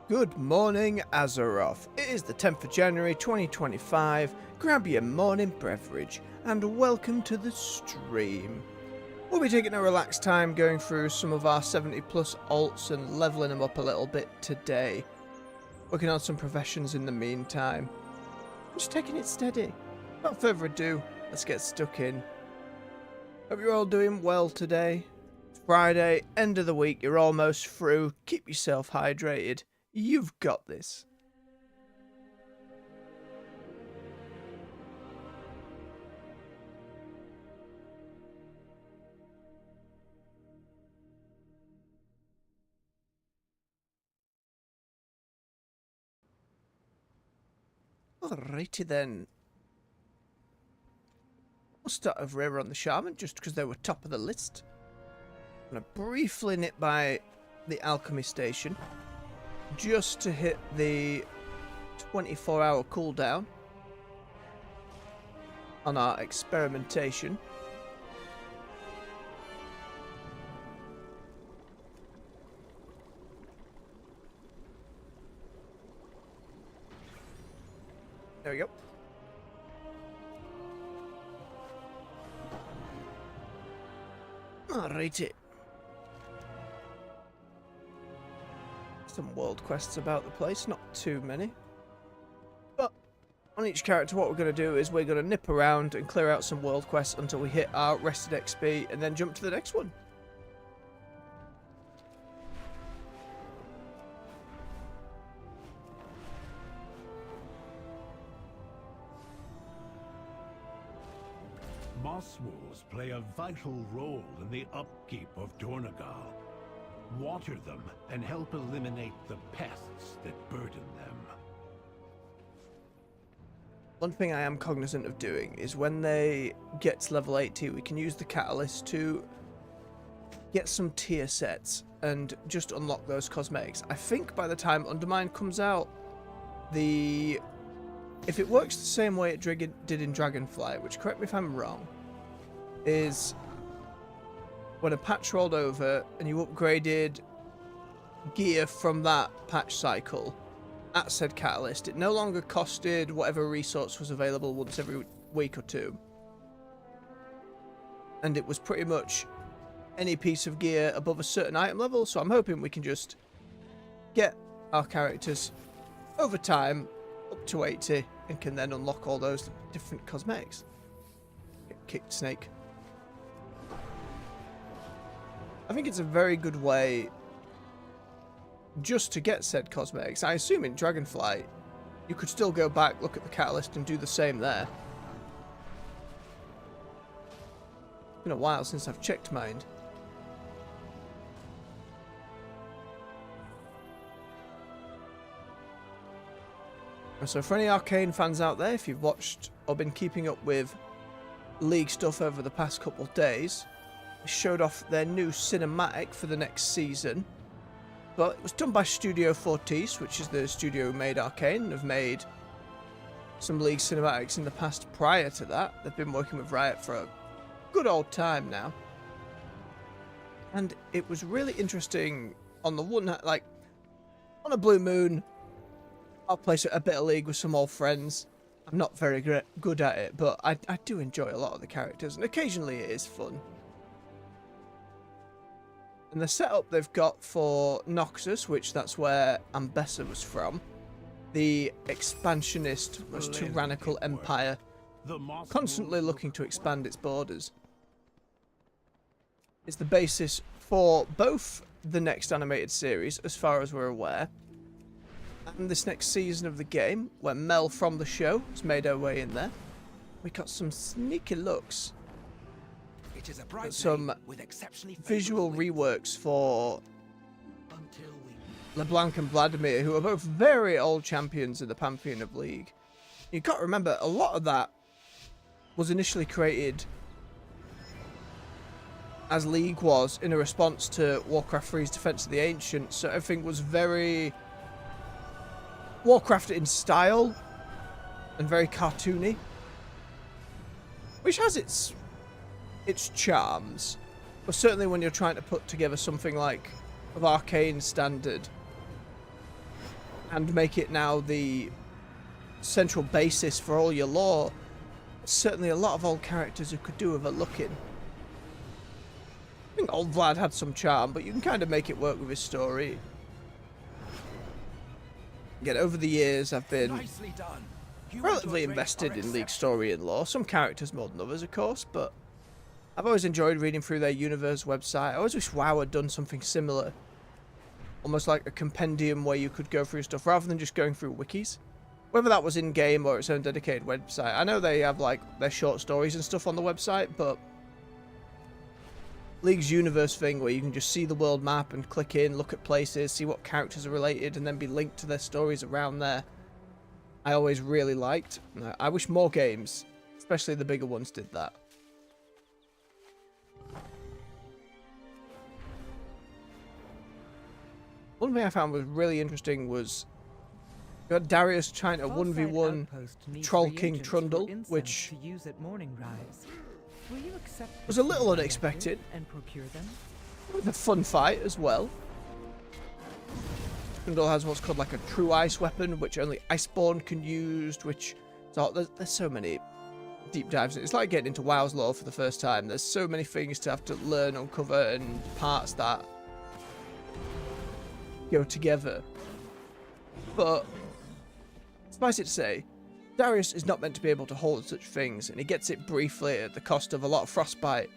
Good morning, Azeroth. It is the 10th of January 2025. Grab your morning beverage and welcome to the stream. We'll be taking a relaxed time going through some of our 70 plus alts and leveling them up a little bit today. Working on some professions in the meantime. Just taking it steady. Without further ado, let's get stuck in. Hope you're all doing well today. It's Friday, end of the week, you're almost through. Keep yourself hydrated. You've got this. Alrighty then. We'll start over here on the Shaman just because they were top of the list. I'm going to briefly nip by the Alchemy Station just to hit the 24-hour cooldown on our experimentation. There we go. Alrighty. Some world quests about the place, not too many. But on each character, what we're going to do is we're going to nip around and clear out some world quests until we hit our rested XP and then jump to the next one. Moss wolves play a vital role in the upkeep of Dornagal. Water them and help eliminate the pests that burden them. One thing I am cognizant of doing is when they get to level 80, we can use the catalyst to get some tier sets and just unlock those cosmetics. I think by the time Undermine comes out, if it works the same way it did in Dragonflight, which, correct me if I'm wrong, is when a patch rolled over and you upgraded gear from that patch cycle at said catalyst, it no longer costed whatever resource was available once every week or two. And it was pretty much any piece of gear above a certain item level, so I'm hoping we can just get our characters over time up to 80 and can then unlock all those different cosmetics. Get kicked, snake. I think it's a very good way just to get said cosmetics. I assume in Dragonflight you could still go back, look at the catalyst and do the same there. It's been a while since I've checked mine. So for any Arcane fans out there, if you've watched or been keeping up with League stuff over the past couple of days, they showed off their new cinematic for the next season. But it was done by Studio Fortis, which is the studio who made Arcane and have made some League cinematics in the past prior to that. They've been working with Riot for a good old time now. And it was really interesting on the one hand, like, on a blue moon, I'll play a bit of League with some old friends. I'm not very good at it, but I do enjoy a lot of the characters, and occasionally it is fun. And the setup they've got for Noxus, which that's where Ambessa was from, the expansionist, most tyrannical empire, constantly looking to expand its borders, is the basis for both the next animated series, as far as we're aware, and this next season of the game, where Mel from the show has made her way in there. We got some sneaky looks. It is a bright some with exceptionally visual reworks for LeBlanc and Vladimir, who are both very old champions in the Pantheon of League. You've got to remember, a lot of that was initially created as League was in a response to Warcraft 3's Defense of the Ancients, so everything was very Warcraft in style and very cartoony, which has its charms, but certainly when you're trying to put together something like of Arcane standard, and make it now the central basis for all your lore, there's certainly a lot of old characters who could do with a look in. I think old Vlad had some charm, but you can kind of make it work with his story. Again, over the years, I've been Nicely done. You relatively and your race invested are in League exceptional. story and lore. Some characters more than others, of course, but I've always enjoyed reading through their universe website. I always wish WoW had done something similar. Almost like a compendium where you could go through stuff rather than just going through wikis. Whether that was in-game or its own dedicated website. I know they have like their short stories and stuff on the website, but League's universe thing where you can just see the world map and click in, look at places, see what characters are related, and then be linked to their stories around there, I always really liked. I wish more games, especially the bigger ones, did that. One thing I found was really interesting was you had Darius trying to 1v1 Troll King Trundle, which to use at morning rise. Will you accept was a little unexpected, and procure them? with a fun fight as well. Trundle has what's called like a true ice weapon, which only Iceborne can use, which so there's so many deep dives. It's like getting into WoW's lore for the first time. There's so many things to have to learn, uncover, and parts that go together. But suffice it to say, Darius is not meant to be able to hold such things, and he gets it briefly at the cost of a lot of frostbite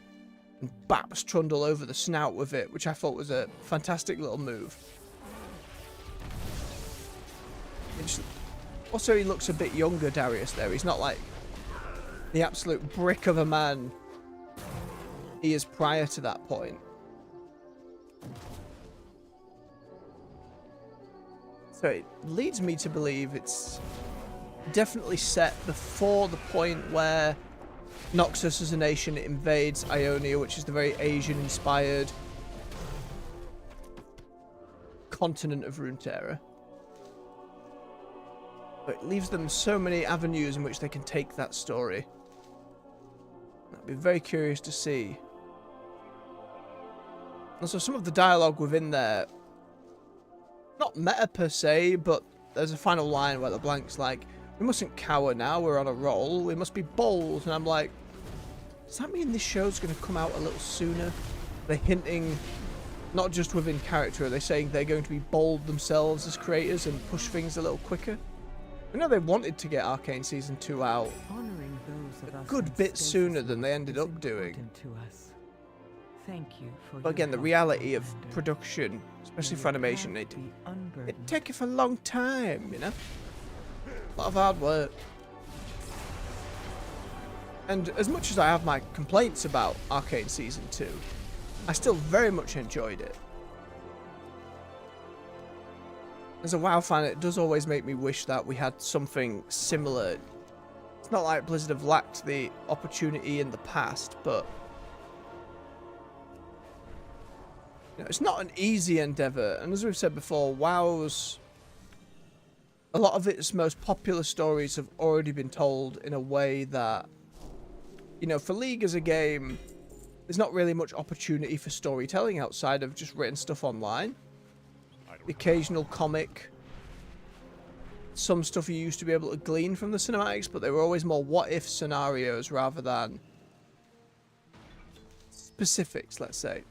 and baps Trundle over the snout with it, which I thought was a fantastic little move. Also, he looks a bit younger, Darius, there. He's not like the absolute brick of a man he is prior to that point. So it leads me to believe it's definitely set before the point where Noxus as a nation invades Ionia, which is the very Asian-inspired continent of Runeterra. But it leaves them so many avenues in which they can take that story. I'd be very curious to see. Also, some of the dialogue within there, not meta per se, but there's a final line where the Blank's like, we mustn't cower now, we're on a roll, we must be bold. And I'm like, does that mean this show's going to come out a little sooner? They're hinting, not just within character, are they saying they're going to be bold themselves as creators and push things a little quicker? I know they wanted to get Arcane Season 2 out Honoring those of us good in bit stasis sooner than they is ended up doing. important to us. Thank you for But again, your the help, reality of Commander. production, especially May for your animation, path it be unburdened. takes a long time, you know? A lot of hard work. And as much as I have my complaints about Arcane Season 2, I still very much enjoyed it. As a WoW fan, it does always make me wish that we had something similar. It's not like Blizzard have lacked the opportunity in the past, but you know, it's not an easy endeavor. And as we've said before, WoW's a lot of its most popular stories have already been told in a way that, you know, for League as a game, there's not really much opportunity for storytelling outside of just written stuff online. The occasional comic, some stuff you used to be able to glean from the cinematics, but they were always more what-if scenarios rather than specifics, let's say.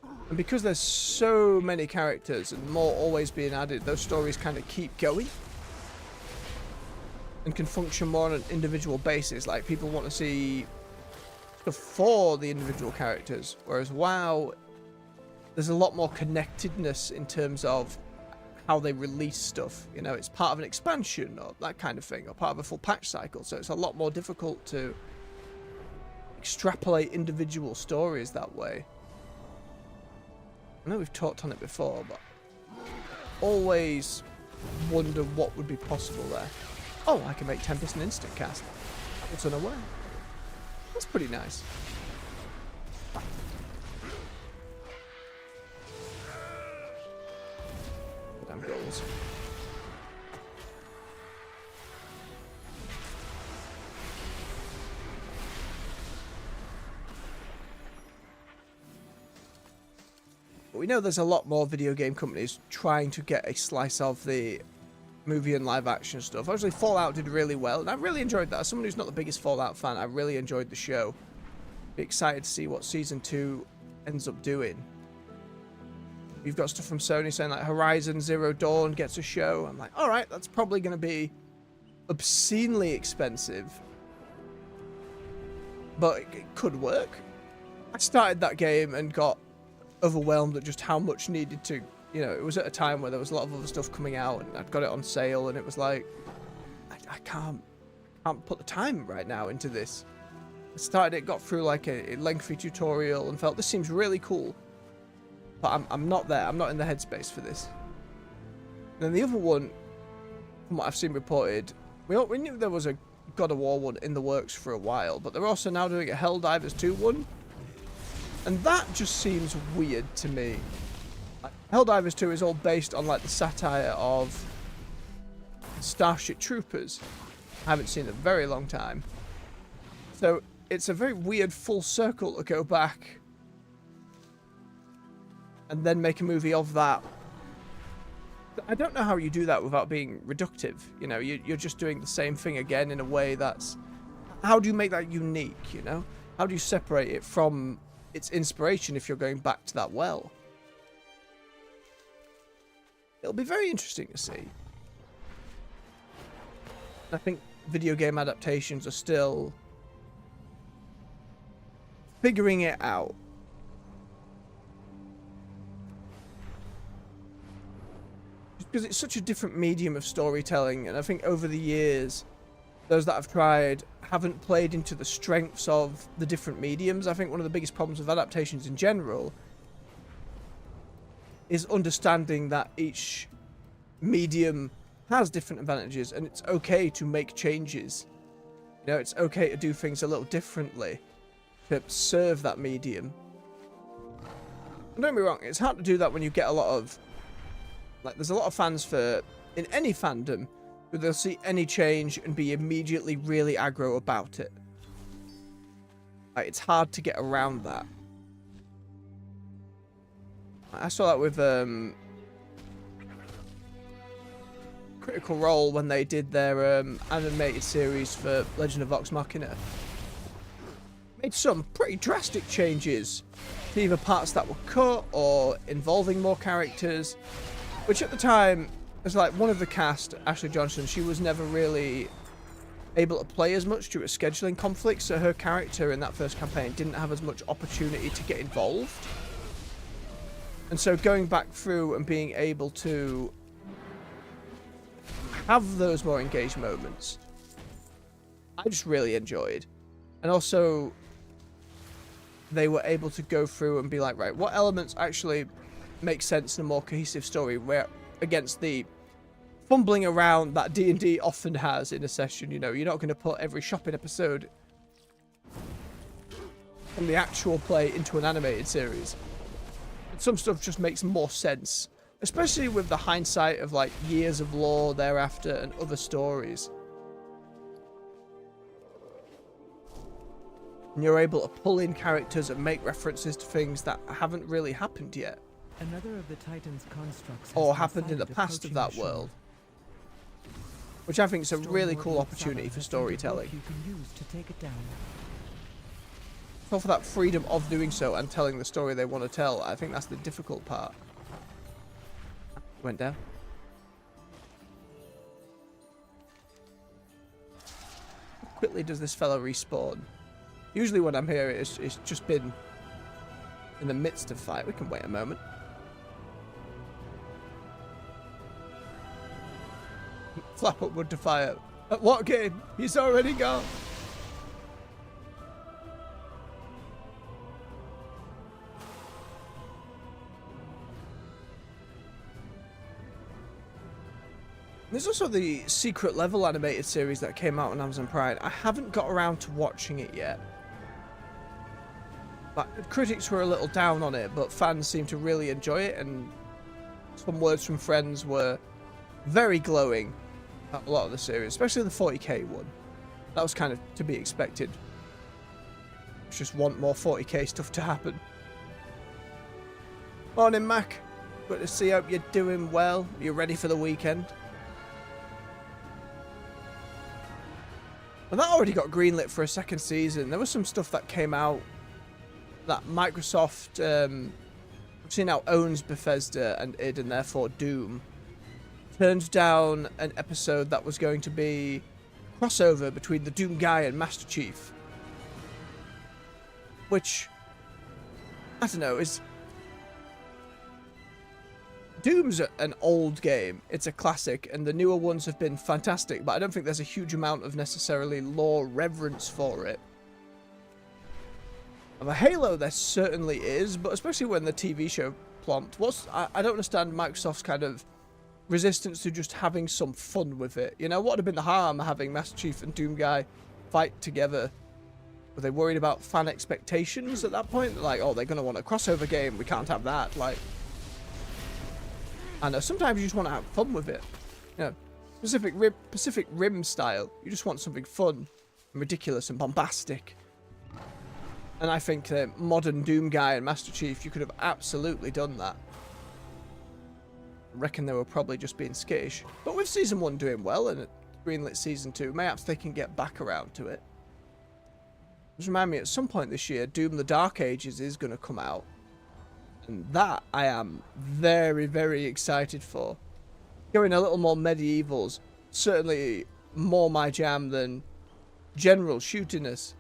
And because there's so many characters and more always being added, those stories kind of keep going and can function more on an individual basis. Like, people want to see stuff for the individual characters, whereas WoW, there's a lot more connectedness in terms of how they release stuff. You know, it's part of an expansion or that kind of thing, or part of a full patch cycle, so it's a lot more difficult to extrapolate individual stories that way. I know we've talked on it before, but always wonder what would be possible there. Oh, I can make Tempest an instant cast. I was unaware. That's pretty nice. Damn goals. We know there's a lot more video game companies trying to get a slice of the movie and live action stuff. Obviously, Fallout did really well, and I really enjoyed that. As someone who's not the biggest Fallout fan, I really enjoyed the show. Be excited to see what Season 2 ends up doing. You've got stuff from Sony saying like Horizon Zero Dawn gets a show. I'm like, alright, that's probably going to be obscenely expensive. But it could work. I started that game and got overwhelmed at just how much needed to, you know, it was at a time where there was a lot of other stuff coming out and I'd got it on sale and it was like, I can't put the time right now into this. I started it, got through like a lengthy tutorial and felt this seems really cool. But I'm not there. I'm not in the headspace for this. And then the other one, from what I've seen reported, we knew there was a God of War one in the works for a while, but they're also now doing a Helldivers 2 one. And that just seems weird to me. Like, Helldivers 2 is all based on like the satire of Starship Troopers. I haven't seen it in a very long time. So it's a very weird full circle to go back and then make a movie of that. I don't know how you do that without being reductive. You know, you're just doing the same thing again in a way that's... How do you make that unique, you know? How do you separate it from its inspiration if you're going back to that well? It'll be very interesting to see. I think video game adaptations are still figuring it out. Because it's such a different medium of storytelling, and I think over the years, those that have tried haven't played into the strengths of the different mediums. I think one of the biggest problems with adaptations in general is understanding that each medium has different advantages, and it's okay to make changes. You know, it's okay to do things a little differently to serve that medium. And don't get me wrong, it's hard to do that when you get a lot of... Like, there's a lot of fans in any fandom, who they'll see any change and be immediately really aggro about it. Like, it's hard to get around that. I saw that with Critical Role when they did their animated series for Legend of Vox Machina. Made some pretty drastic changes to either parts that were cut or involving more characters. Which at the time, was like one of the cast, Ashley Johnson, she was never really able to play as much due to scheduling conflicts, so her character in that first campaign didn't have as much opportunity to get involved. And so going back through and being able to have those more engaged moments, I just really enjoyed. And also, they were able to go through and be like, right, what elements actually make sense in a more cohesive story, where against the fumbling around that D&D often has in a session. You know, you're not going to put every shopping episode from the actual play into an animated series. But some stuff just makes more sense, especially with the hindsight of like years of lore thereafter and other stories. And you're able to pull in characters and make references to things that haven't really happened yet. Another of the Titan's constructs Or happened in the past of that world. Which I think is a really cool opportunity for storytelling. You can use to take it down. So for that freedom of doing so and telling the story they want to tell, I think that's the difficult part. Went down. How quickly does this fella respawn? Usually when I'm here, it's just been in the midst of fight. We can wait a moment. Flap up wood to fire. At what game? He's already gone. There's also the Secret Level animated series that came out on Amazon Prime. I haven't got around to watching it yet. But critics were a little down on it, but fans seem to really enjoy it, and some words from friends were very glowing at a lot of the series, especially the 40k one. That was kind of to be expected. Just want more 40k stuff to happen. Morning, Mac. Good to see you. Hope you're doing well. You're ready for the weekend. Well, that already got greenlit for a second season. There was some stuff that came out that Microsoft, obviously now owns Bethesda and id, and therefore Doom, turned down an episode that was going to be crossover between the Doom guy and Master Chief. Which, I don't know, is... Doom's an old game. It's a classic, and the newer ones have been fantastic, but I don't think there's a huge amount of necessarily lore reverence for it. Of a Halo, there certainly is, but especially when the TV show plonked. I don't understand Microsoft's kind of resistance to just having some fun with it. You know, what would have been the harm having Master Chief and Doom Guy fight together? Were they worried about fan expectations at that point? Like, oh, they're going to want a crossover game. We can't have that. Like, I know, sometimes you just want to have fun with it. You know, Pacific Rim style. You just want something fun and ridiculous and bombastic. And I think that modern Doom Guy and Master Chief, you could have absolutely done that. I reckon they were probably just being skittish. But with Season 1 doing well and greenlit Season 2, perhaps they can get back around to it. Just remind me, at some point this year, Doom the Dark Ages is going to come out. And that I am very, very excited for. Going a little more medievals, certainly more my jam than general shootiness.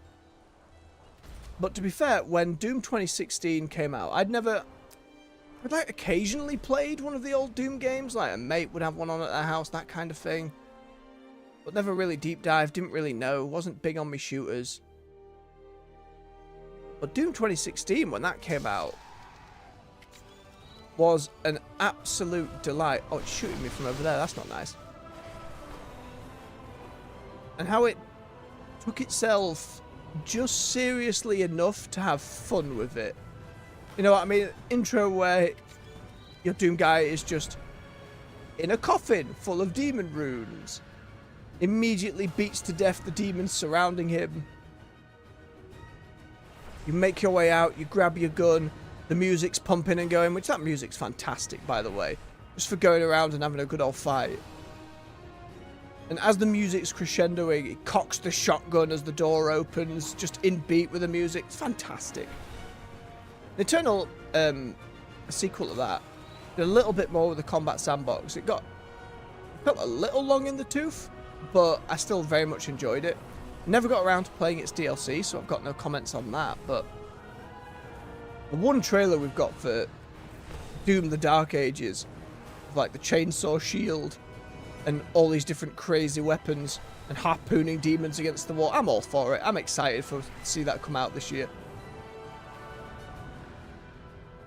But to be fair, when Doom 2016 came out, I'd like occasionally played one of the old Doom games, like a mate would have one on at their house, that kind of thing. But never really deep dive, didn't really know, wasn't big on me shooters. But Doom 2016, when that came out, was an absolute delight. Oh, it's shooting me from over there, that's not nice. And how it took itself just seriously enough to have fun with it. You know what I mean? Intro where your Doom Guy is just in a coffin full of demon runes. Immediately beats to death the demons surrounding him. You make your way out, you grab your gun, the music's pumping and going, which that music's fantastic, by the way. Just for going around and having a good old fight. And as the music's crescendoing, he cocks the shotgun as the door opens, just in beat with the music. It's fantastic. The Eternal, a sequel to that, did a little bit more with the combat sandbox. It felt a little long in the tooth, but I still very much enjoyed it. Never got around to playing its DLC, so I've got no comments on that, but the one trailer we've got for Doom the Dark Ages, like the chainsaw shield, and all these different crazy weapons and harpooning demons against the wall. I'm all for it. I'm excited to see that come out this year.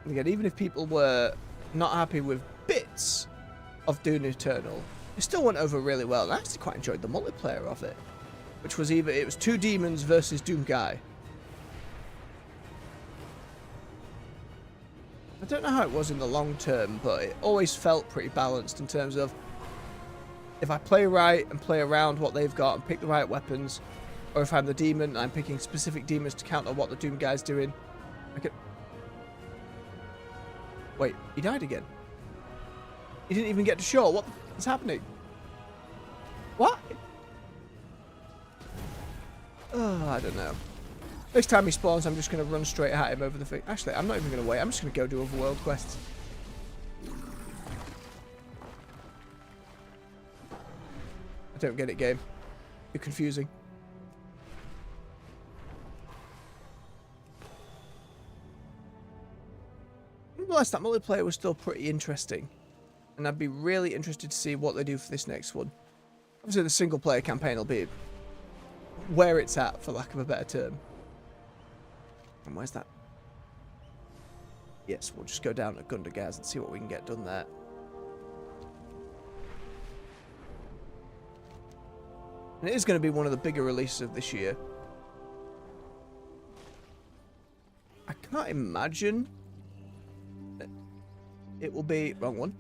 And again, even if people were not happy with bits of Doom Eternal, it still went over really well. And I actually quite enjoyed the multiplayer of it, which was it was two demons versus Doom Guy. I don't know how it was in the long term, but it always felt pretty balanced in terms of if I play right and play around what they've got and pick the right weapons, or if I'm the demon and I'm picking specific demons to counter what the Doom Guy's doing, I could... Wait, he died again. He didn't even get to shore. What is happening? What? Oh, I don't know. Next time he spawns, I'm just going to run straight at him over the thing. Actually, I'm not even going to wait. I'm just going to go do overworld quests. I don't get it, game. You're confusing. Nonetheless, that multiplayer was still pretty interesting. And I'd be really interested to see what they do for this next one. Obviously, the single-player campaign will be where it's at, for lack of a better term. And where's that? Yes, we'll just go down to Gundergaz and see what we can get done there. And it is going to be one of the bigger releases of this year. I can't imagine that it will be... Wrong one.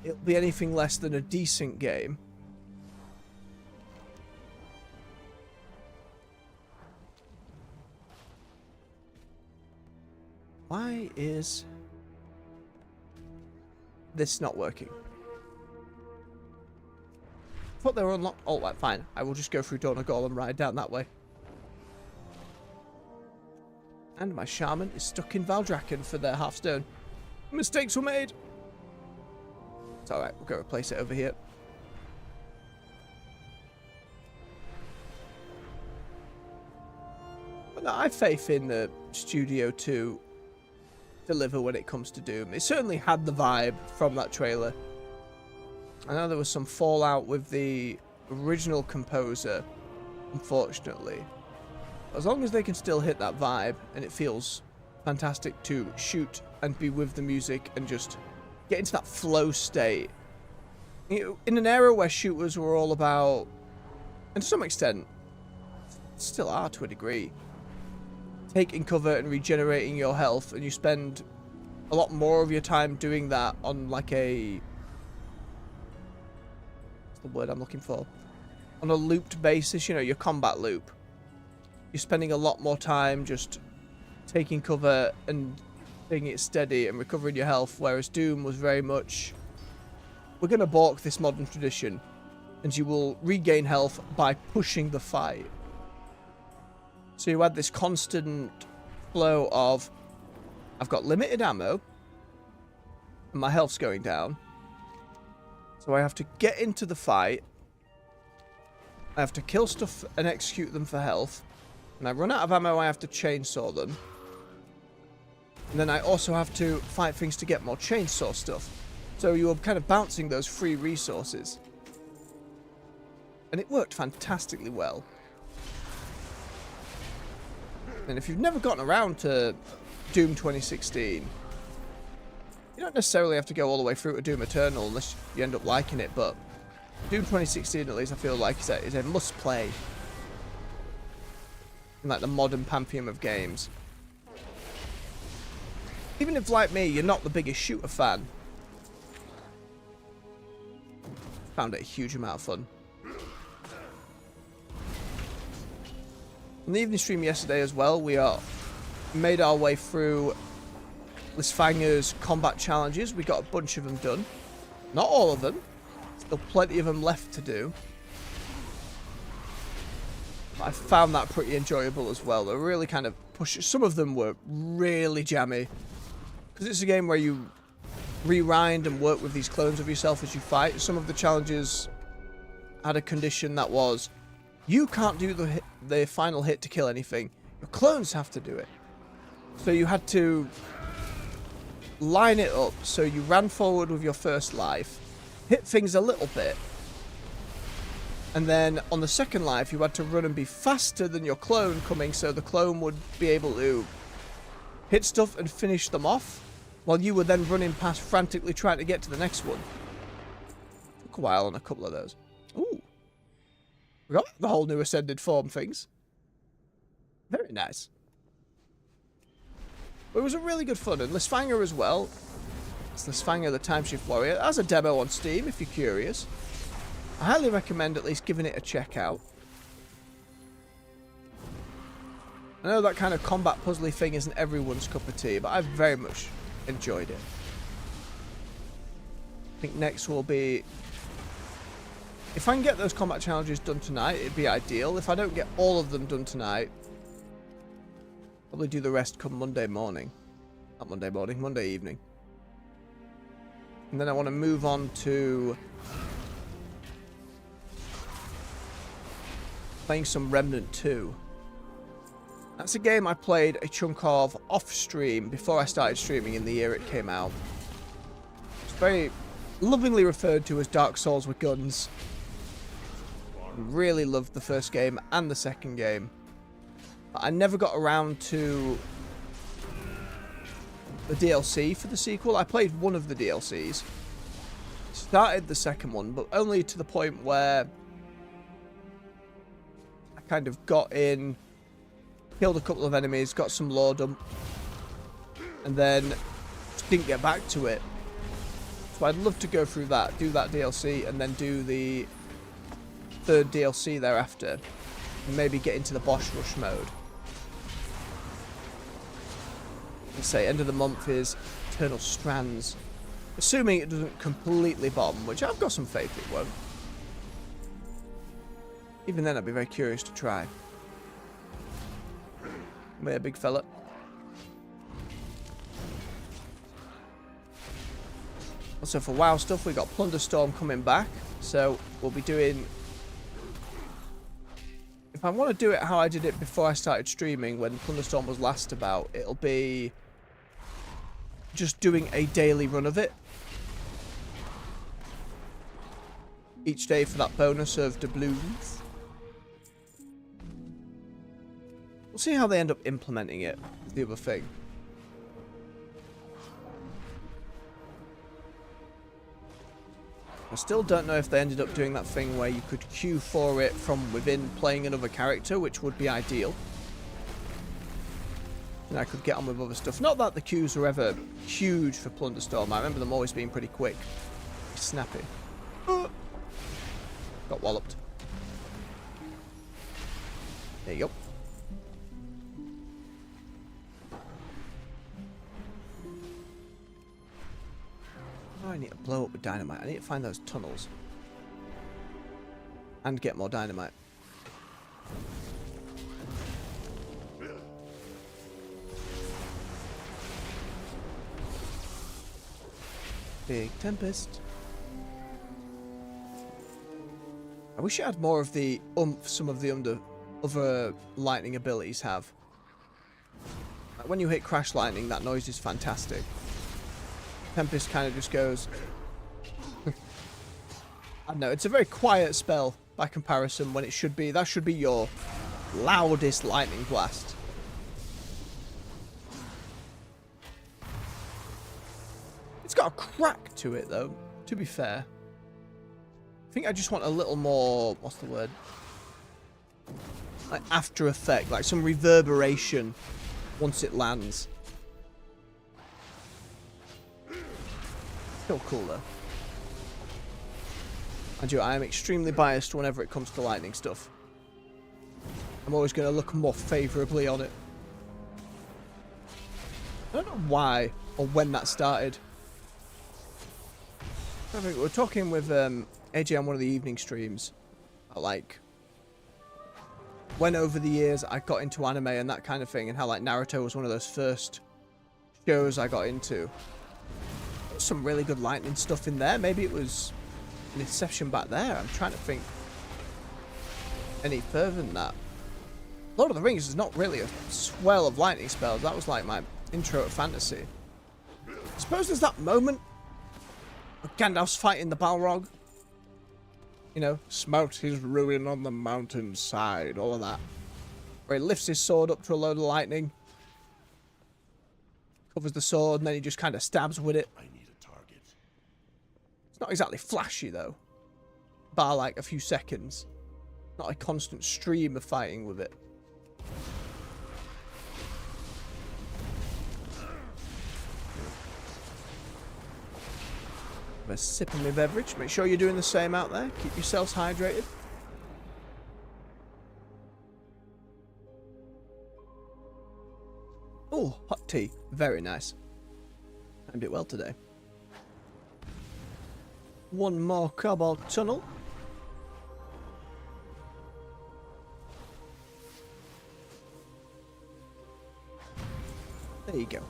It'll be anything less than a decent game. Why is this not working? I thought they were unlocked. Oh, right, fine. I will just go through Dornogal and ride down that way. And my shaman is stuck in Valdrakken for their half-stone. Mistakes were made. It's alright, we'll go replace it over here. But no, I have faith in the studio to deliver when it comes to Doom. It certainly had the vibe from that trailer. I know there was some fallout with the original composer, unfortunately. As long as they can still hit that vibe, and it feels fantastic to shoot and be with the music and just get into that flow state. You know, in an era where shooters were all about, and to some extent, still are to a degree, taking cover and regenerating your health, and you spend a lot more of your time doing that on like a... what's the word I'm looking for? On a looped basis, you know, your combat loop. You're spending a lot more time just taking cover and taking it steady and recovering your health, whereas Doom was very much, we're going to balk this modern tradition, and you will regain health by pushing the fight. So you had this constant flow of, I've got limited ammo, and my health's going down, so I have to get into the fight, I have to kill stuff and execute them for health. When I run out of ammo, I have to chainsaw them. And then I also have to fight things to get more chainsaw stuff. So you were kind of bouncing those free resources. And it worked fantastically well. And if you've never gotten around to Doom 2016, you don't necessarily have to go all the way through to Doom Eternal unless you end up liking it, but Doom 2016, at least, I feel like is a must-play in like the modern pantheon of games. Even if, like me, you're not the biggest shooter fan, found it a huge amount of fun. On the evening stream yesterday as well, we made our way through Lysfanger's combat challenges. We got a bunch of them done. Not all of them. Still plenty of them left to do. I found that pretty enjoyable as well. They really kind of push. Some of them were really jammy, because it's a game where you rewind and work with these clones of yourself as you fight. Some of the challenges had a condition that was, you can't do the final hit to kill anything. Your clones have to do it. So you had to line it up so you ran forward with your first life, hit things a little bit, and then on the second life you had to run and be faster than your clone coming, so the clone would be able to hit stuff and finish them off, while you were then running past frantically trying to get to the next one. Took a while on a couple of those. Ooh. We got the whole new Ascended Form things. Very nice. But it was a really good fun, and Lysfanger as well. It's Lysfanger the Timeshift Warrior. As a demo on Steam, if you're curious. I highly recommend at least giving it a check out. I know that kind of combat puzzly thing isn't everyone's cup of tea, but I've very much enjoyed it. I think next will be, if I can get those combat challenges done tonight, it'd be ideal. If I don't get all of them done tonight, probably do the rest come Monday morning. Not Monday morning, Monday evening. And then I want to move on to playing some Remnant 2. That's a game I played a chunk of off-stream before I started streaming in the year it came out. It's very lovingly referred to as Dark Souls with guns. Really loved the first game and the second game. But I never got around to the DLC for the sequel. I played one of the DLCs. Started the second one, but only to the point where I kind of got in, killed a couple of enemies, got some lore done, and then just didn't get back to it. So I'd love to go through that, do that DLC, and then do the third DLC thereafter, and maybe get into the boss rush mode. Let's say end of the month is Eternal Strands. Assuming it doesn't completely bomb, which I've got some faith it won't. Even then, I'd be very curious to try. Come here, big fella. Also, for WoW stuff, we got Plunderstorm coming back. So, we'll be doing... If I want to do it how I did it before I started streaming, when Plunderstorm was last about, it'll be just doing a daily run of it. Each day for that bonus of doubloons. We'll see how they end up implementing it, is the other thing. I still don't know if they ended up doing that thing where you could queue for it from within playing another character, which would be ideal. And I could get on with other stuff. Not that the queues were ever huge for Plunderstorm. I remember them always being pretty quick. Snappy. Got walloped. There you go. Oh, I need to blow up with dynamite. I need to find those tunnels. And get more dynamite. Big Tempest. I wish it had more of the oomph some of the other lightning abilities have. Like when you hit Crash Lightning, that noise is fantastic. Tempest kind of just goes... I don't know, it's a very quiet spell by comparison when it should be... That should be your loudest lightning blast. It's got a crack to it though, to be fair. I think I just want a little more... What's the word? Like after effect, like some reverberation once it lands. Still cool though. I am extremely biased whenever it comes to lightning stuff. I'm always going to look more favourably on it. I don't know why or when that started. I think we were talking with AJ on one of the evening streams. Like, when over the years I got into anime and that kind of thing, and how like Naruto was one of those first shows I got into. There's some really good lightning stuff in there. Maybe it was an Inception back there. I'm trying to think any further than that. Lord of the Rings is not really a swell of lightning spells. That was like my intro to fantasy. I suppose there's that moment where Gandalf's fighting the Balrog. You know, smote his ruin on the mountainside, all of that. Where he lifts his sword up to a load of lightning. Covers the sword, and then he just kind of stabs with it. I need a target. It's not exactly flashy, though. Bar like a few seconds. Not a constant stream of fighting with it. Have a sip of my beverage. Make sure you're doing the same out there. Keep yourselves hydrated. Oh, hot tea. Very nice. Timed it well today. One more cobalt tunnel. There you go.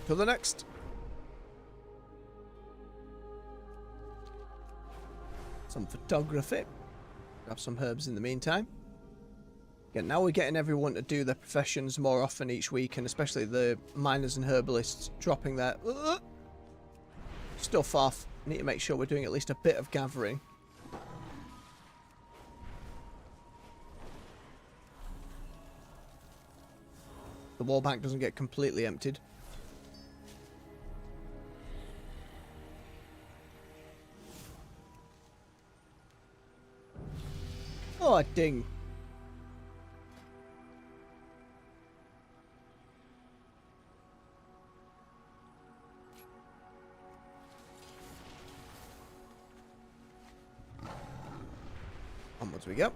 To the next. Some photography. Grab some herbs in the meantime. Again, now we're getting everyone to do their professions more often each week, and especially the miners and herbalists dropping their stuff off. We need to make sure we're doing at least a bit of gathering. The wall bank doesn't get completely emptied. Oh, ding. Onwards we go.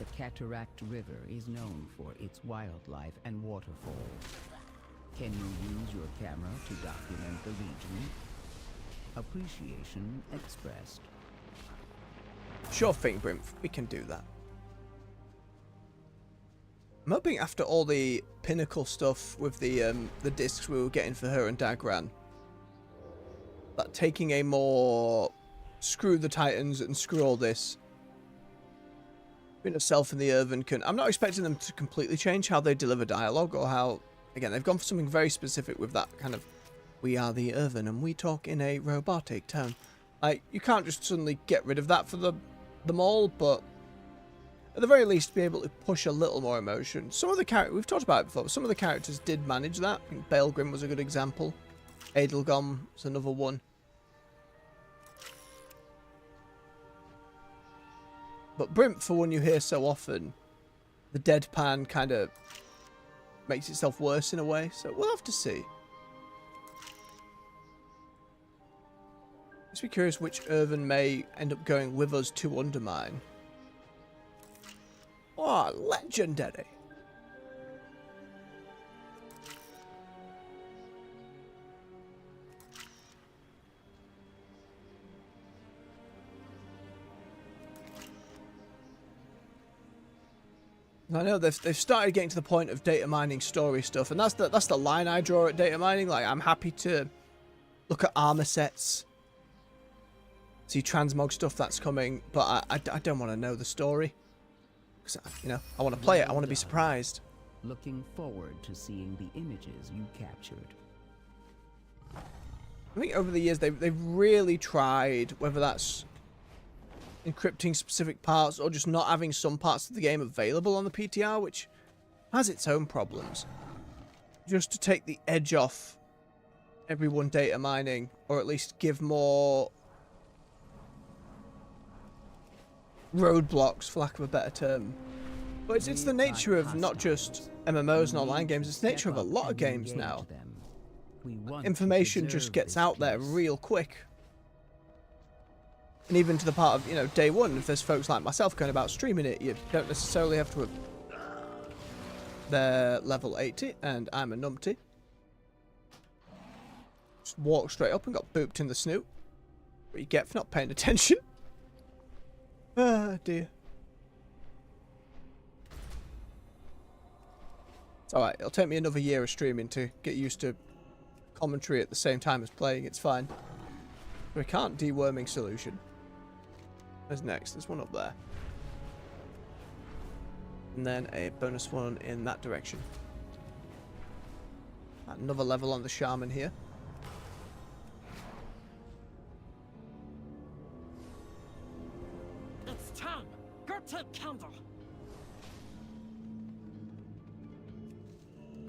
The Cataract River is known for its wildlife and waterfalls. Can you use your camera to document the region? Appreciation expressed. Sure thing, Brimph. We can do that. I'm hoping after all the pinnacle stuff with the discs we were getting for her and Dagran, that taking a more screw the Titans and screw all this between herself and the Irvin can... I'm not expecting them to completely change how they deliver dialogue or how... Again, they've gone for something very specific with that kind of, we are the Irvin and we talk in a robotic tone. Like, you can't just suddenly get rid of that for them all, but at the very least be able to push a little more emotion. Some of the characters, we've talked about it before, some of the characters did manage that. I think Baelgrim was a good example. Edelgom was another one. But Brimp, for one you hear so often, the deadpan kind of makes itself worse in a way, so we'll have to see. Just be curious which Irvin may end up going with us to Undermine. Oh, legendary! I know they've started getting to the point of data mining story stuff, and that's the line I draw at data mining. Like, I'm happy to look at armor sets, see transmog stuff that's coming, but I don't want to know the story because I want to play it. I want to be surprised. Looking forward to seeing the images you captured. I think over the years they've really tried, whether that's encrypting specific parts or just not having some parts of the game available on the PTR, which has its own problems, just to take the edge off everyone data mining, or at least give more roadblocks, for lack of a better term. But it's the nature of not just MMOs and online games, it's the nature of a lot of games now. Information just gets out there real quick. And even to the part of, day one, if there's folks like myself going about streaming it, you don't necessarily have to have... They're level 80, and I'm a numpty. Just walked straight up and got booped in the snoot. What you get for not paying attention. Ah, dear. It's alright, it'll take me another year of streaming to get used to commentary at the same time as playing, it's fine. We can't deworming solution. Where's next? There's one up there. And then a bonus one in that direction. Another level on the shaman here. It's time. Go take counter.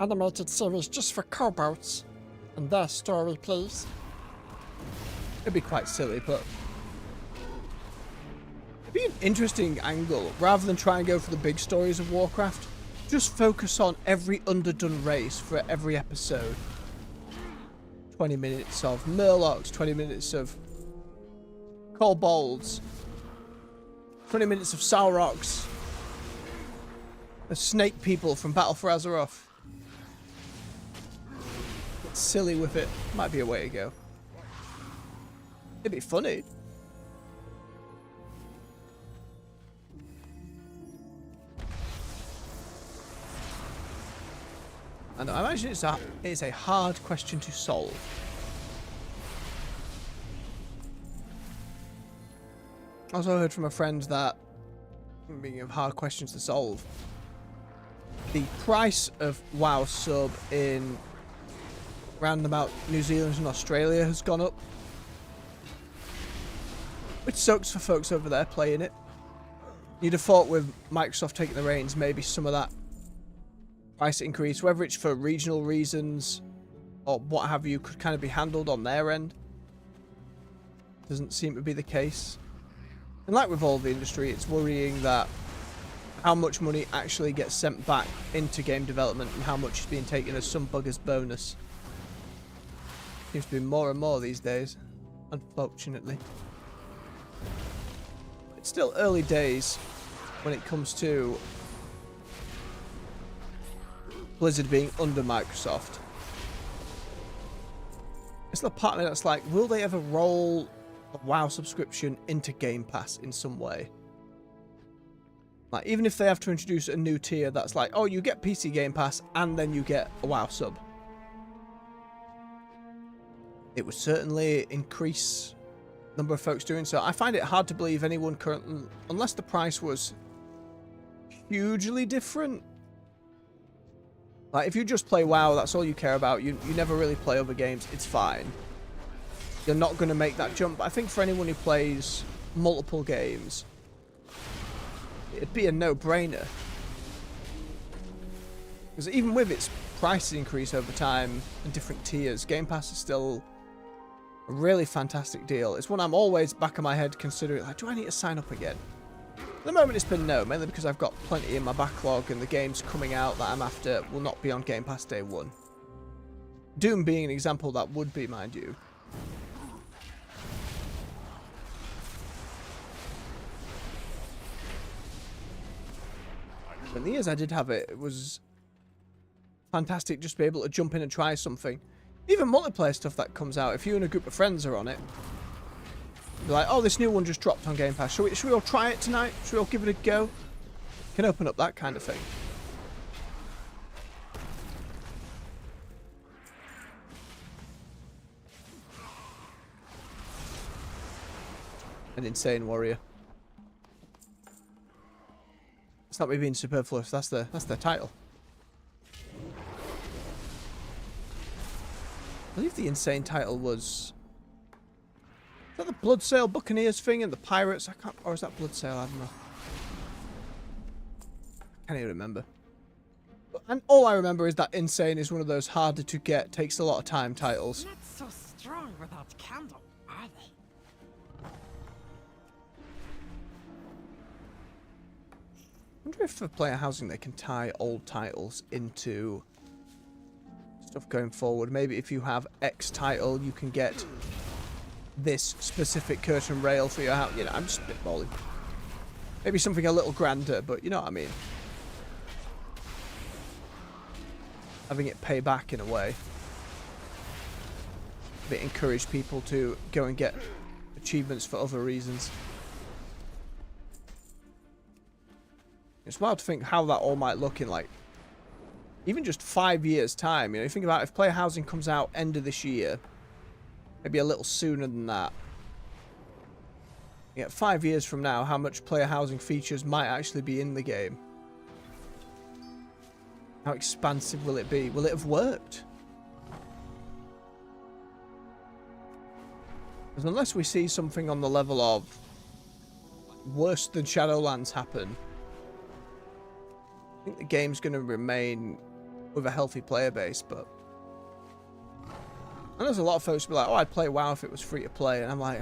Animated series just for cowboats. And their story, please. It'd be quite silly, but it'd be an interesting angle. Rather than try and go for the big stories of Warcraft, just focus on every underdone race for every episode. 20 minutes of Murlocs, 20 minutes of Kobolds, 20 minutes of Sauroks, the Snake People from Battle for Azeroth. Get silly with it. Might be a way to go. It'd be funny. And I imagine it's a hard question to solve. I also heard from a friend that, speaking of hard questions to solve, the price of WoW sub in roundabout New Zealand and Australia has gone up. Which sucks for folks over there playing it. You'd have thought with Microsoft taking the reins, maybe some of that price increase, whether it's for regional reasons or what have you, could kind of be handled on their end. Doesn't seem to be the case. And like with all the industry, it's worrying that how much money actually gets sent back into game development and how much is being taken as some bugger's bonus. Seems to be more and more these days, unfortunately. It's still early days. when it comes to Blizzard being under Microsoft. It's the part of me that's like, will they ever roll a WoW subscription into Game Pass in some way? Like, even if they have to introduce a new tier that's like, oh, you get PC Game Pass and then you get a WoW sub. It would certainly increase the number of folks doing so. I find it hard to believe anyone currently, unless the price was hugely different. Like, if you just play WoW, that's all you care about. You never really play other games. It's fine. You're not going to make that jump. But I think for anyone who plays multiple games, it'd be a no-brainer. Because even with its price increase over time and different tiers, Game Pass is still a really fantastic deal. It's one I'm always back of my head considering, like, do I need to sign up again? At the moment it's been no, mainly because I've got plenty in my backlog and the games coming out that I'm after will not be on Game Pass day one. Doom being an example that would be, mind you. In the years I did have it, it was fantastic just to be able to jump in and try something. Even multiplayer stuff that comes out, if you and a group of friends are on it, be like, oh, this new one just dropped on Game Pass. Should we all try it tonight? Should we all give it a go? Can open up that kind of thing. An insane warrior. It's not me being superfluous. That's the title. I believe the insane title was. Is that the Bloodsail Buccaneers thing and the Pirates? I can't. Or is that Bloodsail? I don't know. Can't even remember. And all I remember is that Insane is one of those harder to get, takes a lot of time titles. Not so strong without candle, are they? I wonder if for player housing they can tie old titles into stuff going forward. Maybe if you have X title, you can get this specific curtain rail for your house. You know, I'm just spitballing. Maybe something a little grander, but you know what I mean. Having it pay back in a way. It encourage people to go and get achievements for other reasons. It's wild to think how that all might look in, like, even just 5 years' time. You know, you think about if player housing comes out end of this year, maybe a little sooner than that. Yeah, 5 years from now, how much player housing features might actually be in the game? How expansive will it be? Will it have worked? Because unless we see something on the level of worse than Shadowlands happen, I think the game's going to remain with a healthy player base. But and there's a lot of folks who be like, oh, I'd play WoW if it was free to play, and I'm like,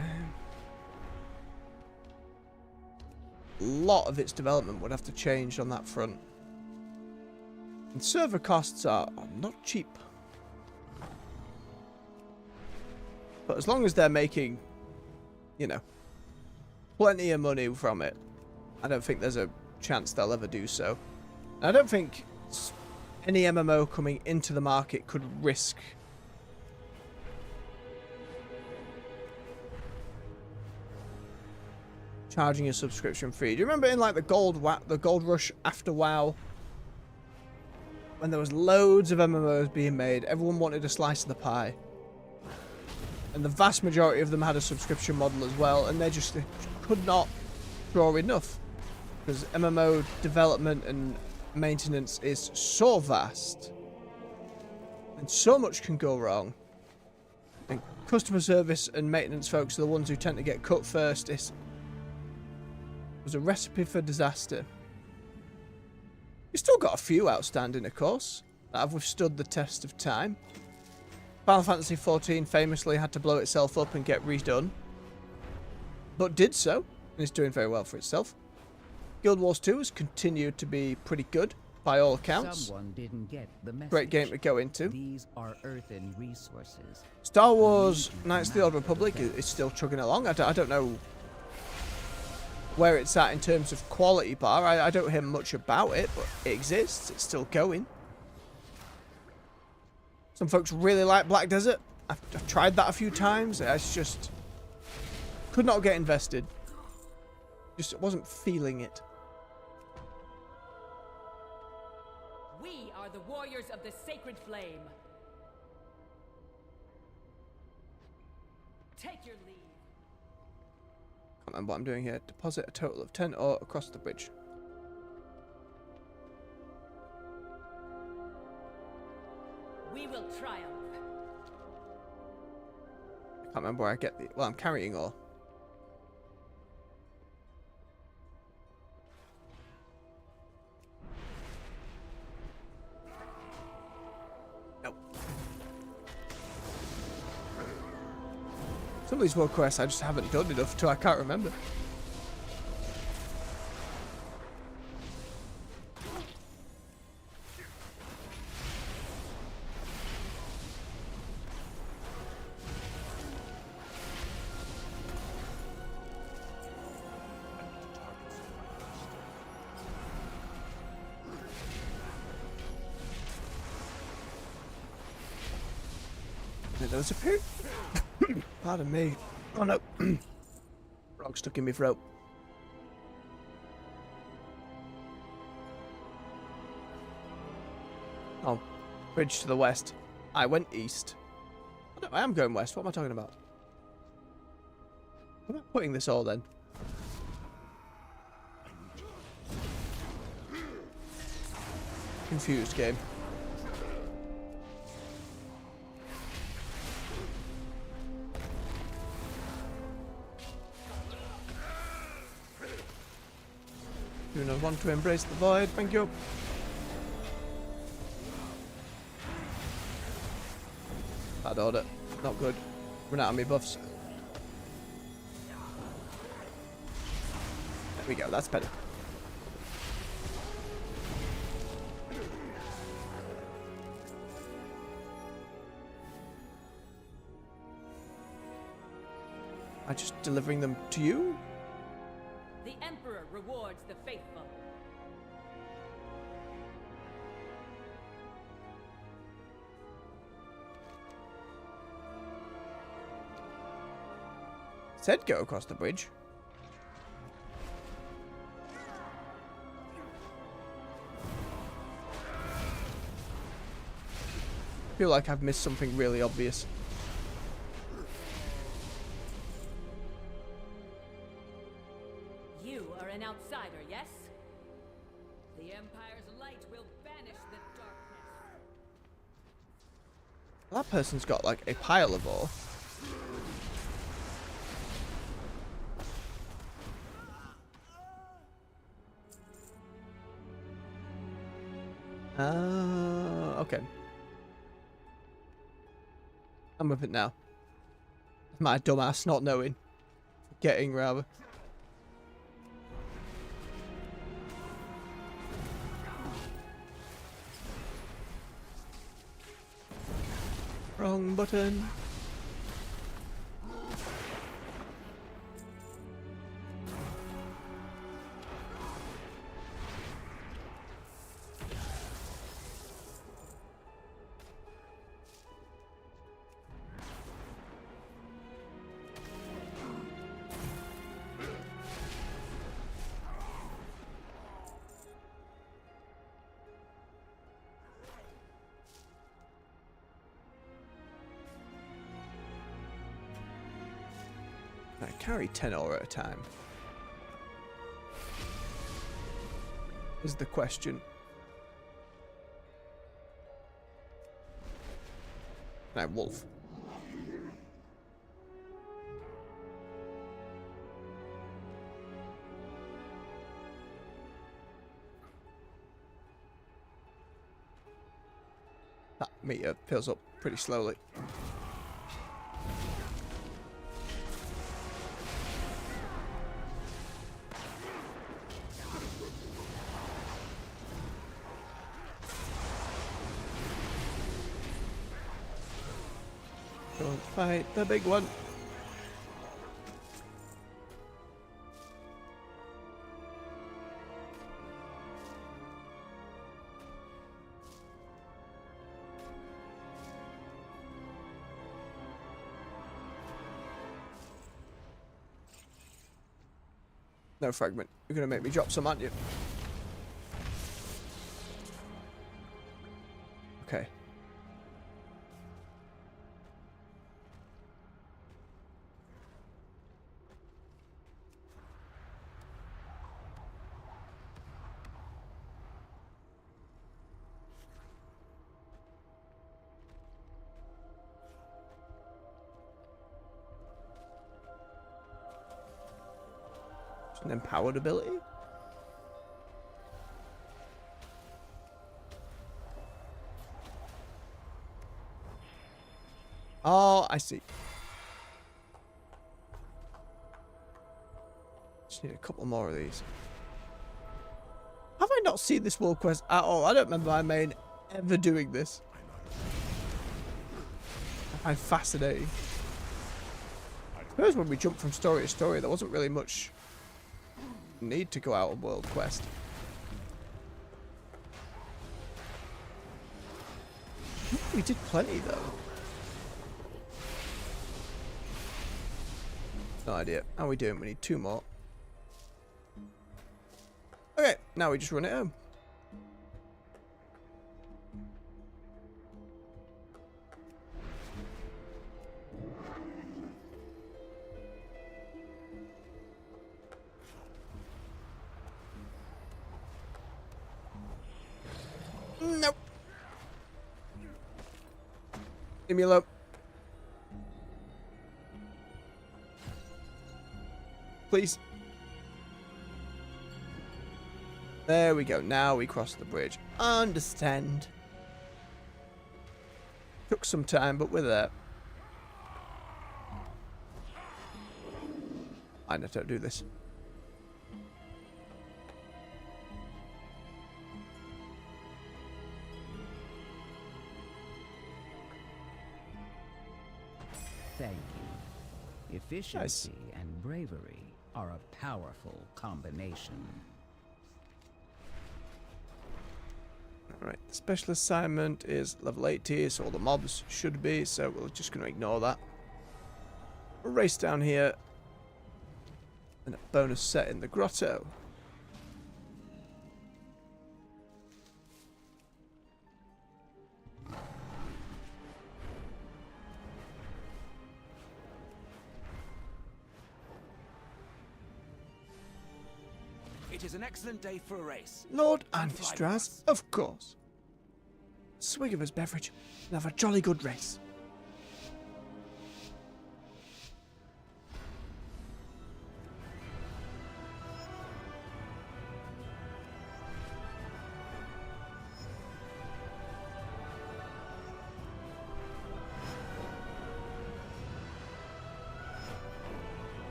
a lot of its development would have to change on that front. And server costs are not cheap. But as long as they're making, you know, plenty of money from it, I don't think there's a chance they'll ever do so. And I don't think any MMO coming into the market could risk charging a subscription fee. Do you remember in like the gold rush after WoW, when there was loads of MMOs being made, everyone wanted a slice of the pie, and the vast majority of them had a subscription model as well, and they could not draw enough because MMO development and maintenance is so vast and so much can go wrong, and customer service and maintenance folks are the ones who tend to get cut first. It was a recipe for disaster. You've still got a few outstanding, of course, that have withstood the test of time. Final Fantasy XIV famously had to blow itself up and get redone, but did so, and is doing very well for itself. Guild Wars 2 has continued to be pretty good, by all accounts. Someone didn't get the message. Great game to go into. These are earthen resources. Star Wars Knights of the Old Republic is still chugging along. I don't know where it's at in terms of quality bar. I don't hear much about it, but it exists. It's still going. Some folks really like Black Desert. I've tried that a few times. It's just... could not get invested. Just wasn't feeling it. We are the warriors of the sacred flame. Take your leave. Can't remember what I'm doing here. Deposit a total of 10 ore across the bridge. We will triumph. I can't remember where I get the... well, I'm carrying ore. Nope. Some of these world quests I just haven't done enough to. I can't remember. Those appear. Pardon me. Oh no. Frog stuck in my throat. Oh. Bridge to the west. I went east. Oh, no, I am going west. What am I talking about? Where am I putting this all then? Confused game. Do not want to embrace the void, thank you. Bad order. Not good. Run out of me buffs. There we go, that's better. Am I just delivering them to you? The Emperor rewards the faithful. Said go across the bridge. I feel like I've missed something really obvious. You are an outsider, yes? The Empire's light will banish the darkness. That person's got like a pile of ore. Okay. I'm with it now. My dumbass not knowing. Forgetting, rather. Wrong button. I carry 10 ore at a time. Is the question. Now, wolf. That meter fills up pretty slowly. Don't fight the big one. No, Fragment. You're going to make me drop some, aren't you? Okay. An empowered ability? Oh, I see. Just need a couple more of these. Have I not seen this world quest at all? I don't remember my main ever doing this. I find fascinating. I suppose when we jump from story to story, there wasn't really much need to go out on world quest. We did plenty though. No idea. How are we doing? We need 2 more. Okay, now we just run it home. Nope. Leave me alone. Please. There we go. Now we cross the bridge. Understand. Took some time, but we're there. I don't do this. Thank you. Efficiency and bravery are a powerful combination. Alright, the special assignment is level 80, so all the mobs should be, so we're just going to ignore that. We'll race down here. And a bonus set in the grotto. It is an excellent day for a race. Lord Come fly with Anfistraz, us. of course. Swig of his beverage and have a jolly good race.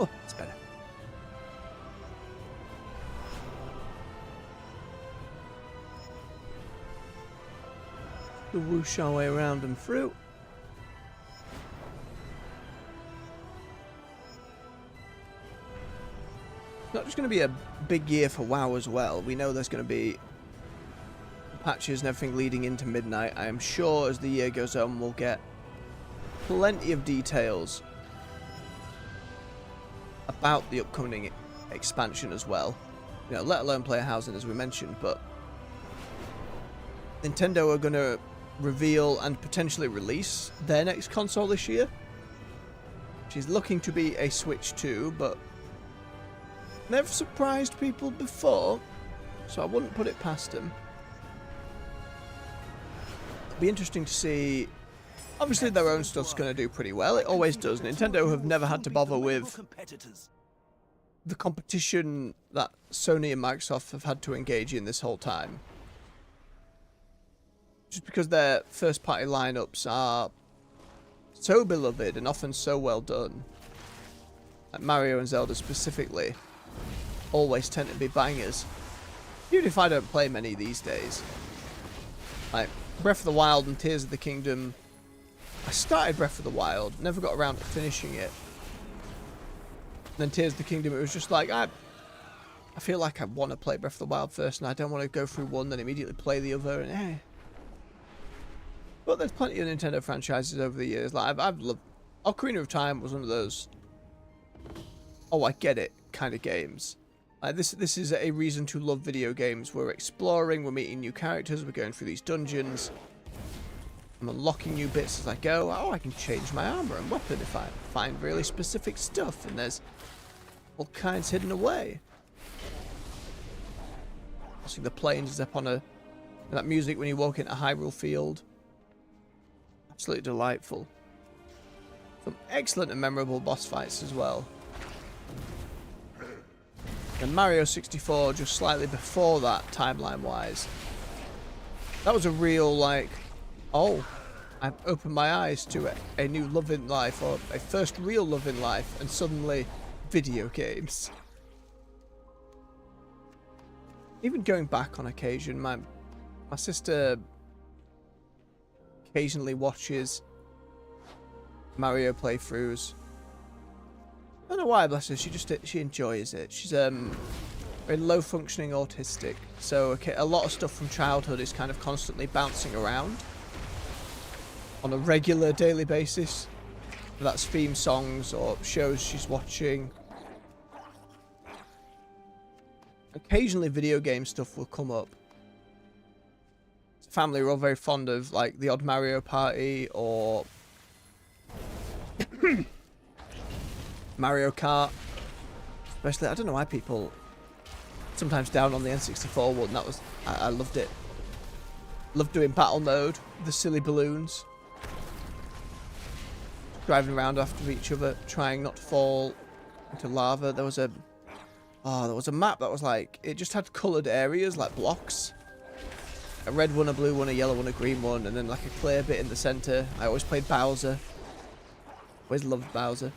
Oh, it's better. We'll whoosh our way around and through. It's not just going to be a big year for WoW as well. We know there's going to be patches and everything leading into midnight. I am sure as the year goes on we'll get plenty of details about the upcoming expansion as well. You know, let alone player housing as we mentioned, but Nintendo are going to reveal and potentially release their next console this year. She's looking to be a Switch 2, but they've surprised people before, so I wouldn't put it past them. It'll be interesting to see. Obviously their own stuff's going to do pretty well. It always does. Nintendo have never had to bother with the competition that Sony and Microsoft have had to engage in this whole time. Just because their first party lineups are so beloved and often so well done. Like Mario and Zelda specifically always tend to be bangers. Even if I don't play many these days. Like Breath of the Wild and Tears of the Kingdom. I started Breath of the Wild, never got around to finishing it. And then Tears of the Kingdom, it was just like, I feel like I want to play Breath of the Wild first, and I don't want to go through one, then immediately play the other, and But there's plenty of Nintendo franchises over the years. Like I've loved. Ocarina of Time was one of those oh, I get it kind of games. This is a reason to love video games. We're exploring, we're meeting new characters, we're going through these dungeons. I'm unlocking new bits as I go. Oh, I can change my armor and weapon if I find really specific stuff, and there's all kinds hidden away. See the plains is up on a... that music when you walk into Hyrule Field. Absolutely delightful. Some excellent and memorable boss fights as well. And Mario 64 just slightly before that, timeline-wise. That was a real, like, oh, I've opened my eyes to a new love in life, or a first real love in life, and suddenly video games. Even going back on occasion, my sister occasionally watches Mario playthroughs. I don't know why, bless her. She enjoys it. She's very low functioning autistic, so a lot of stuff from childhood is kind of constantly bouncing around on a regular daily basis. That's theme songs or shows she's watching. Occasionally video game stuff will come up. As a family, we're all very fond of like the odd Mario Party or Mario Kart. Especially, I don't know why people sometimes down on the N64 one. That was, I loved it. Loved doing battle mode, the silly balloons. Driving around after each other, trying not to fall into lava. There was a map that was like, it just had coloured areas, like blocks. A red one, a blue one, a yellow one, a green one, and then like a clear bit in the centre. I always played Bowser. Always loved Bowser.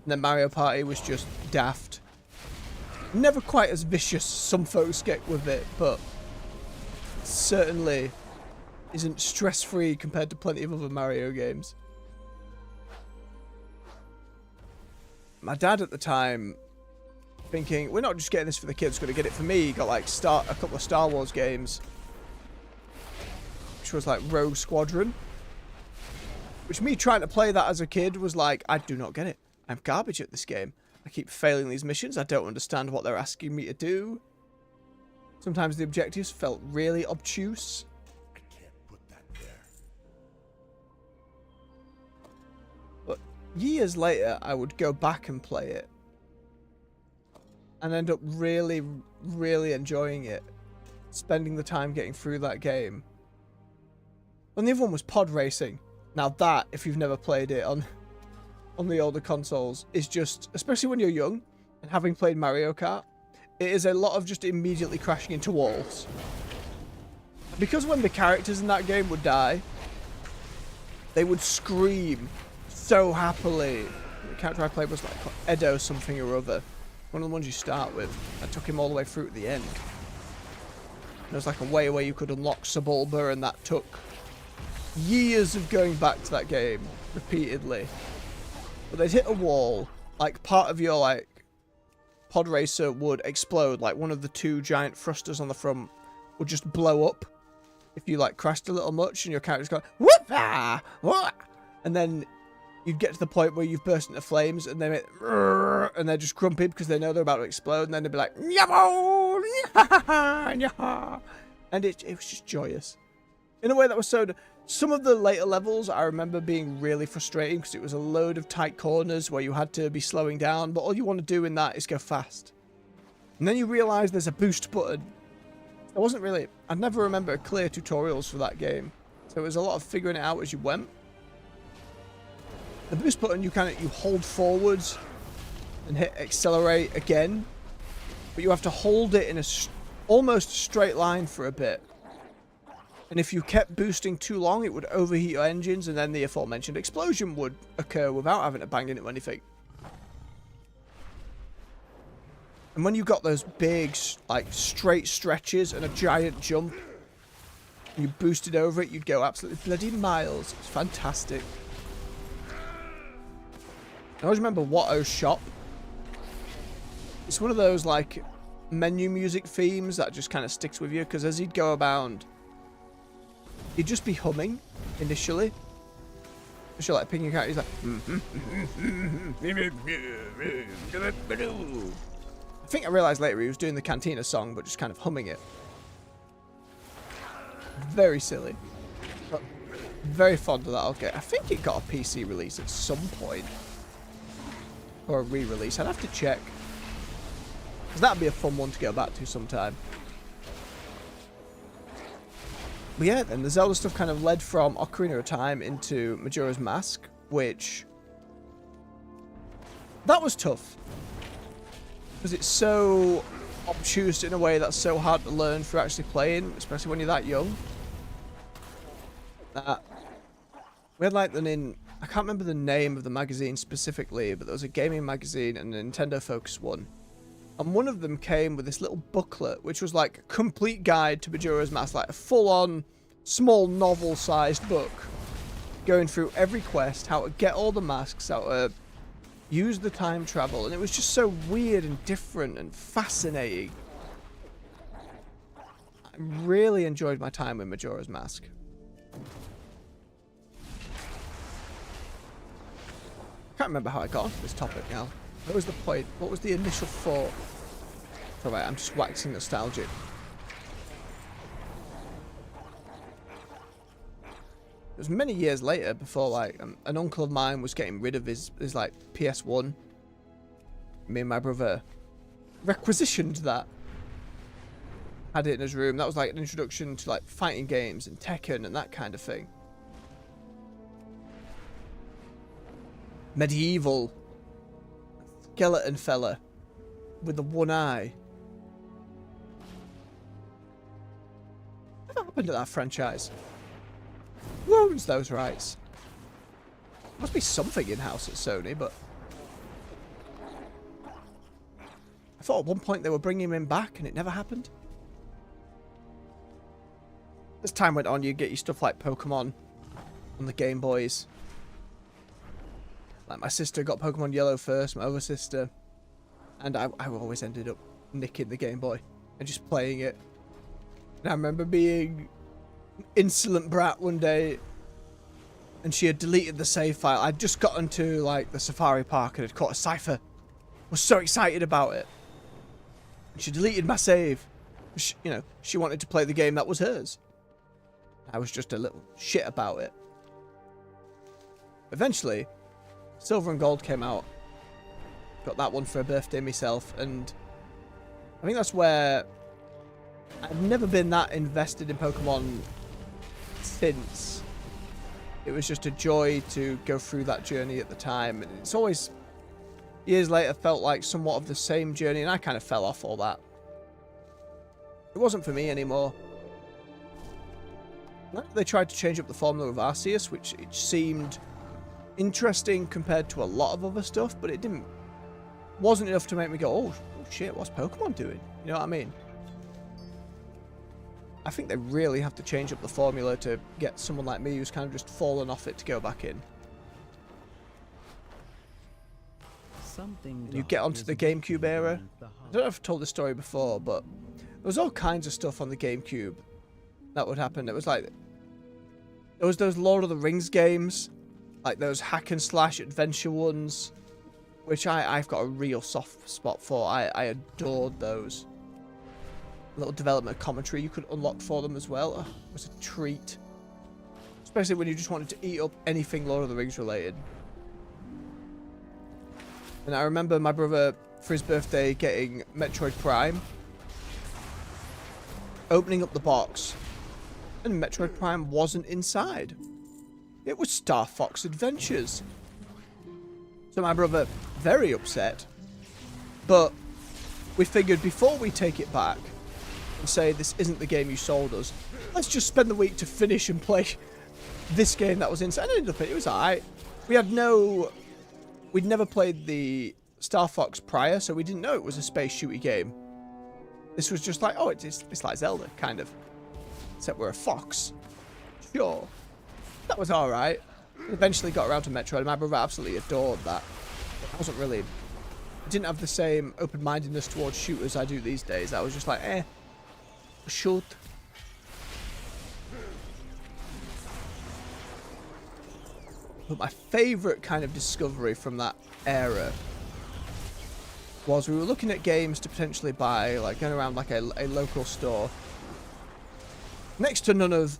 And then Mario Party was just daft. Never quite as vicious as some folks get with it, but certainly isn't stress-free compared to plenty of other Mario games. My dad at the time, thinking, we're not just getting this for the kids, we're going to get it for me. He got like a couple of Star Wars games, which was like Rogue Squadron. Which me trying to play that as a kid was like, I do not get it. I'm garbage at this game. I keep failing these missions. I don't understand what they're asking me to do. Sometimes the objectives felt really obtuse. I can't put that there. But years later, I would go back and play it. And end up really, really enjoying it. Spending the time getting through that game. And the other one was pod racing. Now that, if you've never played it on the older consoles, is just, especially when you're young and having played Mario Kart, it is a lot of just immediately crashing into walls. Because when the characters in that game would die, they would scream so happily. The character I played was like Edo something or other. One of the ones you start with. I took him all the way through at the end. There was like a way where you could unlock Sebulba, and that took years of going back to that game repeatedly. But they'd hit a wall, like part of your like pod racer would explode, like one of the two giant thrusters on the front would just blow up if you like crashed a little much, and your character's going whoop-ah, whoop, and then you'd get to the point where you've burst into flames, and and they're just grumpy because they know they're about to explode, and then they'd be like, Yabo! And it was just joyous. In a way that was so... Some of the later levels I remember being really frustrating because it was a load of tight corners where you had to be slowing down, but all you want to do in that is go fast. And then you realise there's a boost button. I never remember clear tutorials for that game. So it was a lot of figuring it out as you went. The boost button, you hold forwards and hit accelerate again, but you have to hold it in a almost straight line for a bit. And if you kept boosting too long, it would overheat your engines, and then the aforementioned explosion would occur without having to bang into anything. And when you got those big, like, straight stretches and a giant jump, and you boosted over it, you'd go absolutely bloody miles. It's fantastic. I always remember Watto's shop. It's one of those, like, menu music themes that just kind of sticks with you, because as he'd go about, he'd just be humming initially. She like picking your cat. He's like, I think I realised later he was doing the Cantina song, but just kind of humming it. Very silly. But very fond of that. Okay, I think it got a PC release at some point. Or a re-release. I'd have to check. Because that'd be a fun one to go back to sometime. But yeah, then the Zelda stuff kind of led from Ocarina of Time into Majora's Mask, which... that was tough. Because it's so obtuse in a way that's so hard to learn through actually playing, especially when you're that young. We had like I can't remember the name of the magazine specifically, but there was a gaming magazine and a Nintendo Focus one. And one of them came with this little booklet, which was like a complete guide to Majora's Mask, like a full-on, small novel-sized book, going through every quest, how to get all the masks, how to use the time travel, and it was just so weird and different and fascinating. I really enjoyed my time with Majora's Mask. I can't remember how I got onto this topic now. What was the point? What was the initial thought? Oh, right, I'm just waxing nostalgic. It was many years later before, like, an uncle of mine was getting rid of his like, PS1. Me and my brother requisitioned that. Had it in his room. That was, like, an introduction to, like, fighting games and Tekken and that kind of thing. Medieval. Skeleton fella. With the one eye. What happened to that franchise? Who owns those rights? Must be something in-house at Sony, but... I thought at one point they were bringing him back and it never happened. As time went on, you get your stuff like Pokemon on the Game Boys. Like my sister got Pokemon Yellow first, my other sister. And I always ended up nicking the Game Boy and just playing it. And I remember being insolent brat one day, and she had deleted the save file. I'd just gotten to like the safari park and had caught a cipher. Was so excited about it. And she deleted my save. She wanted to play the game that was hers. I was just a little shit about it. Eventually, Silver and Gold came out. Got that one for a birthday myself, and I think that's where I've never been that invested in Pokemon since. It was just a joy to go through that journey at the time, and it's always, years later, felt like somewhat of the same journey, and I kind of fell off all that. It wasn't for me anymore. They tried to change up the formula of Arceus, which it seemed interesting compared to a lot of other stuff, but it wasn't enough to make me go, oh shit, what's Pokemon doing? You know what I mean? I think they really have to change up the formula to get someone like me who's kind of just fallen off it to go back in. You get onto the GameCube era. I don't know if I've told this story before, but there was all kinds of stuff on the GameCube that would happen. It was like, there was those Lord of the Rings games, like those hack and slash adventure ones, which I've got a real soft spot for. I adored those. A little development commentary you could unlock for them as well. Oh, it was a treat. Especially when you just wanted to eat up anything Lord of the Rings related. And I remember my brother, for his birthday, getting Metroid Prime. Opening up the box, and Metroid Prime wasn't inside. It was Star Fox Adventures. So my brother, very upset, but we figured before we take it back and say this isn't the game you sold us, let's just spend the week to finish and play this game that was inside. And ended up, it was alright. We'd never played the Star Fox prior, so we didn't know it was a space shooty game. This was just like, oh, it's like Zelda, kind of. Except we're a fox. Sure. That was alright. Eventually got around to Metroid, and my brother absolutely adored that. I wasn't really... I didn't have the same open-mindedness towards shooters I do these days. I was just like, shoot. But my favourite kind of discovery from that era was we were looking at games to potentially buy, like going around like a local store. Next to none of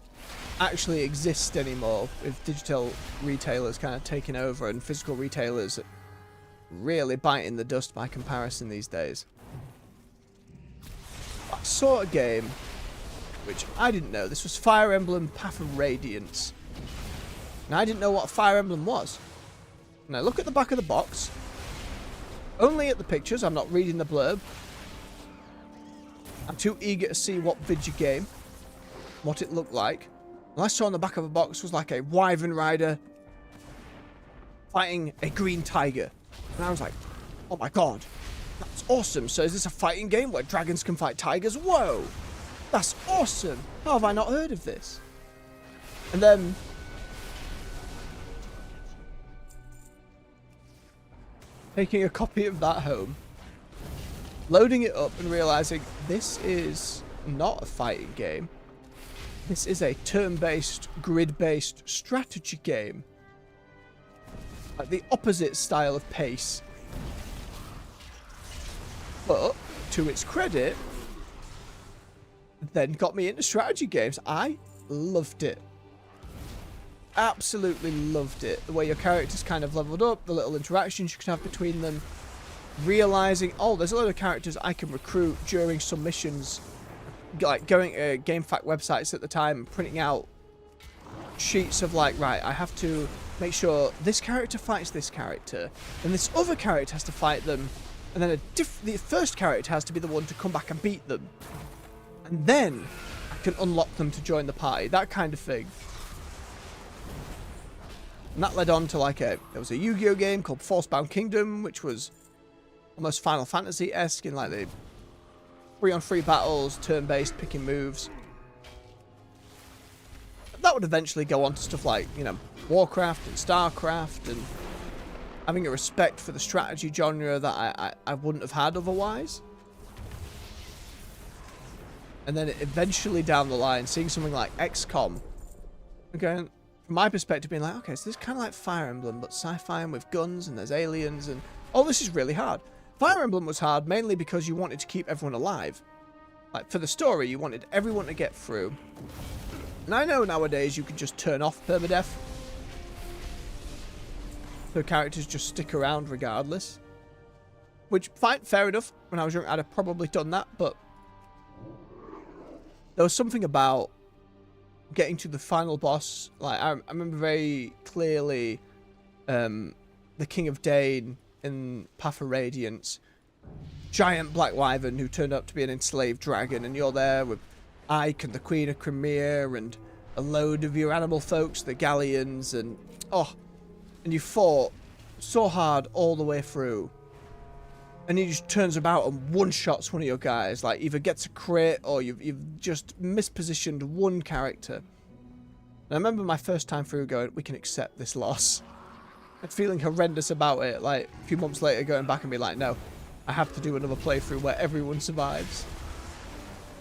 actually exist anymore, with digital retailers kind of taking over and physical retailers really biting the dust by comparison these days. I saw a game which I didn't know. This was Fire Emblem Path of Radiance. And I didn't know what Fire Emblem was. And I look at the back of the box. Only at the pictures, I'm not reading the blurb. I'm too eager to see what video game, what it looked like. And I saw on the back of the box was like a wyvern rider fighting a green tiger. And I was like, oh my god, that's awesome. So is this a fighting game where dragons can fight tigers? Whoa, that's awesome. How have I not heard of this? And then taking a copy of that home, loading it up and realizing this is not a fighting game. This is a turn-based, grid-based strategy game. Like the opposite style of pace. But, to its credit, then got me into strategy games. I loved it. Absolutely loved it. The way your characters kind of leveled up, the little interactions you could have between them. Realizing, oh, there's a lot of characters I can recruit during some missions. Like going to GameFAQ websites at the time and printing out sheets of like, right, I have to make sure this character fights this character, and this other character has to fight them, and then the first character has to be the one to come back and beat them. And then I can unlock them to join the party. That kind of thing. And that led on to like there was a Yu-Gi-Oh game called Forcebound Kingdom, which was almost Final Fantasy-esque in like the 3-on-3 battles, turn-based, picking moves. That would eventually go on to stuff like, you know, Warcraft and Starcraft, and having a respect for the strategy genre that I wouldn't have had otherwise. And then eventually down the line, seeing something like XCOM, again, from my perspective, being like, okay, so this is kind of like Fire Emblem, but sci-fi and with guns, and there's aliens, and oh, this is really hard. Fire Emblem was hard mainly because you wanted to keep everyone alive. Like, for the story, you wanted everyone to get through. And I know nowadays you can just turn off permadeath. So characters just stick around regardless. Which, fine, fair enough. When I was young, I'd have probably done that, but there was something about getting to the final boss. Like, I remember very clearly the King of Dane in Path of Radiance. Giant black wyvern who turned up to be an enslaved dragon, and you're there with Ike and the Queen of Crimea and a load of your animal folks, the Galleons, and and you fought so hard all the way through, and he just turns about and one-shots one of your guys, like either gets a crit or you've just mispositioned one character. And I remember my first time through going, we can accept this loss. And feeling horrendous about it, like a few months later going back and be like, no, I have to do another playthrough where everyone survives.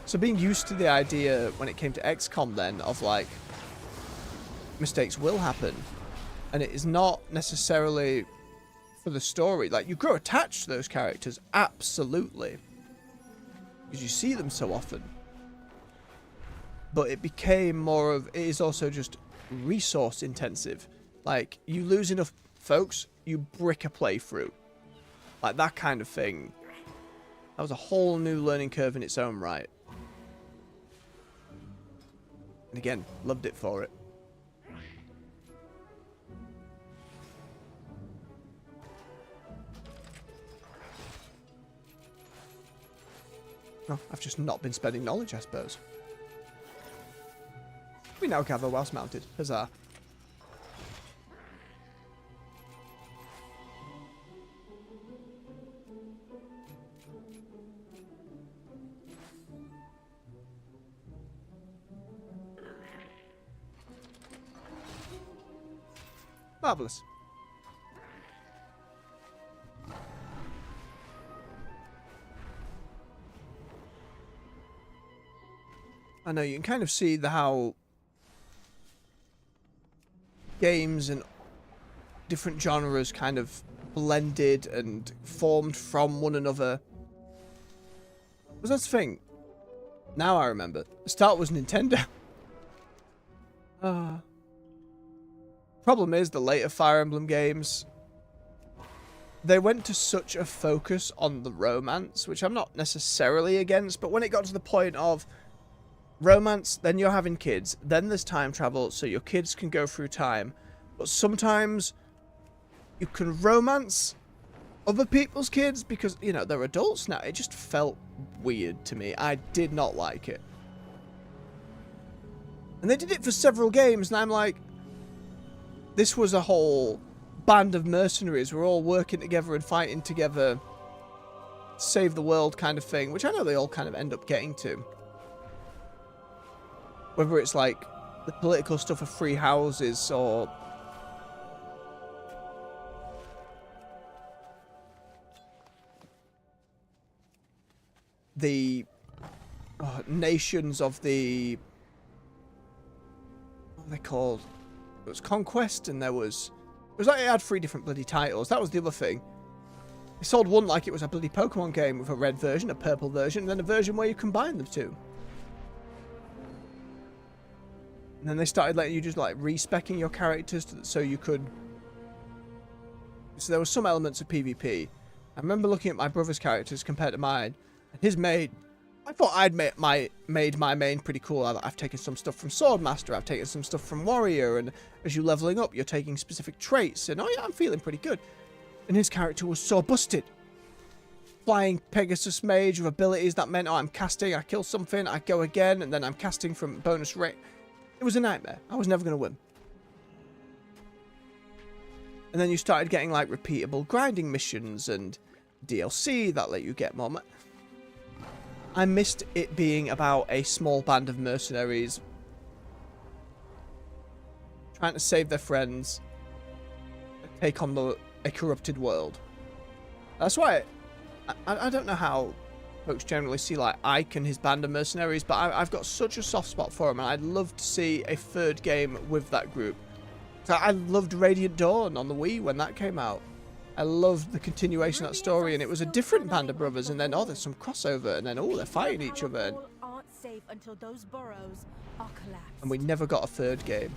So being used to the idea when it came to XCOM then of like, mistakes will happen. And it is not necessarily for the story. Like, you grow attached to those characters, absolutely. Because you see them so often. But it became more of, it is also just resource intensive. Like, you lose enough folks, you brick a playthrough. Like, that kind of thing. That was a whole new learning curve in its own right. And again, loved it for it. Oh, I've just not been spending knowledge, I suppose. We now gather whilst mounted. Huzzah. Marvellous. I know you can kind of see how games and different genres kind of blended and formed from one another. But that's the thing. Now I remember. The start was Nintendo. Problem is, the later Fire Emblem games, they went to such a focus on the romance, which I'm not necessarily against, but when it got to the point of romance, then you're having kids, then there's time travel, so your kids can go through time, but sometimes you can romance other people's kids because, you know, they're adults now. It just felt weird to me. I did not like it. And they did it for several games, and I'm like, this was a whole band of mercenaries. We're all working together and fighting together, save the world kind of thing, which I know they all kind of end up getting to. Whether it's like the political stuff of free houses or the nations of the, what are they called? It was Conquest, and it was like it had 3 different bloody titles. That was the other thing. They sold one like it was a bloody Pokemon game with a red version, a purple version, and then a version where you combine the two. And then they started letting you just like respecking your characters so you could. So there were some elements of PvP. I remember looking at my brother's characters compared to mine, and his main. I thought I'd made my main pretty cool. I've taken some stuff from Swordmaster, I've taken some stuff from Warrior, and as you're leveling up, you're taking specific traits, and oh yeah, I'm feeling pretty good. And his character was so busted. Flying Pegasus Mage with abilities that meant, oh, I'm casting, I kill something, I go again, and then I'm casting from bonus rate. It was a nightmare. I was never going to win. And then you started getting like repeatable grinding missions and DLC that let you get more money. I missed it being about a small band of mercenaries trying to save their friends and take on a corrupted world. That's why I don't know how folks generally see like Ike and his band of mercenaries, but I've got such a soft spot for him, and I'd love to see a 3rd game with that group. So I loved Radiant Dawn on the Wii when that came out. I loved the continuation of that story, and it was a different band of brothers, and then, oh, there's some crossover, and then, oh, they're fighting each other. And we never got a 3rd game.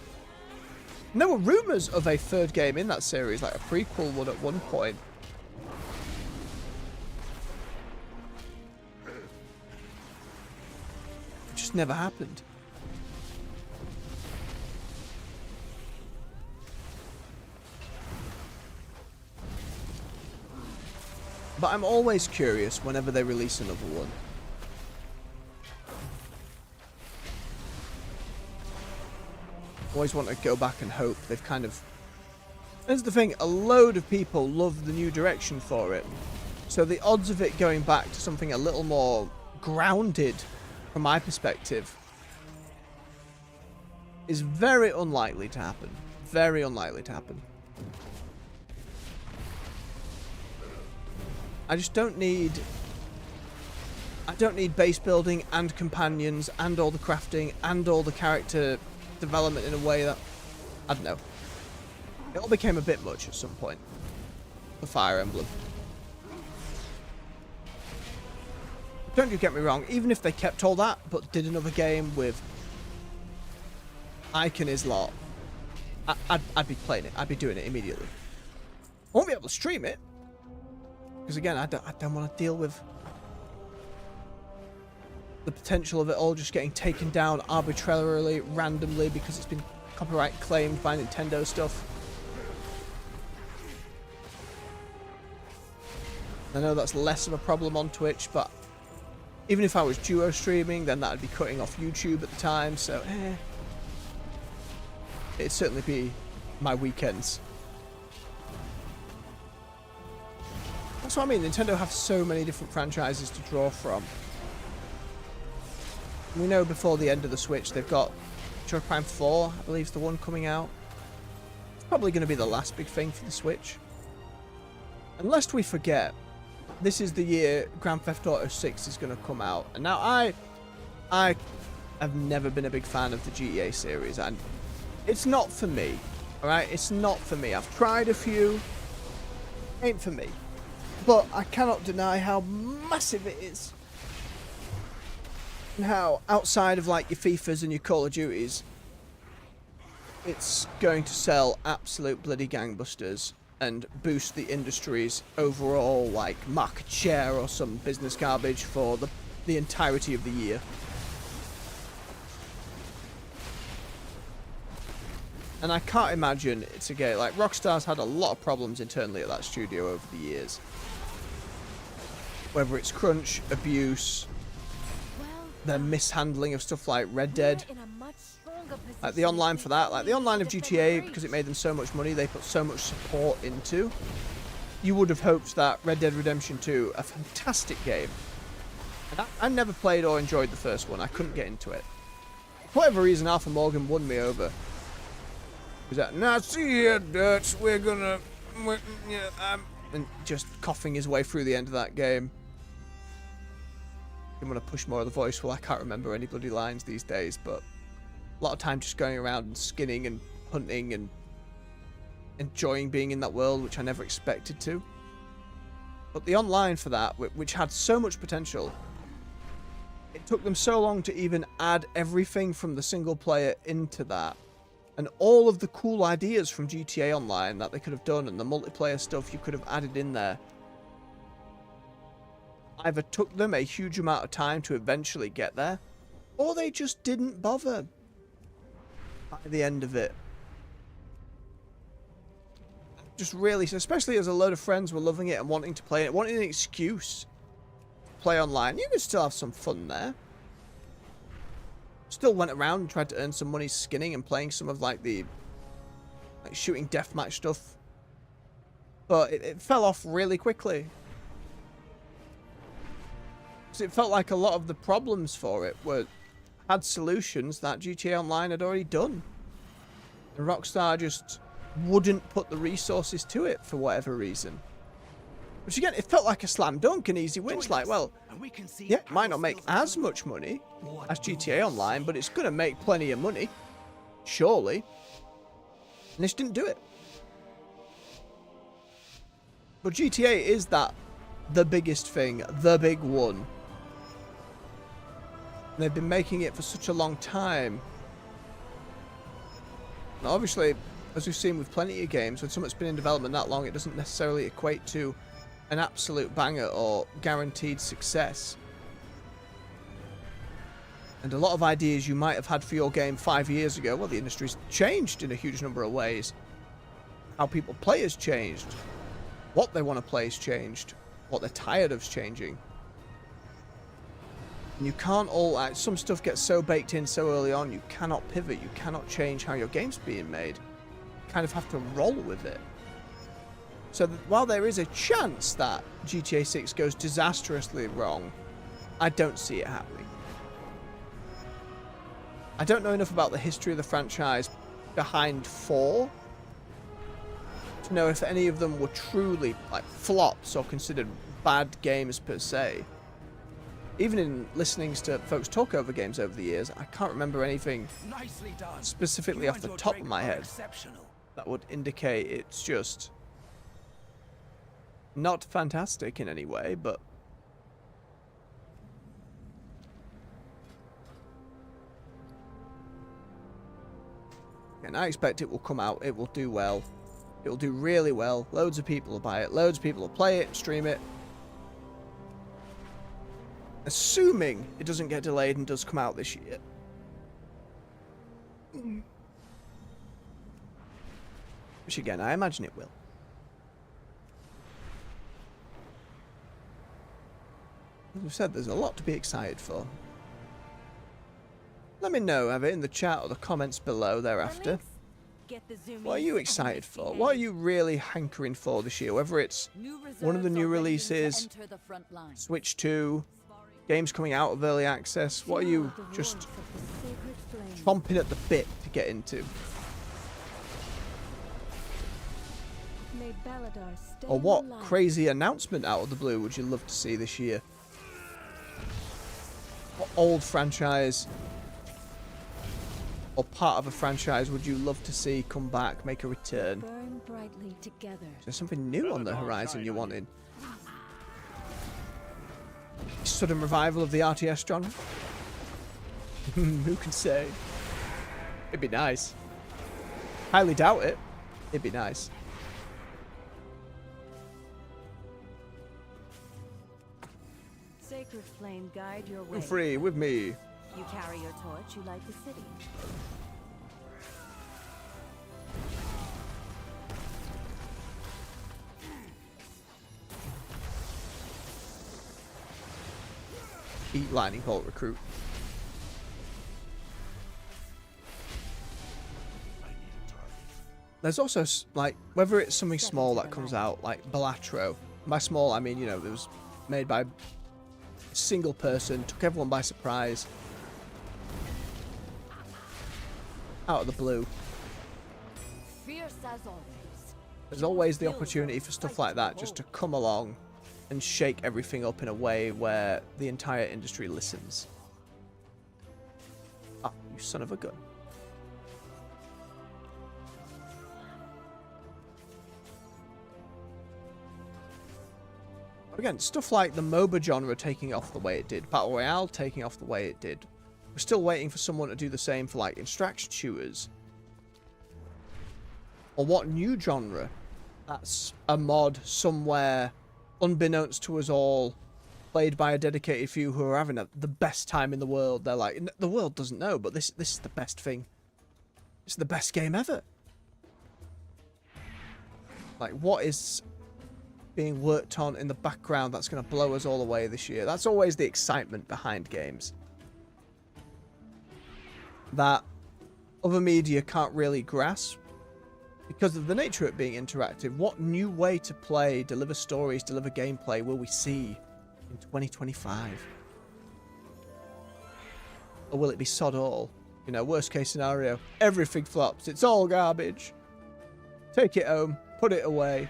And there were rumours of a 3rd game in that series, like a prequel one at one point. It just never happened. But I'm always curious whenever they release another one. Always want to go back and hope they've kind of... That's the thing, a load of people love the new direction for it. So the odds of it going back to something a little more grounded, from my perspective, is very unlikely to happen. Very unlikely to happen. I just don't need... I don't need base building and companions and all the crafting and all the character development in a way that... I don't know. It all became a bit much at some point. The Fire Emblem. Don't you get me wrong, even if they kept all that, but did another game with Ike and his lot, I'd be playing it. I'd be doing it immediately. I won't be able to stream it. Because again, I don't want to deal with the potential of it all just getting taken down arbitrarily, randomly, because it's been copyright claimed by Nintendo stuff. I know that's less of a problem on Twitch, but even if I was duo streaming, then that'd be cutting off YouTube at the time, so it'd certainly be my weekends. That's what I mean, Nintendo have so many different franchises to draw from. We know before the end of the Switch they've got Metroid Prime 4, I believe is the one coming out. It's probably going to be the last big thing for the Switch. And lest we forget, this is the year Grand Theft Auto 6 is going to come out. And now I have never been a big fan of the GTA series, and it's not for me. Alright, it's not for me. I've tried a few. Ain't for me. But I cannot deny how massive it is. And how outside of like your FIFAs and your Call of Duties, it's going to sell absolute bloody gangbusters and boost the industry's overall like market share or some business garbage for the entirety of the year. And I can't imagine it's a game like Rockstar's had a lot of problems internally at that studio over the years. Whether it's crunch, abuse, their mishandling of stuff like Red Dead. Like the online for that, like the online of GTA, because it made them so much money, they put so much support into. You would have hoped that Red Dead Redemption 2, a fantastic game. And I never played or enjoyed the first one. I couldn't get into it. For whatever reason, Arthur Morgan won me over. He was like, "Now see here, Dutch, and just coughing his way through the end of that game. Didn't want to push more of the voice. Well, I can't remember any bloody lines these days, but a lot of time just going around and skinning and hunting and enjoying being in that world, which I never expected to. But the online for that, which had so much potential, it took them so long to even add everything from the single player into that. And all of the cool ideas from GTA Online that they could have done and the multiplayer stuff you could have added in there either took them a huge amount of time to eventually get there, or they just didn't bother by the end of it. Just really, especially as a load of friends were loving it and wanting to play it, wanting an excuse to play online. You could still have some fun there. Still went around and tried to earn some money skinning and playing some of like the shooting deathmatch stuff. But it fell off really quickly. Because it felt like a lot of the problems for it had solutions that GTA Online had already done. And Rockstar just wouldn't put the resources to it for whatever reason. Which again, it felt like a slam dunk, an easy win. It's like, well, yeah, it might not make as much money as GTA Online, but it's going to make plenty of money. Surely. And they just didn't do it. But GTA is the biggest thing, the big one. And they've been making it for such a long time. And obviously, as we've seen with plenty of games, when something's been in development that long, it doesn't necessarily equate to an absolute banger or guaranteed success. And a lot of ideas you might have had for your game 5 years ago, well, the industry's changed in a huge number of ways. How people play has changed. What they want to play has changed. What they're tired of is changing. And you can't all... some stuff gets so baked in so early on, you cannot pivot. You cannot change how your game's being made. You kind of have to roll with it. So while there is a chance that GTA 6 goes disastrously wrong, I don't see it happening. I don't know enough about the history of the franchise behind 4 to know if any of them were truly like flops or considered bad games per se. Even in listenings to folks talk over games over the years, I can't remember anything specifically off the top of my head that would indicate it's just not fantastic in any way, but and I expect it will come out, it will do well, it will do really well, loads of people will buy it, loads of people will play it, stream it. Assuming it doesn't get delayed and does come out this year. Which again, I imagine it will. As I've said, there's a lot to be excited for. Let me know either in the chat or the comments below thereafter. What are you excited for? What are you really hankering for this year? Whether it's one of the new releases, Switch 2, games coming out of early access, what are you just chomping at the bit to get into? Or what crazy announcement out of the blue would you love to see this year? What old franchise or part of a franchise would you love to see come back, make a return? Burn brightly together. Is there something new on the horizon you wanted? Sudden revival of the RTS genre? Who can say? It'd be nice. Highly doubt it. It'd be nice. Sacred flame, guide your way. Feel free with me. You carry your torch, you light the city. Eat lightning bolt recruit. There's also like whether it's something small that comes out like Balatro. By small I mean, you know, it was made by a single person, took everyone by surprise. Out of the blue. Fierce as always. There's always the opportunity for stuff like that just to come along and shake everything up in a way where the entire industry listens. Ah, you son of a gun. Again, stuff like the MOBA genre taking off the way it did, Battle Royale taking off the way it did. We're still waiting for someone to do the same for like extraction shooters. Or what new genre? That's a mod somewhere, unbeknownst to us all, played by a dedicated few who are having the best time in the world. They're like, the world doesn't know, but this is the best thing. It's the best game ever. Like, what is being worked on in the background that's going to blow us all away this year? That's always the excitement behind games. That other media can't really grasp. Because of the nature of it being interactive, what new way to play, deliver stories, deliver gameplay will we see in 2025? Or will it be sod all? You know, worst case scenario, everything flops. It's all garbage. Take it home, put it away.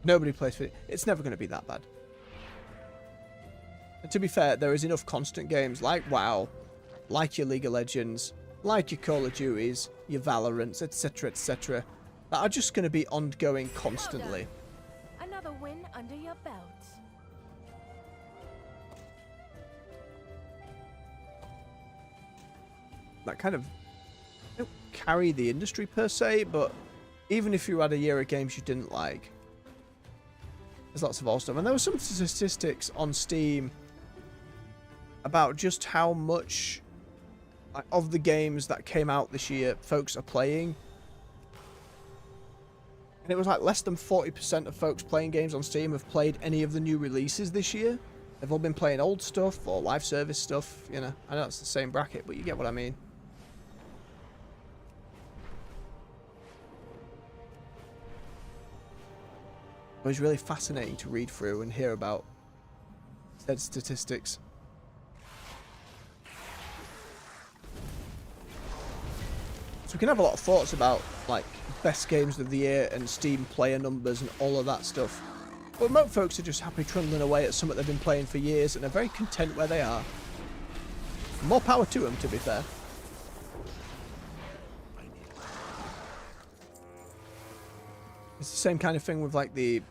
Nobody plays for it. It's never going to be that bad. And to be fair, there is enough constant games like WoW, like your League of Legends, like your Call of Duties, your Valorants, etc., that are just going to be ongoing constantly. Well, another win under your belt. That kind of don't carry the industry per se, but even if you had a year of games you didn't like, there's lots of old stuff. And there were some statistics on Steam about just how much of the games that came out this year folks are playing. And it was like less than 40% of folks playing games on Steam have played any of the new releases this year. They've all been playing old stuff or live service stuff, you know. I know it's the same bracket, but you get what I mean. It was really fascinating to read through and hear about said statistics. So we can have a lot of thoughts about like best games of the year and Steam player numbers and all of that stuff. But most folks are just happy trundling away at something they've been playing for years and are very content where they are. More power to them, to be fair. It's the same kind of thing with like the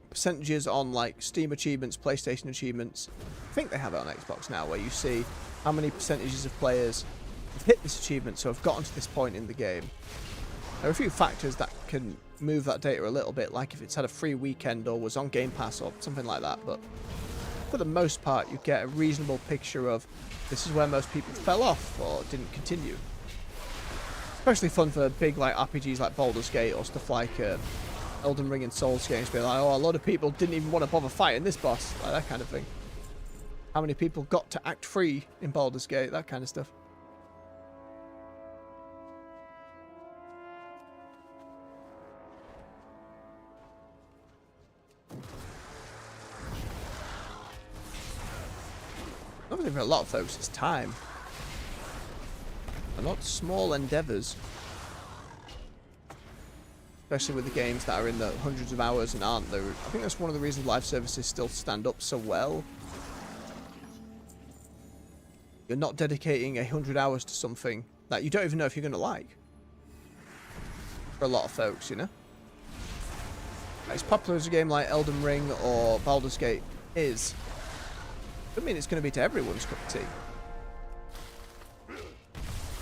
percentages on like Steam achievements, PlayStation achievements. I think they have it on Xbox now, where you see how many percentages of players have hit this achievement, so have gotten to this point in the game. There are a few factors that can move that data a little bit, like if it's had a free weekend or was on Game Pass or something like that, but for the most part you get a reasonable picture of this is where most people fell off or didn't continue. Especially fun for big like RPGs like Baldur's Gate or stuff like Elden Ring and Souls games, being like, oh, a lot of people didn't even want to bother fighting this boss, like that kind of thing. How many people got to Act 3 in Baldur's Gate, that kind of stuff. Obviously for a lot of folks it's time. They're not small endeavours. Especially with the games that are in the hundreds of hours and aren't there. I think that's one of the reasons live services still stand up so well. You're not dedicating 100 hours to something that you don't even know if you're going to like. For a lot of folks, you know? As popular as a game like Elden Ring or Baldur's Gate is, I mean it's going to be to everyone's cup of tea.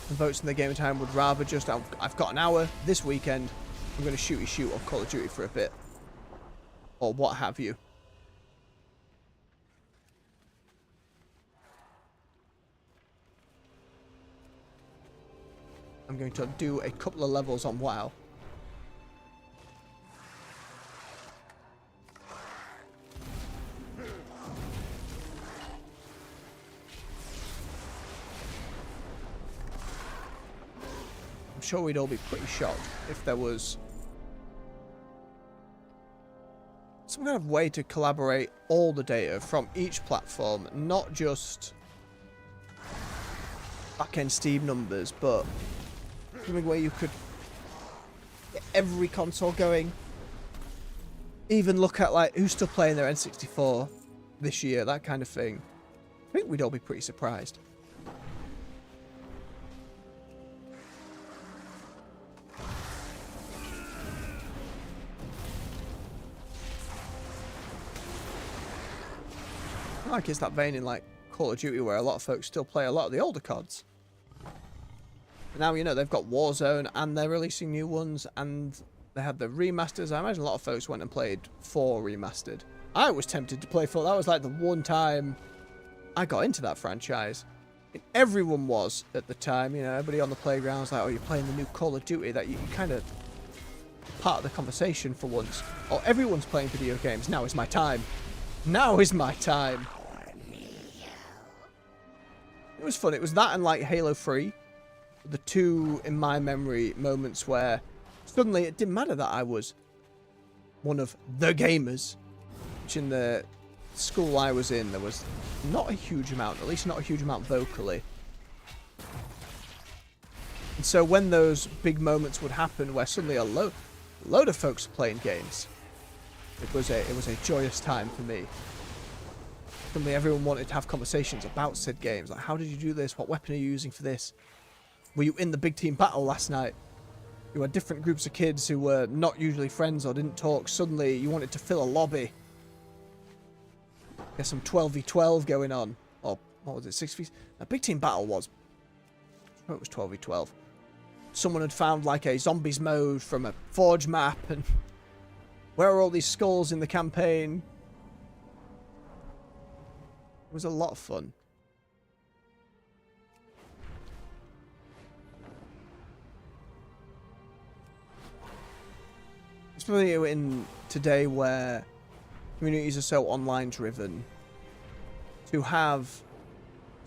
The votes in the Game of Time would rather just, I've got an hour this weekend, I'm going to shoot or Call of Duty for a bit. Or what have you. I'm going to do a couple of levels on WoW. I'm sure we'd all be pretty shocked if there was some kind of way to collaborate all the data from each platform, not just back-end Steam numbers, but something where you could get every console going. Even look at like who's still playing their N64 this year, that kind of thing. I think we'd all be pretty surprised. Like it's that vein in like Call of Duty where a lot of folks still play a lot of the older CODs. Now, you know, they've got Warzone and they're releasing new ones and they have the remasters. I imagine a lot of folks went and played 4 remastered. I was tempted to play 4. That was like the one time I got into that franchise. And everyone was at the time, you know, everybody on the playground was like, oh, you're playing the new Call of Duty, that you kind of part of the conversation for once. Oh, everyone's playing video games. Now is my time. Now is my time. It was fun. It was that and like Halo 3. The two, in my memory, moments where suddenly it didn't matter that I was one of the gamers. Which in the school I was in, there was not a huge amount, at least not a huge amount vocally. And so when those big moments would happen where suddenly a load of folks were playing games, it was a joyous time for me. Suddenly everyone wanted to have conversations about said games. Like, how did you do this? What weapon are you using for this? Were you in the big team battle last night? You had different groups of kids who were not usually friends or didn't talk. Suddenly you wanted to fill a lobby. There's some 12v12 going on. Or, what was it, 6v? A big team battle was... I think it was 12v12. Someone had found like a zombies mode from a Forge map and... Where are all these skulls in the campaign? It was a lot of fun. Especially in today where communities are so online driven, to have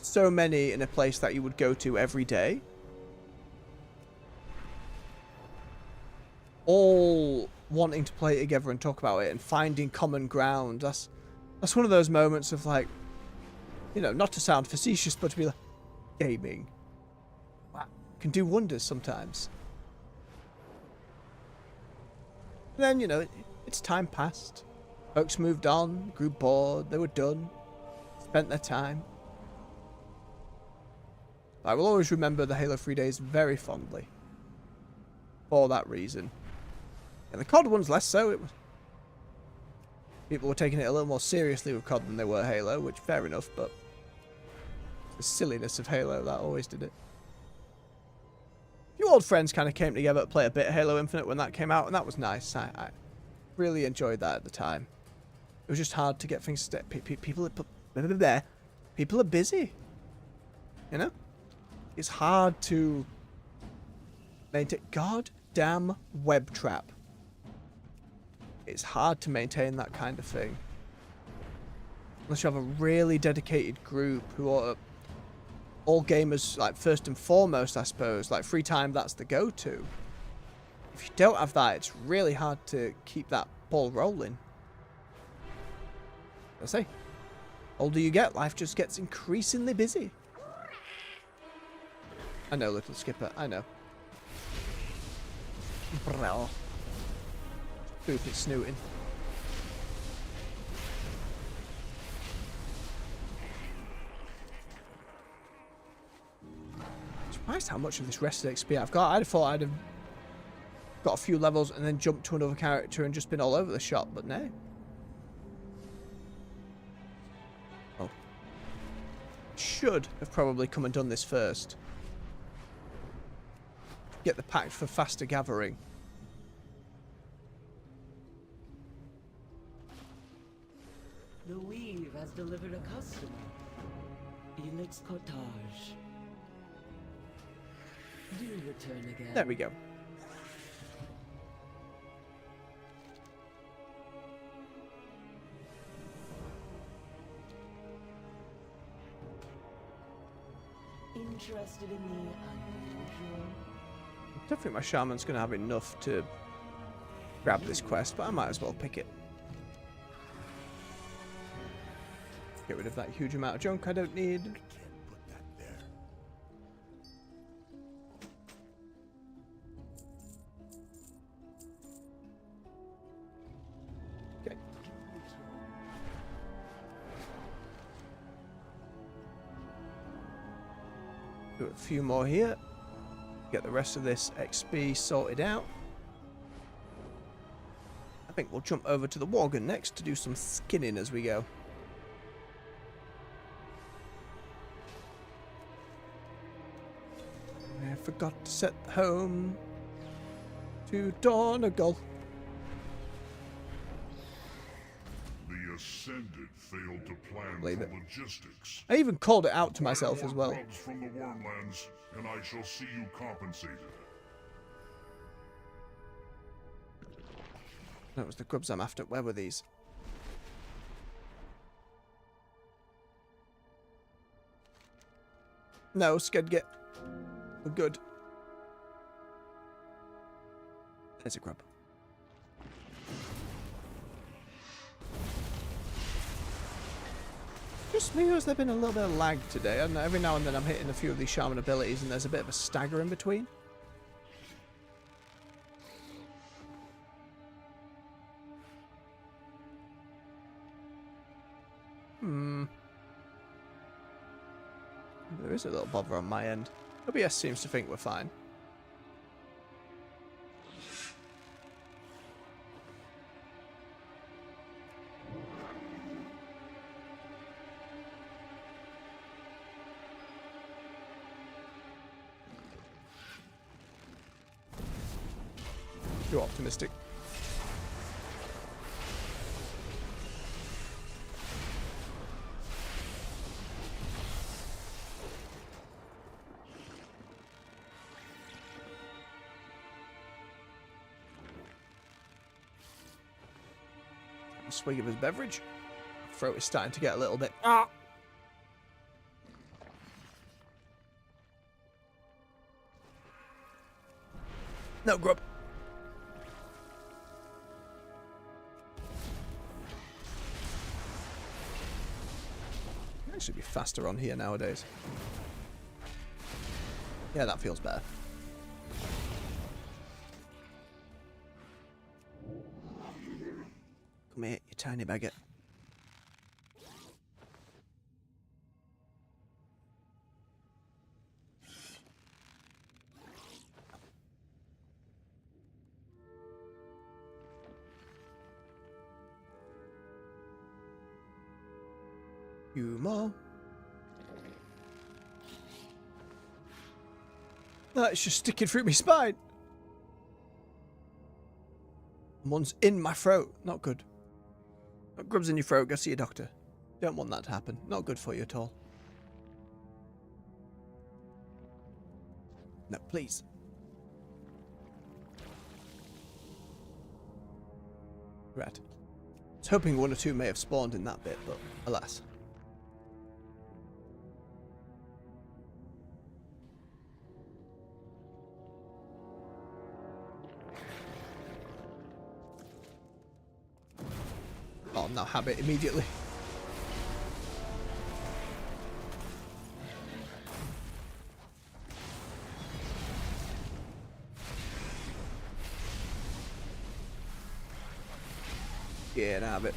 so many in a place that you would go to every day, all wanting to play together and talk about it and finding common ground. That's one of those moments of like, you know, not to sound facetious, but to be like, gaming can do wonders sometimes. And then, you know, it's time passed. Folks moved on, grew bored, they were done, spent their time. I will always remember the Halo 3 days very fondly. For that reason. And the COD ones less so. It was... People were taking it a little more seriously with COD than they were Halo, which fair enough, but... The silliness of Halo, that always did it. A few old friends kind of came together to play a bit of Halo Infinite when that came out, and that was nice. I really enjoyed that at the time. It was just hard to get things to... People are busy. You know? It's hard to maintain... Goddamn web trap. It's hard to maintain that kind of thing. Unless you have a really dedicated group who are all gamers, like, first and foremost, I suppose. Like, free time, that's the go-to. If you don't have that, it's really hard to keep that ball rolling. I say, older you get, life just gets increasingly busy. I know, little skipper, I know. Bro. Stupid snooting. Surprised how much of this rested XP I've got. I'd thought I'd have got a few levels and then jumped to another character and just been all over the shop, but no. Oh. Should have probably come and done this first. Get the pact for faster gathering. The weave has delivered a customer. Elix Cottage. Do return again. There we go. Interested in the unusual? I don't think my shaman's going to have enough to grab this quest, but I might as well pick it. Get rid of that huge amount of junk I don't need. Okay. Do a few more here. Get the rest of this XP sorted out. I think we'll jump over to the Worgen next to do some skinning as we go. I forgot to set home to Donegal. The Ascended failed to plan Leave for it. logistics. I even called it out to myself More as well. grubs from the Wormlands, and I shall see you compensated. That was the grubs I'm after. Where were these? No, scared get. We're good. There's a grub. Just me, or has there been a little bit of lag today? I don't know, every now and then I'm hitting a few of these shaman abilities and there's a bit of a stagger in between. There is a little bother on my end. OBS seems to think we're fine. Too optimistic. A swig of his beverage. Throat is starting to get a little bit. Ah! No grub. Should be faster on here nowadays. Yeah, that feels better. Come here, you tiny baguette. You more. That's just sticking through my spine. One's in my throat. Not good. Grubs in your throat. Go see your doctor. Don't want that to happen. Not good for you at all. No, please. Right. I was hoping one or two may have spawned in that bit, but alas. Oh, now habit immediately. Get out of it.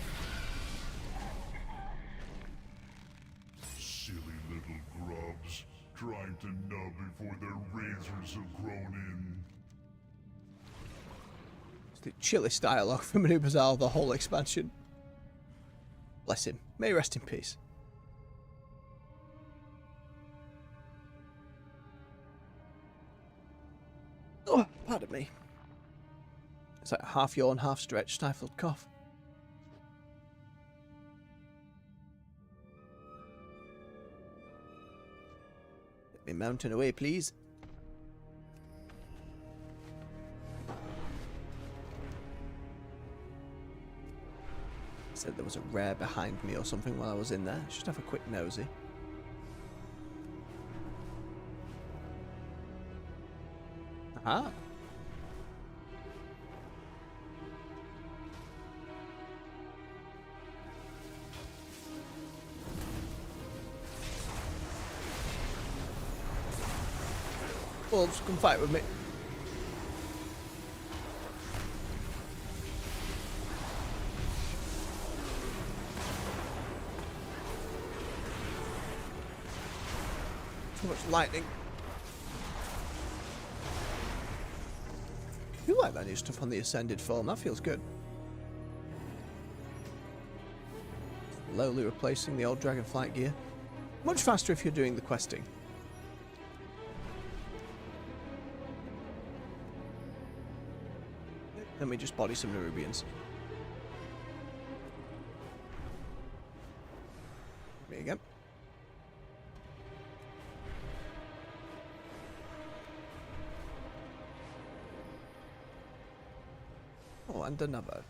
Silly little grubs. trying to nub before their razors have grown in. It's the chillest dialogue from Manu Bazaar, the whole expansion. Bless him. May he rest in peace. Oh, pardon me. It's like a half yawn, half stretch, stifled cough. Let me mountain away, please. Said there was a rare behind me or something while I was in there. Should have a quick nosy. Aha. Wolves, come fight with me. Too much lightning. You like that new stuff on the Ascended form? That feels good. Slowly replacing the old Dragonflight gear. Much faster if you're doing the questing. Let me just body some Nerubians. There you go. Oh, and another.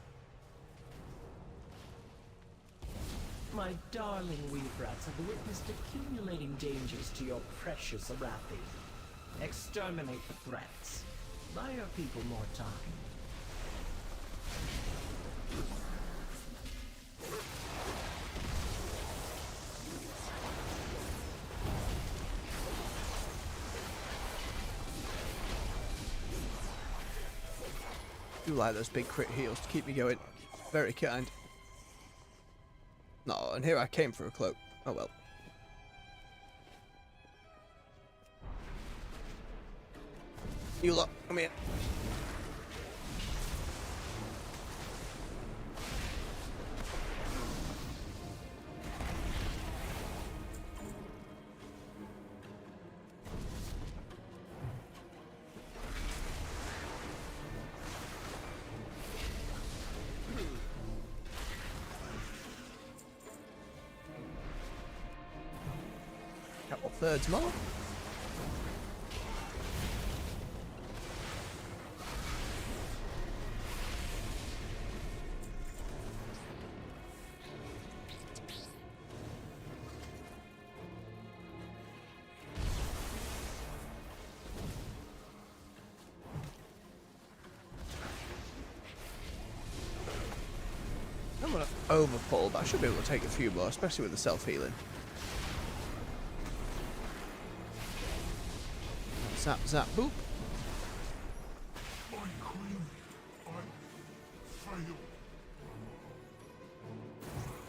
My darling weave rats have witnessed accumulating dangers to your precious Arathi. Exterminate the threats. Buy your people more time. I do like those big crit heals to keep me going. Very kind. No, and here I came for a cloak. Oh well. You lot, come here. Couple thirds more. I'm gonna overpull, but I should be able to take a few more, especially with the self-healing. Zap, zap, boop. My queen, I failed.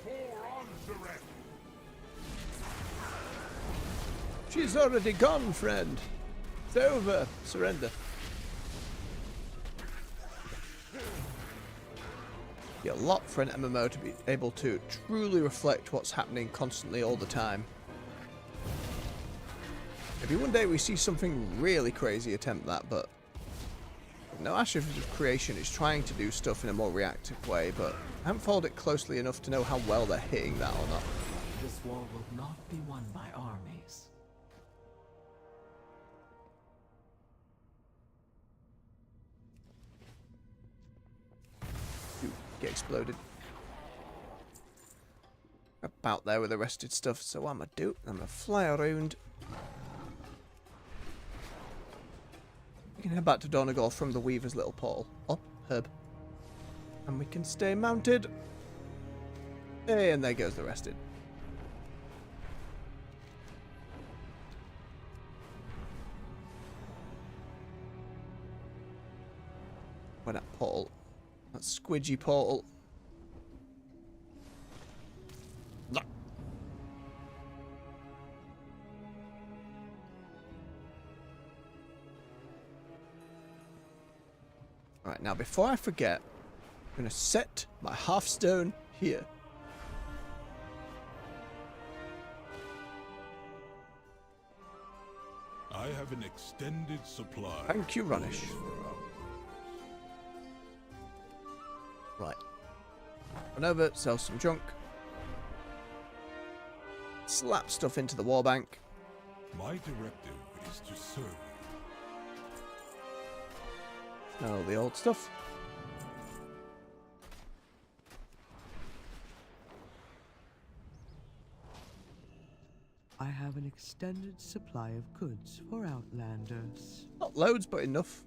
Pour on, Azeroth. She's already gone, friend. It's over. Surrender. Be a lot for an MMO to be able to truly reflect what's happening constantly all the time. Maybe one day we see something really crazy attempt that, but no, Ash of Creation is trying to do stuff in a more reactive way, but I haven't followed it closely enough to know how well they're hitting that or not. This war will not be won by armies. Ooh, get exploded. About there with the rested stuff, so what I'm gonna do, I'm gonna fly around. We can head back to Donegal from the Weaver's little portal. Oh, herb. And we can stay mounted. Hey, and there goes the rested. Where that portal? That squidgy portal. Right, now before I forget, I'm going to set my hearthstone here. I have an extended supply. Thank you, Ronish. Right. Run over, sell some junk. Slap stuff into the wall bank. My directive is to serve you. All the old stuff. I have an extended supply of goods for Outlanders. Not loads, but enough.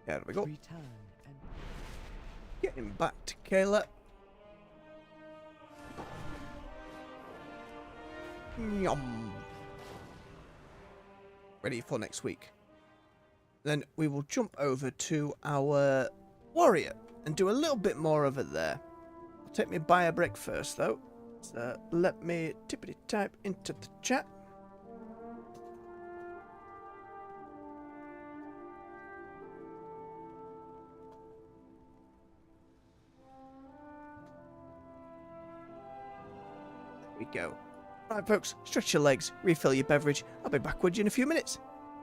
There we go. Return and Getting back to Kayla. Yum. Ready for next week. Then we will jump over to our warrior and do a little bit more over there. I'll take me buy a brick first though. So let me tippity type into the chat. There we go. Right, folks, stretch your legs, refill your beverage. I'll be back with you in a few minutes.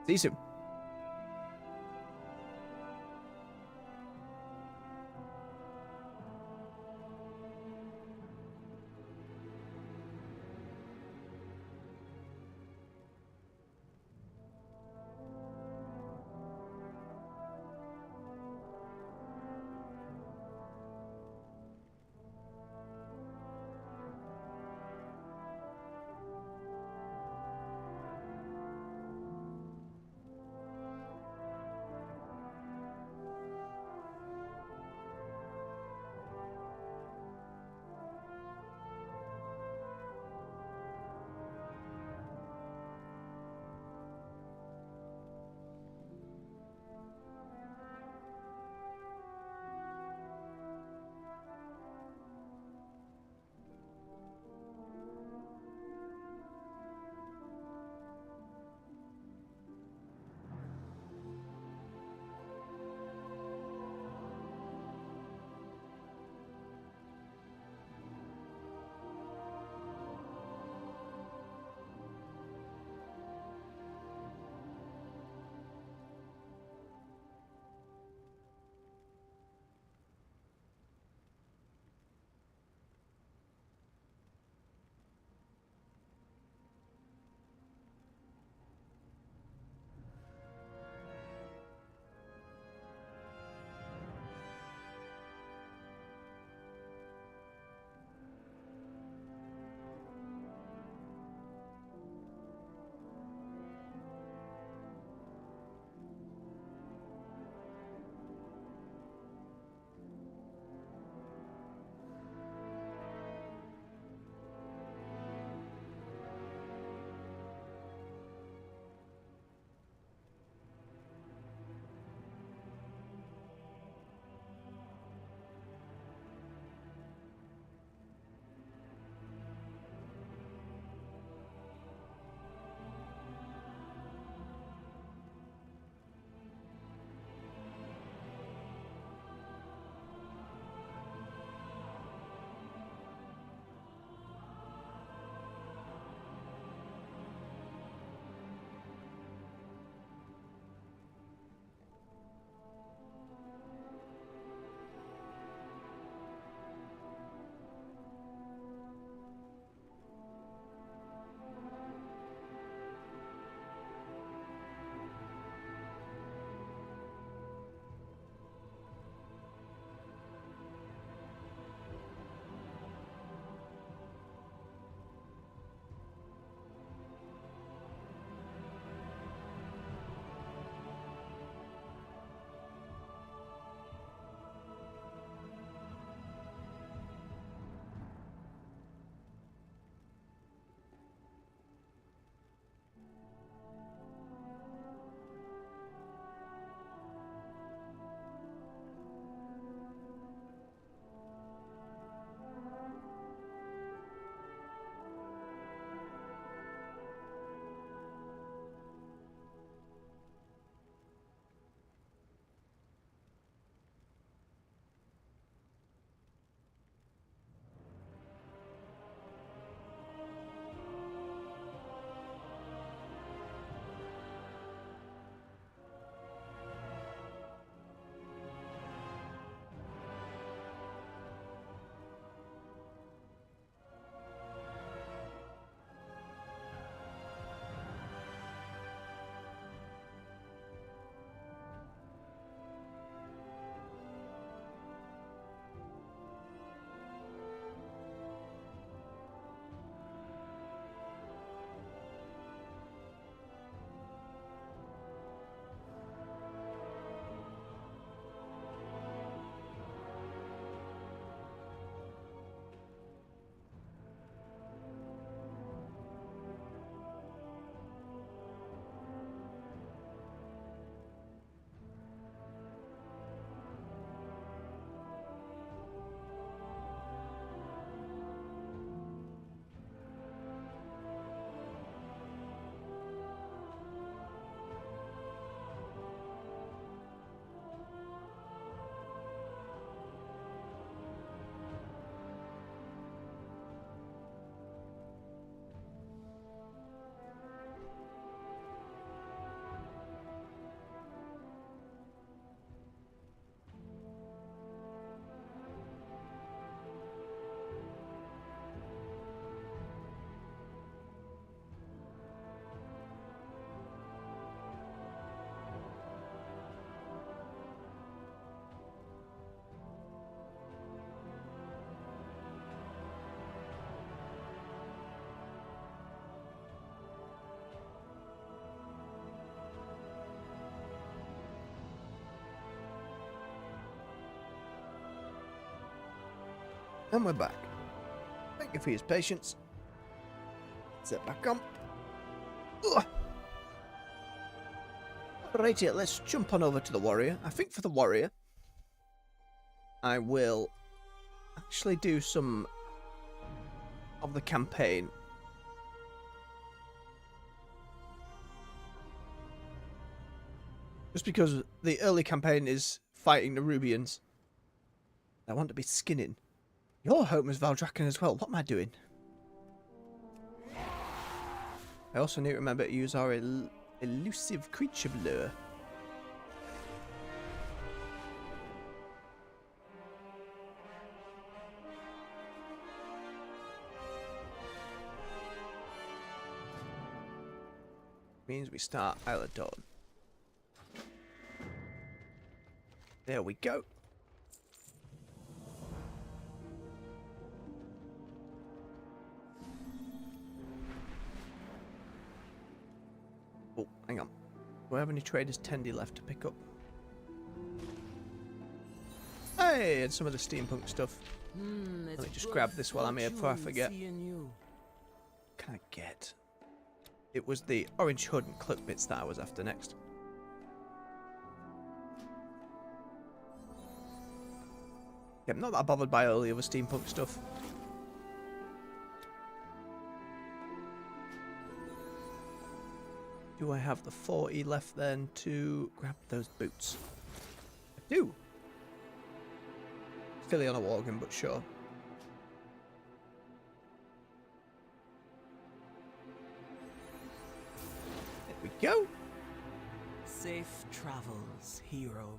See you soon. And we're back. Thank you for your patience. Set back on. Ugh. Alrighty, let's jump on over to the warrior. I think for the warrior, I will actually do some of the campaign. Just because the early campaign is fighting the Rubians. I want to be skinning. Your home is Valdrakken as well. What am I doing? I also need to remember to use our elusive creature lure. Means we start Isle of Dawn. There we go. Oh, hang on. Do I have any traders tendy left to pick up? Hey, and some of the steampunk stuff. Let me just grab this while I'm here before I forget. What can I get? It was the orange hood and cloak bits that I was after next. Yeah, I'm not that bothered by all the other steampunk stuff. Do I have the 40 left then to grab those boots? I do. Philly on a Worgen, but sure. There we go. Safe travels, hero.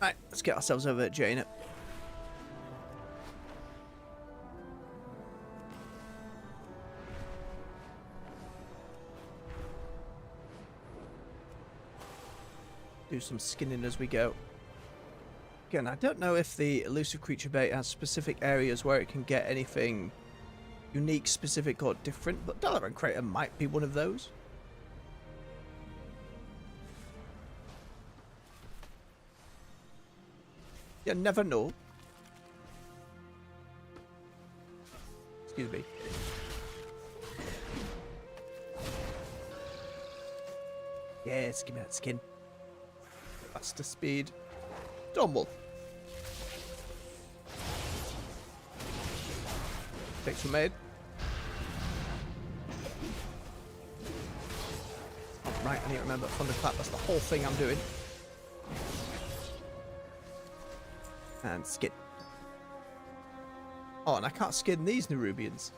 Right, let's get ourselves over at Jaina. Do some skinning as we go. Again, I don't know if the elusive creature bait has specific areas where it can get anything unique, specific, or different, but Dalaran Crater might be one of those. You never know. Excuse me. Yes, give me that skin. Faster speed. Dumble. Fix were made. Oh, right, I need to remember Thunderclap. That's the whole thing I'm doing. And skin. Oh, and I can't skin these Nerubians.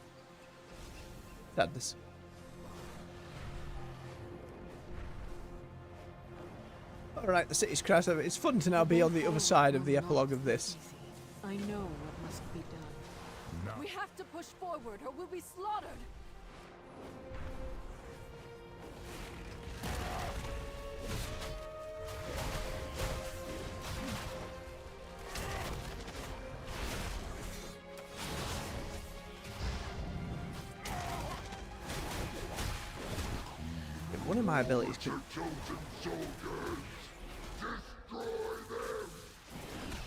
Sadness. Alright, the city's crashed over. It's fun to now be on the other side of the epilogue of this. I know what must be done. No. We have to push forward or we'll be slaughtered. One of my abilities could...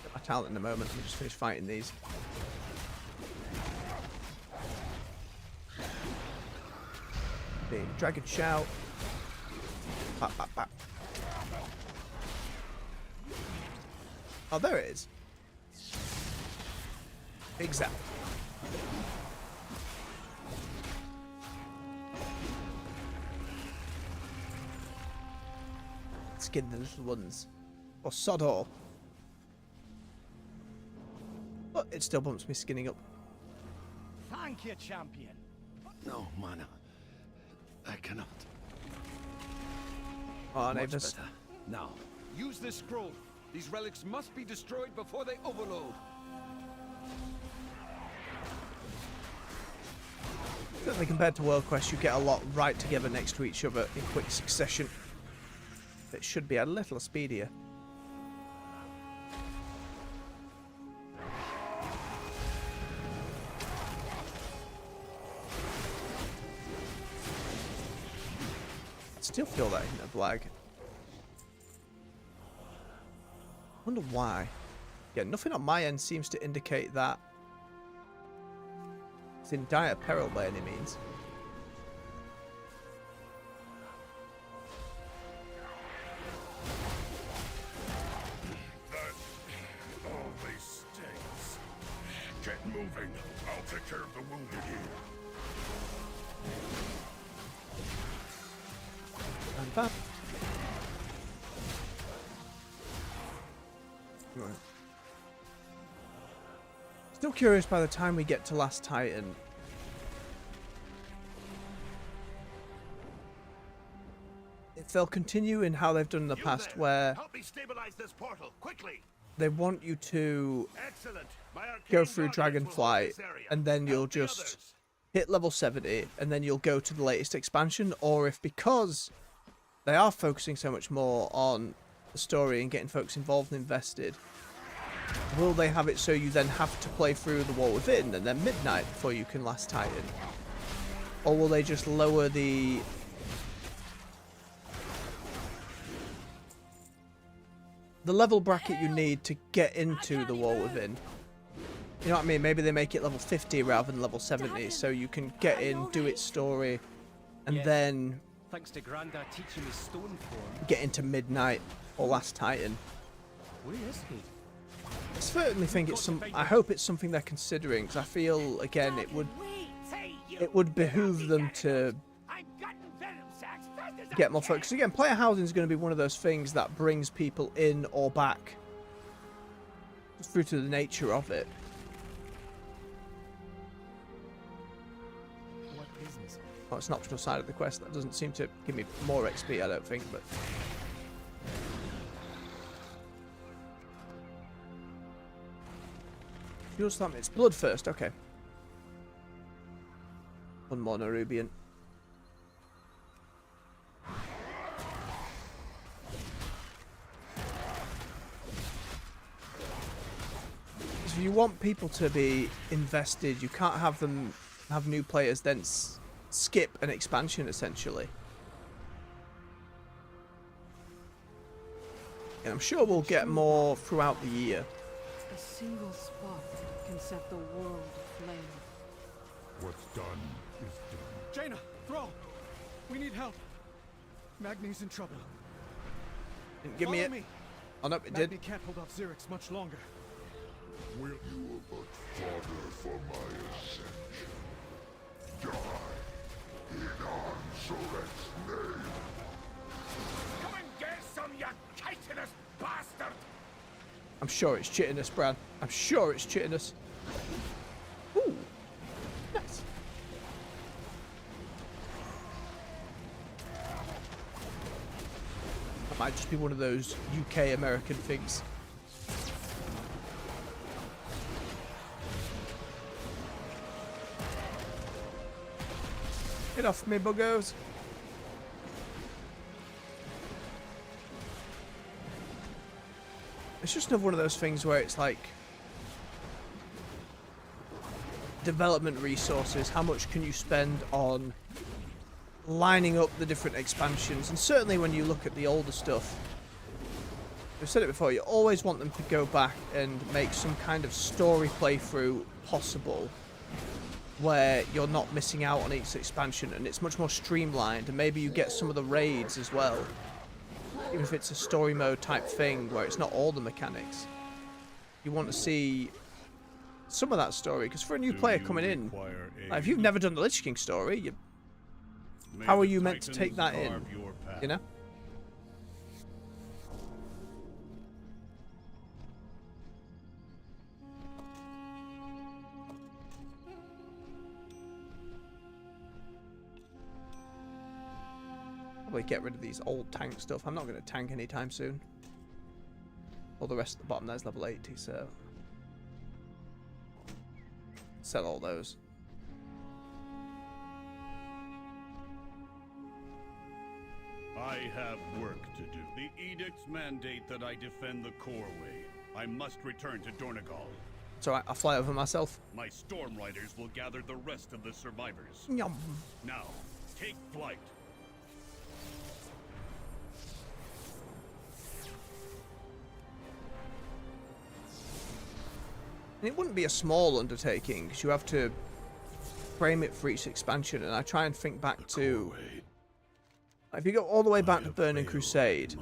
Get my talent in a moment. Let me just finish fighting these. Big dragon shout. Bap, bap, bap. Oh, there it is. Big zap. Skin the little ones. Or sod all. But it still bumps me skinning up. Thank you, champion. No, mana. I cannot. Oh, Navis. Now, use this scroll. These relics must be destroyed before they overload. Certainly compared to World Quest, you get a lot right together next to each other in quick succession. It should be a little speedier. I still feel that in the lag. Wonder why. Yeah, nothing on my end seems to indicate that it's in dire peril by any means. That always stings. Get moving. I'll take care of the wounded here. And that. Right. Still curious by the time we get to Last Titan. If they'll continue in how they've done in the past, where help me stabilize this portal quickly. they want you to Excellent. My arcane go through guardians will hold Dragonflight, this area. and then you'll Help the just others. hit level 70, and then you'll go to the latest expansion, or if because they are focusing so much more on the story and getting folks involved and invested, will they have it so you then have to play through the War Within and then Midnight before you can Last Titan? Or will they just lower the level bracket you need to get into the War Within? You know what I mean? Maybe they make it level 50 rather than level 70, so you can get in, do its story, and then Thanks to Grandad teaching me stone form. get into Midnight or Last Titan. Where is he? I certainly think it's I hope it's something they're considering, because I feel again it would behoove them to get more focus. Again, player housing is going to be one of those things that brings people in or back, just through to the nature of it. What business? Well, it's an optional side of the quest that doesn't seem to give me more XP, I don't think, but. Fuel stamp, it's blood first, okay. One more Nerubian. If you want people to be invested, you can't have them have new players then skip an expansion essentially. And I'm sure we'll get more throughout the year. A single spot can set the world aflame. What's done is done. Jaina, Thrall, we need help. Magni's in trouble. Didn't give me Follow it. me. Oh no, it Magni did. can't hold off Xerix much longer. Will you but fodder for my ascension? Die in Anzoret's name. Come and get some, you chitinous bastard! I'm sure it's cheating us, Bran. I'm sure it's cheating us. Ooh. Nice. That might just be one of those UK American things. Get off me, buggos. It's just another one of those things where it's like development resources, how much can you spend on lining up the different expansions, and certainly when you look at the older stuff, I've said it before, you always want them to go back and make some kind of story playthrough possible where you're not missing out on each expansion and it's much more streamlined, and maybe you get some of the raids as well. Even if it's a story mode type thing where it's not all the mechanics. You want to see some of that story, because for a new player coming in, like if you've never done the Lich King story, how are you meant to take that in? You know? Probably get rid of these old tank stuff. I'm not going to tank anytime soon. All the rest at the bottom there's level 80, so sell all those. I have work to do. The edicts mandate that I defend the core way. I must return to Dornegal. It's alright, I'll fly over myself. My storm riders will gather the rest of the survivors. Yum. Now, take flight. And it wouldn't be a small undertaking, because you have to frame it for each expansion, and I try and think back to... If you go all the way back to Burning Crusade...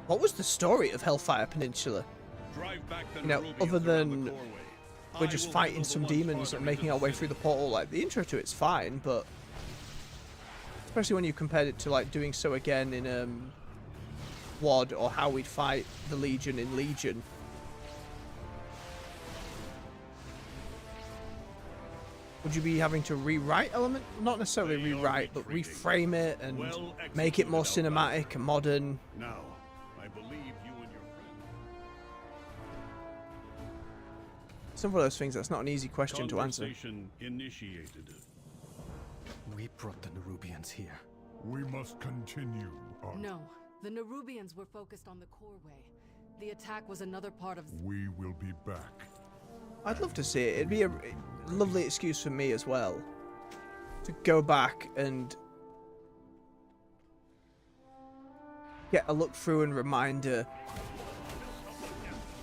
What was the story of Hellfire Peninsula? You know, other than we're just fighting some demons and making our way through the portal, like, the intro to it's fine, but... Especially when you compared it to, like, doing so again in, WoD, or how we'd fight the Legion in Legion. Would you be having to rewrite element? Not necessarily rewrite, but reframe it and make it more cinematic and modern. Now, I believe you and your friend. Some of those things, that's not an easy question to answer. Initiated. We brought the Nerubians here. We must continue on. No, the Nerubians were focused on the core way. The attack was another part of... We will be back. I'd love to see it. It'd be a lovely excuse for me as well to go back and get a look through and reminder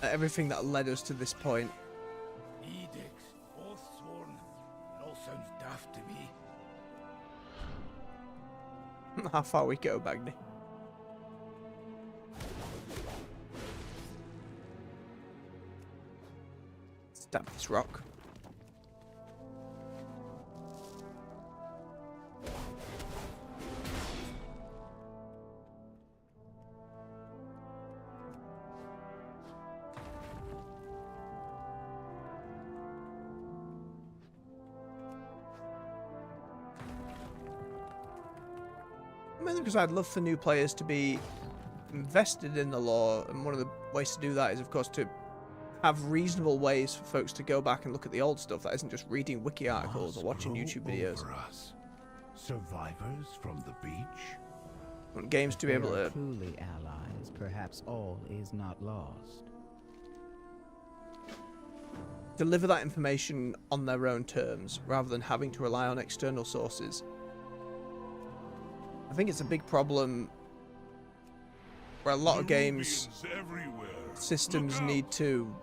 at everything that led us to this point. Edicts, oath sworn. It all sounds daft to me. How far we go, Bagney? Stab this rock. Mainly because I'd love for new players to be invested in the lore, and one of the ways to do that is, of course, to have reasonable ways for folks to go back and look at the old stuff that isn't just reading wiki articles or watching YouTube videos. Survivors from the beach? I want games to be able to truly allies, perhaps all is not lost. deliver that information on their own terms rather than having to rely on external sources. I think it's a big problem where a lot of games systems need to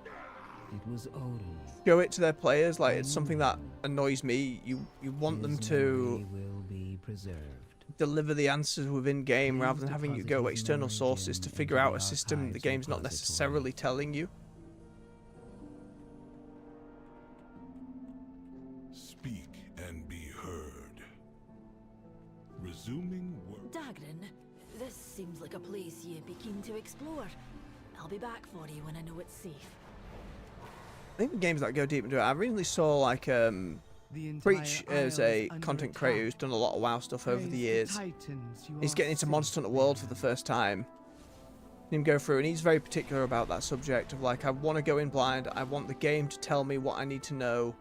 show it to their players. Like, it's something that annoys me. You want them to deliver the answers within game rather than having you go external sources to figure out a system the game's not necessarily telling you. Speak and be heard. Resuming work. Dagrin, this seems like a place you'd be keen to explore. I'll be back for you when I know it's safe. I think the games that go deep into it, I recently saw like Preach is a content creator who's done a lot of WoW stuff over the years. He's getting into Monster Hunter World for the first time. Him go through, and he's very particular about that subject of like, I want to go in blind, I want the game to tell me what I need to know.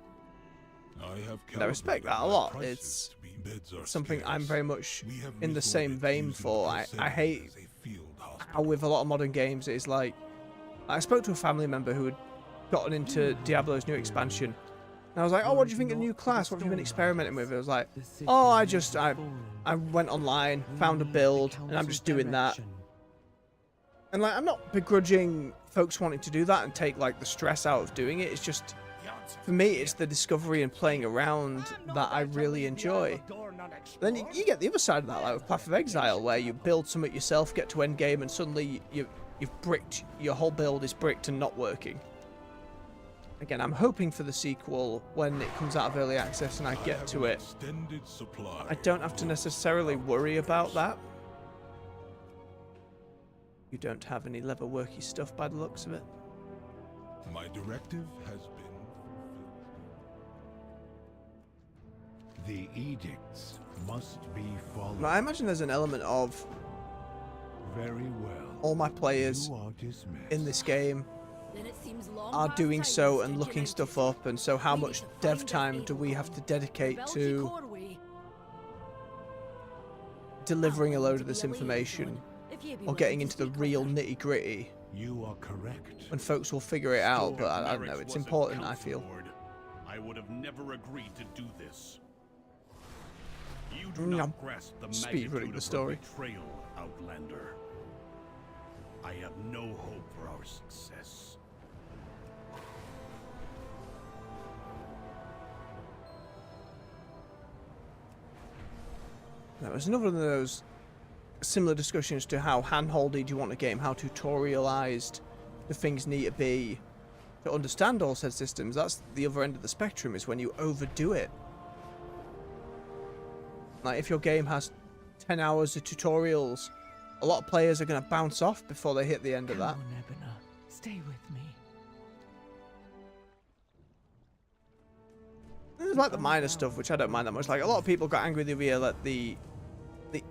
And I respect that a lot. It's something I'm very much in the same vein for. I hate how with a lot of modern games it's like, I spoke to a family member who had gotten into Diablo's new expansion. And I was like, oh, what do you think of the new class? What have you been experimenting with? It was like, oh, I went online, found a build, and I'm just doing that. And like, I'm not begrudging folks wanting to do that and take like the stress out of doing it. It's just, for me, it's the discovery and playing around that I really enjoy. Then you get the other side of that, like with Path of Exile, where you build something yourself, get to end game, and suddenly you've bricked, your whole build is bricked and not working. Again, I'm hoping for the sequel when it comes out of early access and I get to it. I don't have to necessarily worry about that. You don't have any leatherworky stuff by the looks of it. My directive has been... The edicts must be followed. I imagine there's an element of very well. All my players in this game are doing so and looking stuff up, and so how much dev time do we have to dedicate to delivering a load of this information or getting into the real nitty-gritty? You are correct. When folks will figure it out, but I don't know, it's important, I feel. I would have never agreed to do this. You do not grasp the magnitude of the betrayal, Outlander. I have no hope for our success. That was another of those similar discussions to how hand-holdy do you want a game, how tutorialized do things need to be to understand all said systems. That's the other end of the spectrum, is when you overdo it. Like, if your game has 10 hours of tutorials, a lot of players are going to bounce off before they hit the end of that. Come on, Ebona. Stay with me. There's like the minor stuff, which I don't mind that much. Like, a lot of people got angry the other year that the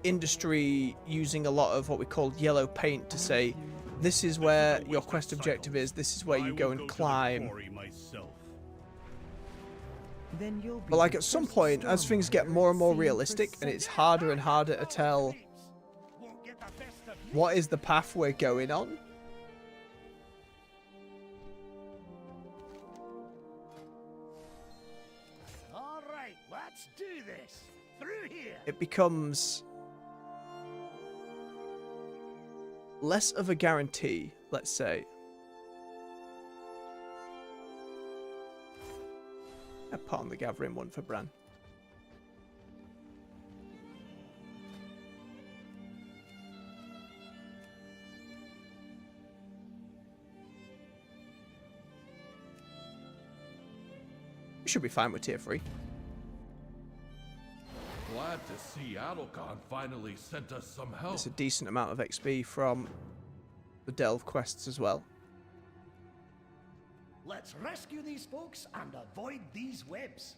industry using a lot of what we call yellow paint to say, this is where your quest objective is, this is where you go and climb. But like, at some point, as things get more and more realistic and it's harder and harder to tell what is the path we're going on, All right, let's do this. Through here. it becomes less of a guarantee, let's say. Part on the gathering one for Bran. We should be fine with tier 3. Glad to see Adalcon finally sent us some help. It's a decent amount of XP from the Delve quests as well. Let's rescue these folks and avoid these webs.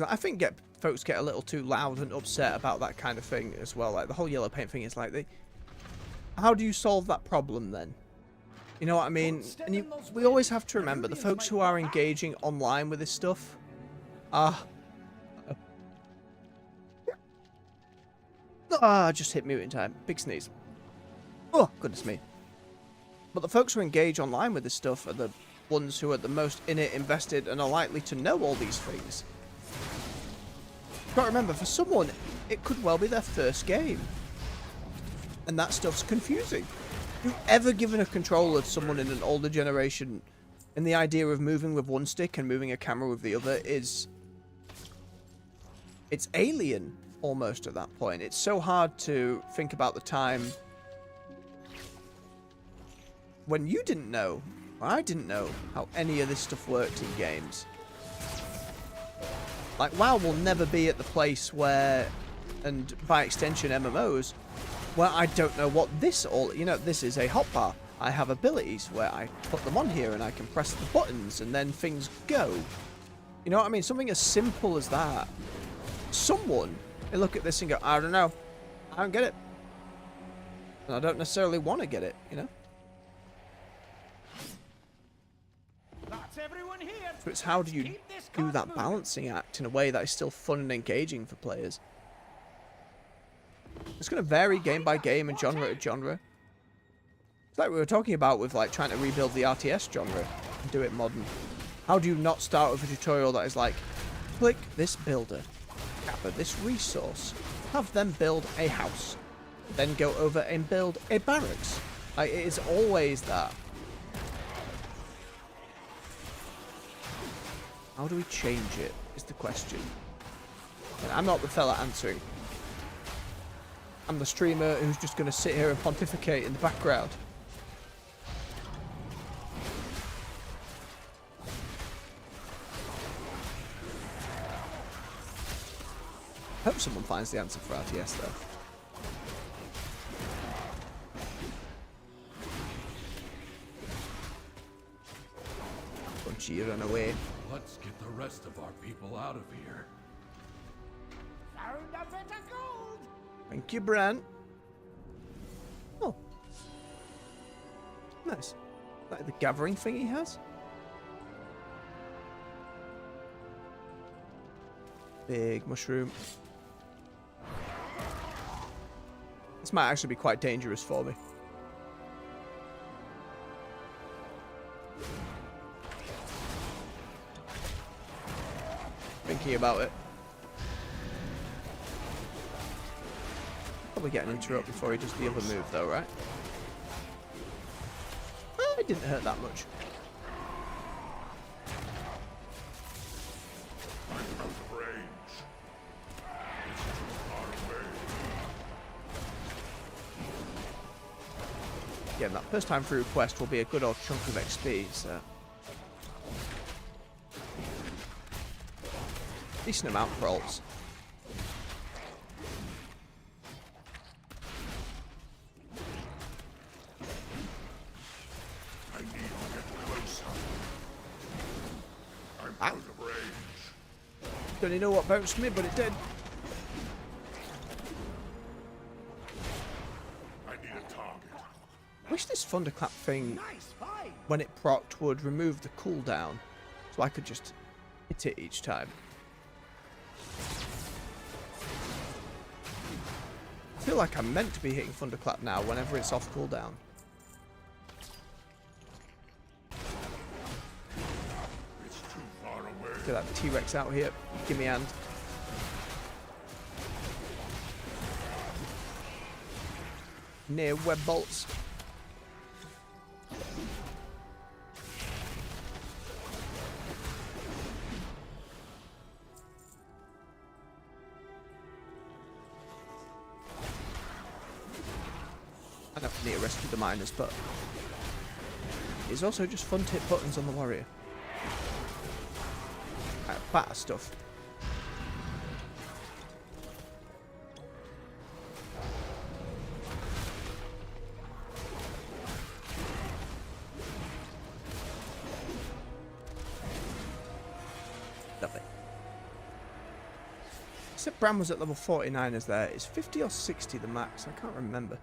I think folks get a little too loud and upset about that kind of thing as well. Like, the whole yellow paint thing is like, how do you solve that problem then? You know what I mean? And we always have to remember, the folks who are engaging online with this stuff just hit mute in time. Big sneeze. Oh, goodness me. But the folks who engage online with this stuff are the ones who are the most in it, invested, and are likely to know all these things. You've got to remember, for someone, it could well be their first game. And that stuff's confusing. If you've ever given a controller to someone in an older generation, and the idea of moving with one stick and moving a camera with the other is... it's alien, almost, at that point. It's so hard to think about the time when you didn't know, or I didn't know, how any of this stuff worked in games. Like, WoW will never be at the place where, and by extension MMOs, where I don't know what this all... You know, this is a hotbar. I have abilities where I put them on here and I can press the buttons and then things go. You know what I mean? Something as simple as that. Someone will look at this and go, I don't know. I don't get it. And I don't necessarily want to get it, you know? That's everyone here. So it's how do you do that balancing act in a way that is still fun and engaging for players? It's going to vary game by game and genre to genre. It's like we were talking about with like trying to rebuild the RTS genre and do it modern. How do you not start with a tutorial that is like, click this builder, gather this resource, have them build a house, then go over and build a barracks. Like, it is always that. How do we change it, is the question. And I'm not the fella answering. I'm the streamer who's just going to sit here and pontificate in the background. Hope someone finds the answer for RTS though. Don't you run away. Let's get the rest of our people out of here. Found a bit of gold. Thank you, Bran. Oh. Nice. Like the gathering thing he has? Big mushroom. This might actually be quite dangerous for me. Thinking about it. Probably get an interrupt before he does the other move though, right? It didn't hurt that much. I'm out of range. It's too far away. Again, that first time through quest will be a good old chunk of XP, so... decent amount for ults. I need to get closer. I'm out of range. Don't even know what bounced me, but it did. I need a target. I wish this thunderclap thing, when it procced, would remove the cooldown, so I could just hit it each time. I feel like I'm meant to be hitting thunderclap now whenever it's off cooldown. It's too far away. Get that T-Rex out here. Give me a hand. Near web bolts. I don't need to rescue the miners, but it's also just fun to hit buttons on the warrior. Batter stuff. Lovely. Except Bran was at level 49 as there. Is 50 or 60 the max? I can't remember.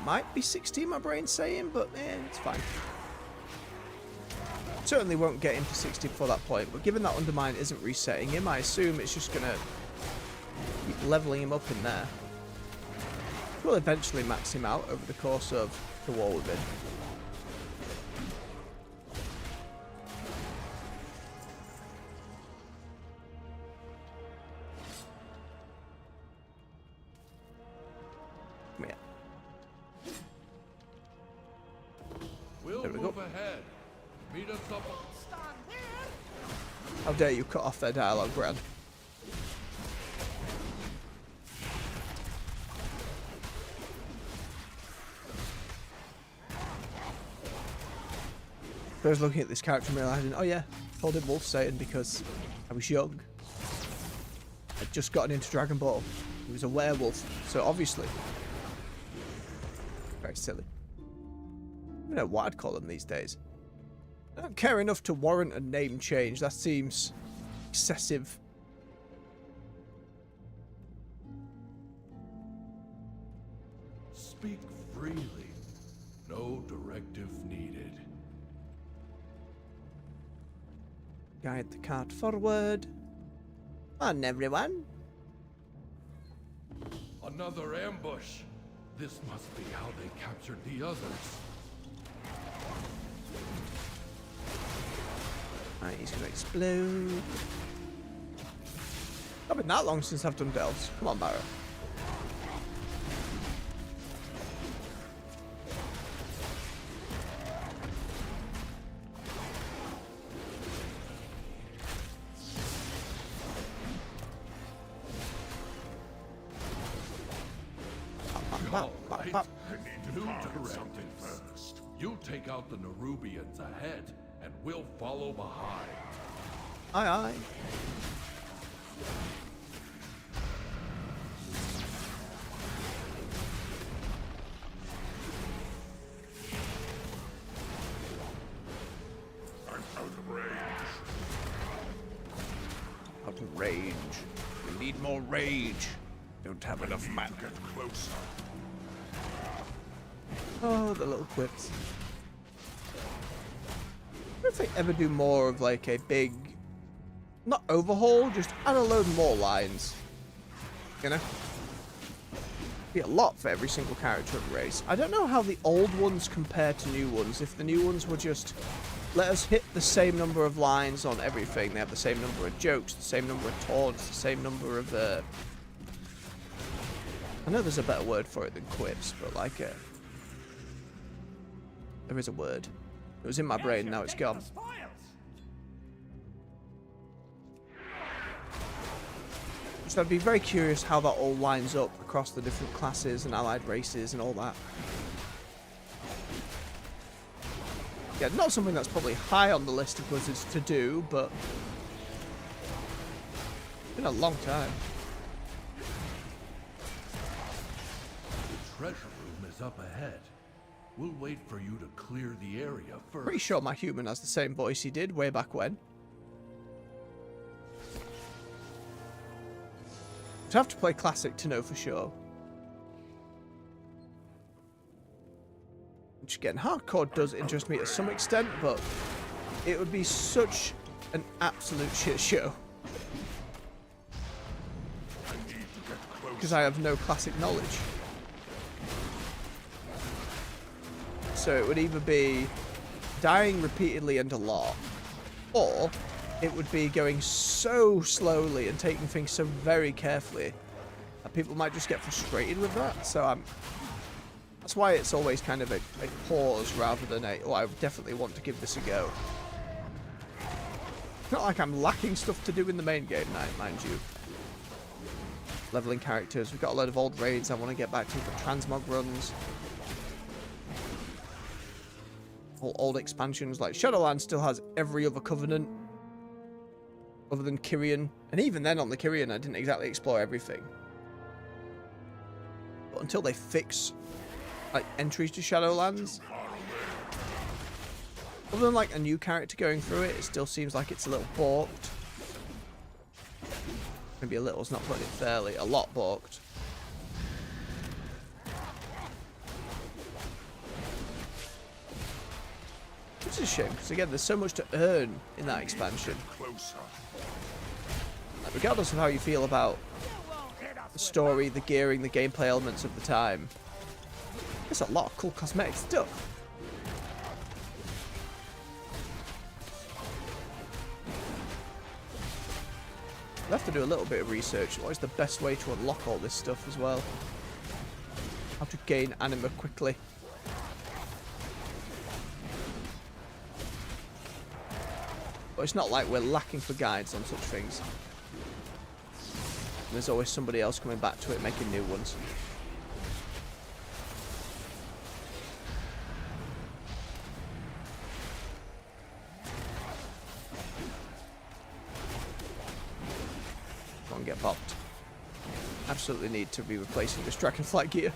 Might be 60, my brain's saying, but it's fine. Certainly won't get him to 60 before that point, but given that Undermine isn't resetting him, I assume it's just gonna keep leveling him up in there. We'll eventually max him out over the course of the war we've been. There we go. Ahead. Meet us up. How dare you cut off their dialogue, Brad? I was looking at this character and realising, oh yeah, I called him Wolf Satan because I was young. I'd just gotten into Dragon Ball. He was a werewolf, so obviously. Very silly. I don't know what I'd call them these days. I don't care enough to warrant a name change. That seems excessive. Speak freely. No directive needed. Guide the cart forward. On everyone. Another ambush. This must be how they captured the others. Right, he's gonna explode. Not been that long since I've done delves. Come on, Barrow. New directive first. You take out the Nerubians ahead, and we'll follow behind. Aye, aye. I'm out of range. Out of range. We need more rage. Don't have enough mana. Get closer. Oh, the little quips. I wonder if they ever do more of like a big, not overhaul, just add a load more lines. You know? Be a lot for every single character of the race. I don't know how the old ones compare to new ones. If the new ones were just let us hit the same number of lines on everything. They have the same number of jokes, the same number of taunts, the same number of I know there's a better word for it than quips, but like there is a word. It was in my brain, now it's gone. So I'd be very curious how that all lines up across the different classes and allied races and all that. Yeah, not something that's probably high on the list of Blizzards to do, but it's been a long time. The treasure room is up ahead. We'll wait for you to clear the area first. Pretty sure my human has the same voice he did way back when. You'd have to play Classic to know for sure. Which again, Hardcore does interest me to some extent, but it would be such an absolute shit show. Because I have no Classic knowledge. So it would either be dying repeatedly and a lot, or it would be going so slowly and taking things so very carefully that people might just get frustrated with that. So that's why it's always kind of a pause rather than a, oh, I definitely want to give this a go. Not like I'm lacking stuff to do in the main game, mind you. Leveling characters, we've got a load of old raids I want to get back to for transmog runs. All old expansions, like Shadowlands still has every other covenant other than Kyrian, and even then on the Kyrian I didn't exactly explore everything. But until they fix like entries to Shadowlands, other than like a new character going through it, it still seems like it's a little balked. Maybe a little's not putting it fairly, a lot balked. It's a shame, because again, there's so much to earn in that expansion. Like, regardless of how you feel about the story, the gearing, the gameplay elements of the time, there's a lot of cool cosmetic stuff. I'll have to do a little bit of research. What is the best way to unlock all this stuff as well? How to gain anima quickly. But it's not like we're lacking for guides on such things. There's always somebody else coming back to it, making new ones. Go on, get bopped. Absolutely need to be replacing this Dragonflight gear.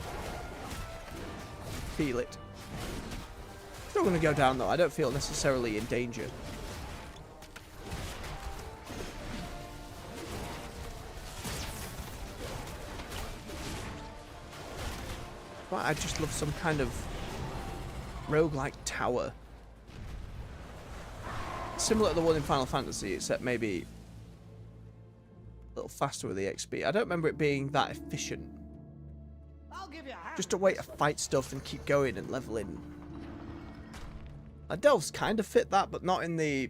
Feel it. Still going to go down though. I don't feel necessarily in danger. But I just love some kind of roguelike tower. Similar to the one in Final Fantasy, except maybe a little faster with the XP. I don't remember it being that efficient. Just a way to fight stuff and keep going and leveling. Delves kind of fit that, but not in the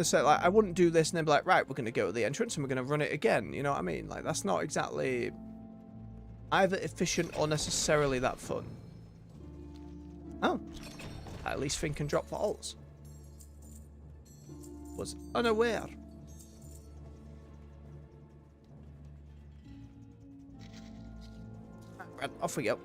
set. Like, I wouldn't do this and then be like, right, we're going to go to the entrance and we're going to run it again. You know what I mean? Like, that's not exactly either efficient or necessarily that fun. Oh, I at least think can drop vaults. Was unaware. Right, off we go.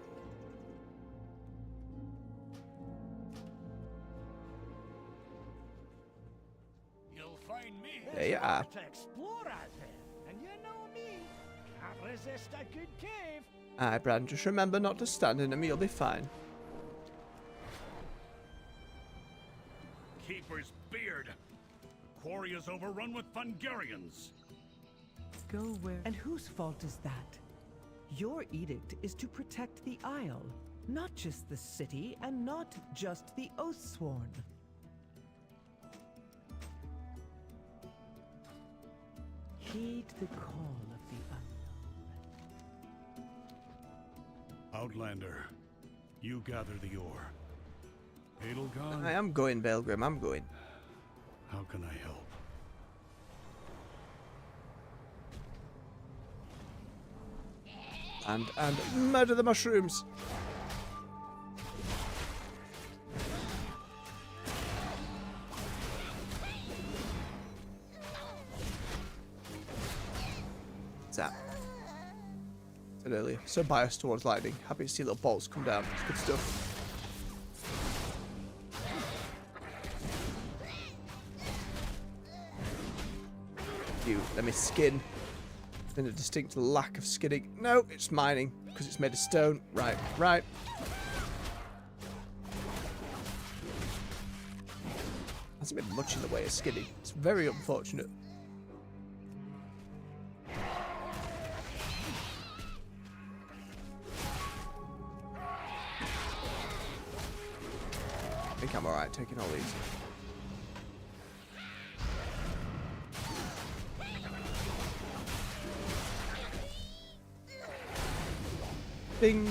You'll find me. There you are. To explore out there, and you know me, can't resist a good cave. Aye, Bran, just remember not to stand in them, you'll be fine. Keeper's beard. The quarry is overrun with Fungarians. Go where? And whose fault is that? Your edict is to protect the Isle, not just the city, and not just the Oathsworn. Heed the call of the Outlander, you gather the ore. Edelgard? I am going, Belgrim, I'm going. How can I help? And murder the mushrooms. What's that? I said earlier, so biased towards lightning. Happy to see little bolts come down. It's good stuff. Let me skin. Then a distinct lack of skinning. No, it's mining because it's made of stone. Right, right. Hasn't been much in the way of skinning. It's very unfortunate. I think I'm alright taking all these. Bing.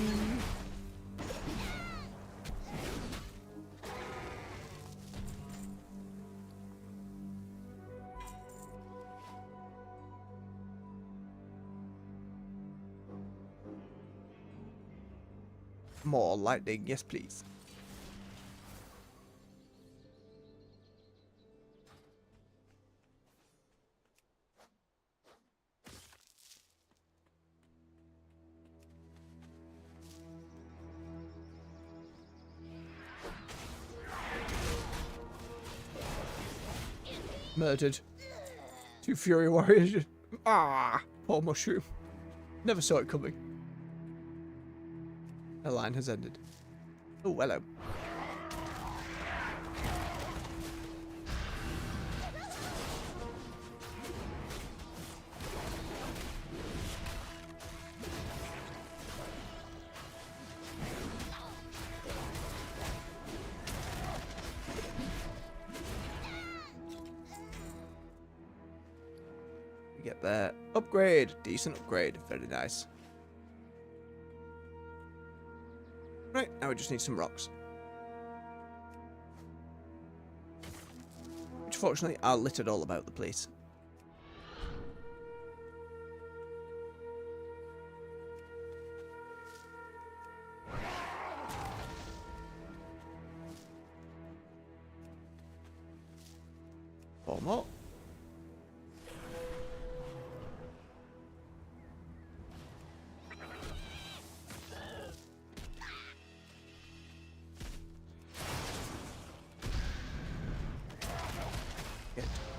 More lightning, yes please. Murdered. 2 Fury Warriors. Ah, poor mushroom. Never saw it coming. The line has ended. Oh, hello. We get there. Upgrade. Decent upgrade. Very nice. Right, now we just need some rocks. Which fortunately are littered all about the place. Four more.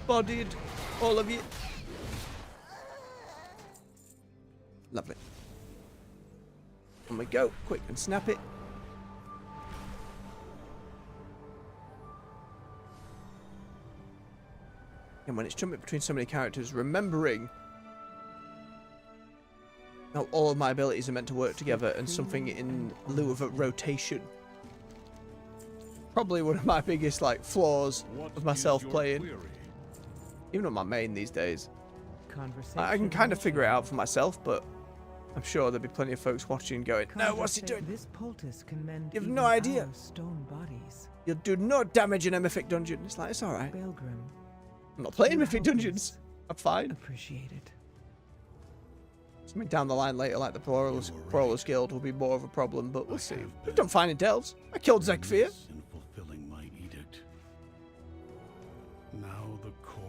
Bodied, all of you. Lovely. On we go, quick and snap it. And when it's jumping between so many characters, remembering how all of my abilities are meant to work together and something in lieu of a rotation. Probably one of my biggest flaws of myself playing. Even on my main these days. I can kind of figure it out for myself, but I'm sure there'll be plenty of folks watching going, no, what's he doing? This poultice can mend you have no idea. Stone bodies. You'll do no damage in a mythic dungeon. It's like, it's alright. Belgrim, I'm not playing mythic dungeons. I'm fine. Appreciated. Something down the line later, like the Brawlers Guild, will be more of a problem, but we'll see. We've done fine in Delves. I killed Zekfir.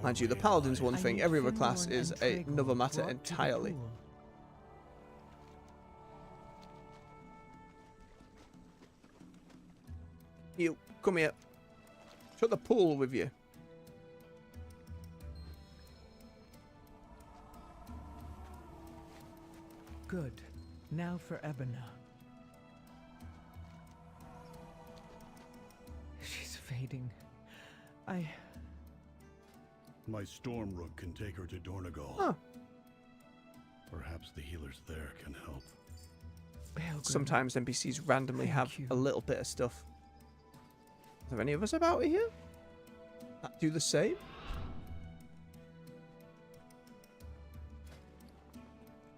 Mind you, the Paladin's one thing, every other class is another matter entirely. You, come here. Shut the pool with you. Good. Now for Ebona. She's fading. My storm rook can take her to Dornagal. Huh. Perhaps the healers there can help. Sometimes NPCs randomly have a little bit of stuff. Are there any of us about here that do the same?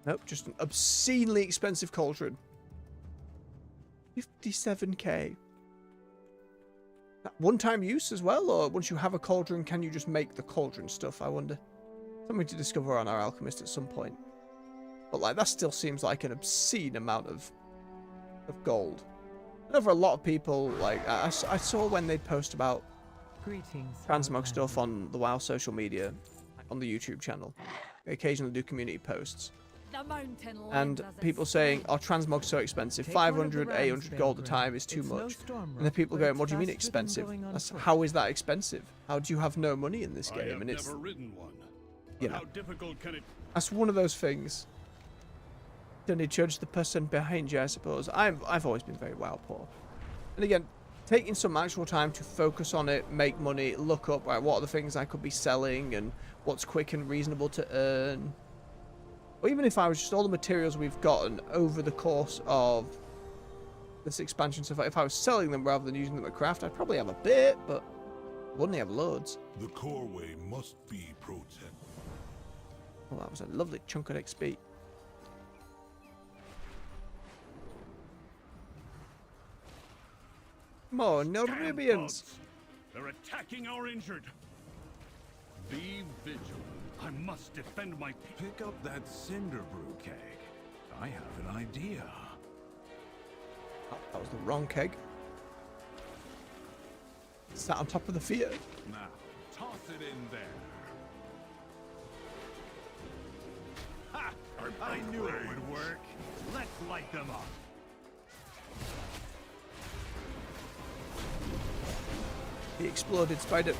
Nope, just an obscenely expensive cauldron. 57k. One-time use as well, or once you have a cauldron, can you just make the cauldron stuff, I wonder? Something to discover on our alchemist at some point. But like that still seems like an obscene amount of gold. And over a lot of people, like I saw when they'd post about transmog stuff on the WoW social media, on the YouTube channel. They occasionally do community posts. The mountain And people saying, oh, transmog's so expensive. 500, 800 gold a time is too much. And then people going, what do you mean expensive? How is that expensive? How do you have no money in this game? And it's, never ridden one. you know, How difficult can it? that's one of those things. Don't you judge the person behind you, I suppose. I've always been very WoW poor. And again, taking some actual time to focus on it, make money, look up, right, what are the things I could be selling and what's quick and reasonable to earn. Or even if I was just all the materials we've gotten over the course of this expansion, so if I was selling them rather than using them at craft, I'd probably have a bit, but I wouldn't have loads. The coreway must be protected. Well, that was a lovely chunk of XP. More Nerubians. They're attacking our injured. Be vigilant. I must defend my. Pick up that cinder brew keg. I have an idea. Oh, that was the wrong keg. Sat on top of the fear. Now, toss it in there. Ha! I knew it would work. Let's light them up. He exploded, spider.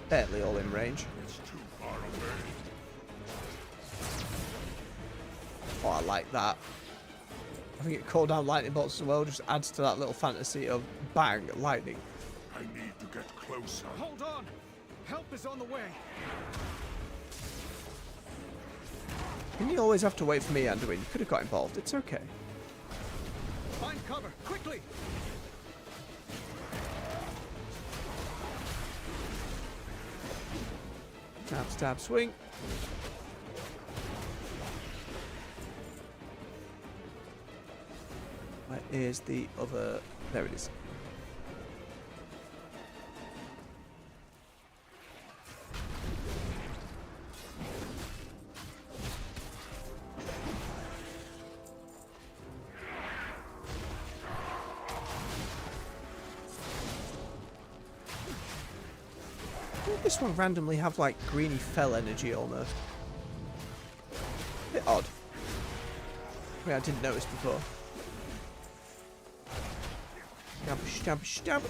Barely all in range. It's too far away. Oh, I like that. I think it called down lightning bolts as well, just adds to that little fantasy of bang, lightning. I need to get closer. Hold on! Help is on the way! Didn't you always have to wait for me, Anduin? You could have got involved. It's okay. Find cover, quickly! Stab, stab, swing. Where is the other? There it is. Did this one randomly have like greeny fell energy almost? Bit odd. I mean, I didn't notice before. Stab, stab, stab.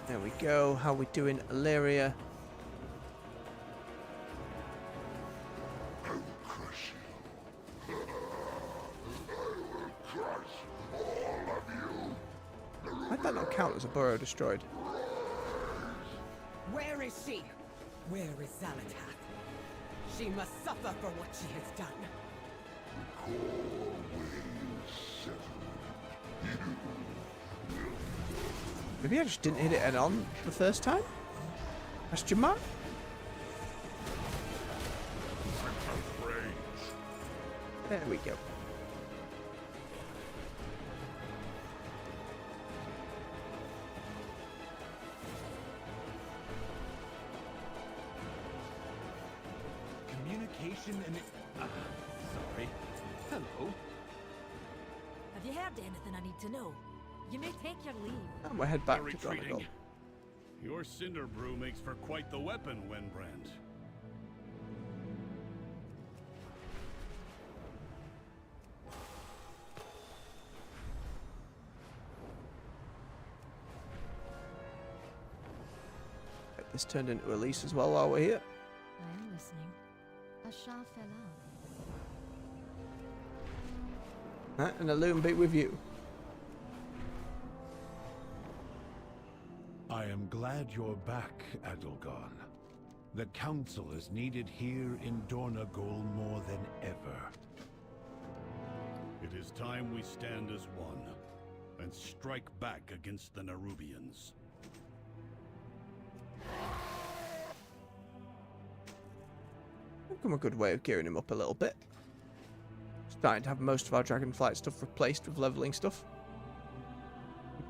There we go. How we doing, Illyria? I will crush you. I will crush all of you. Why'd that not count as a burrow destroyed? Where is she? Where is Zalatath? She must suffer for what she has done. Maybe I just didn't hit it head on the first time? Question mark? There we go. Communication and sorry. Hello. Have you heard anything I need to know? You may take your leave. And we'll head back They're to retreating. Donegal. Your cinder brew makes for quite the weapon, Wenbrand. Get this turned into a lease as well while we're here. I am listening. A Shah fell out. And a loom be with you. I am glad you're back, Adelgon. The Council is needed here in Dornagol more than ever. It is time we stand as one and strike back against the Nerubians. Become a good way of gearing him up a little bit. Starting to have most of our dragonflight stuff replaced with leveling stuff.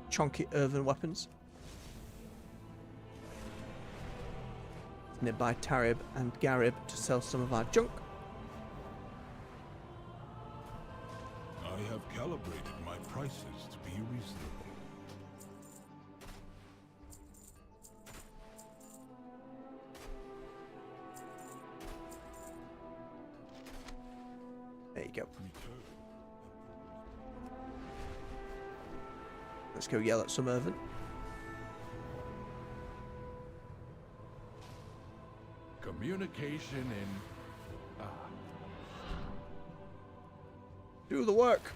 Chunky earthen weapons. Nearby Tarib and Garib to sell some of our junk. I have calibrated my prices to be reasonable. There you go. Let's go yell at some Irvin. Communication in... Do the work.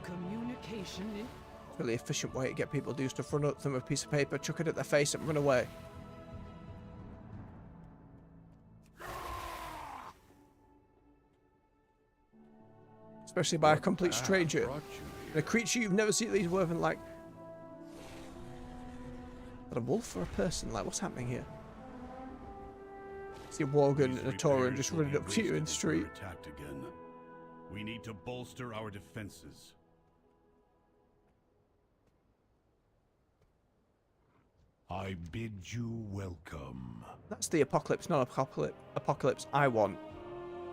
Communication in... It's a really efficient way to get people to do stuff. Run up them with a piece of paper, chuck it at their face and run away. Especially by a complete stranger. And a creature you've never seen these worth like... Is that a wolf or a person? Like, what's happening here? See a Worgen and a Tauren just running up to you in the street. Attacked again. We need to bolster our defenses. I bid you welcome. That's the apocalypse, not apocalypse I want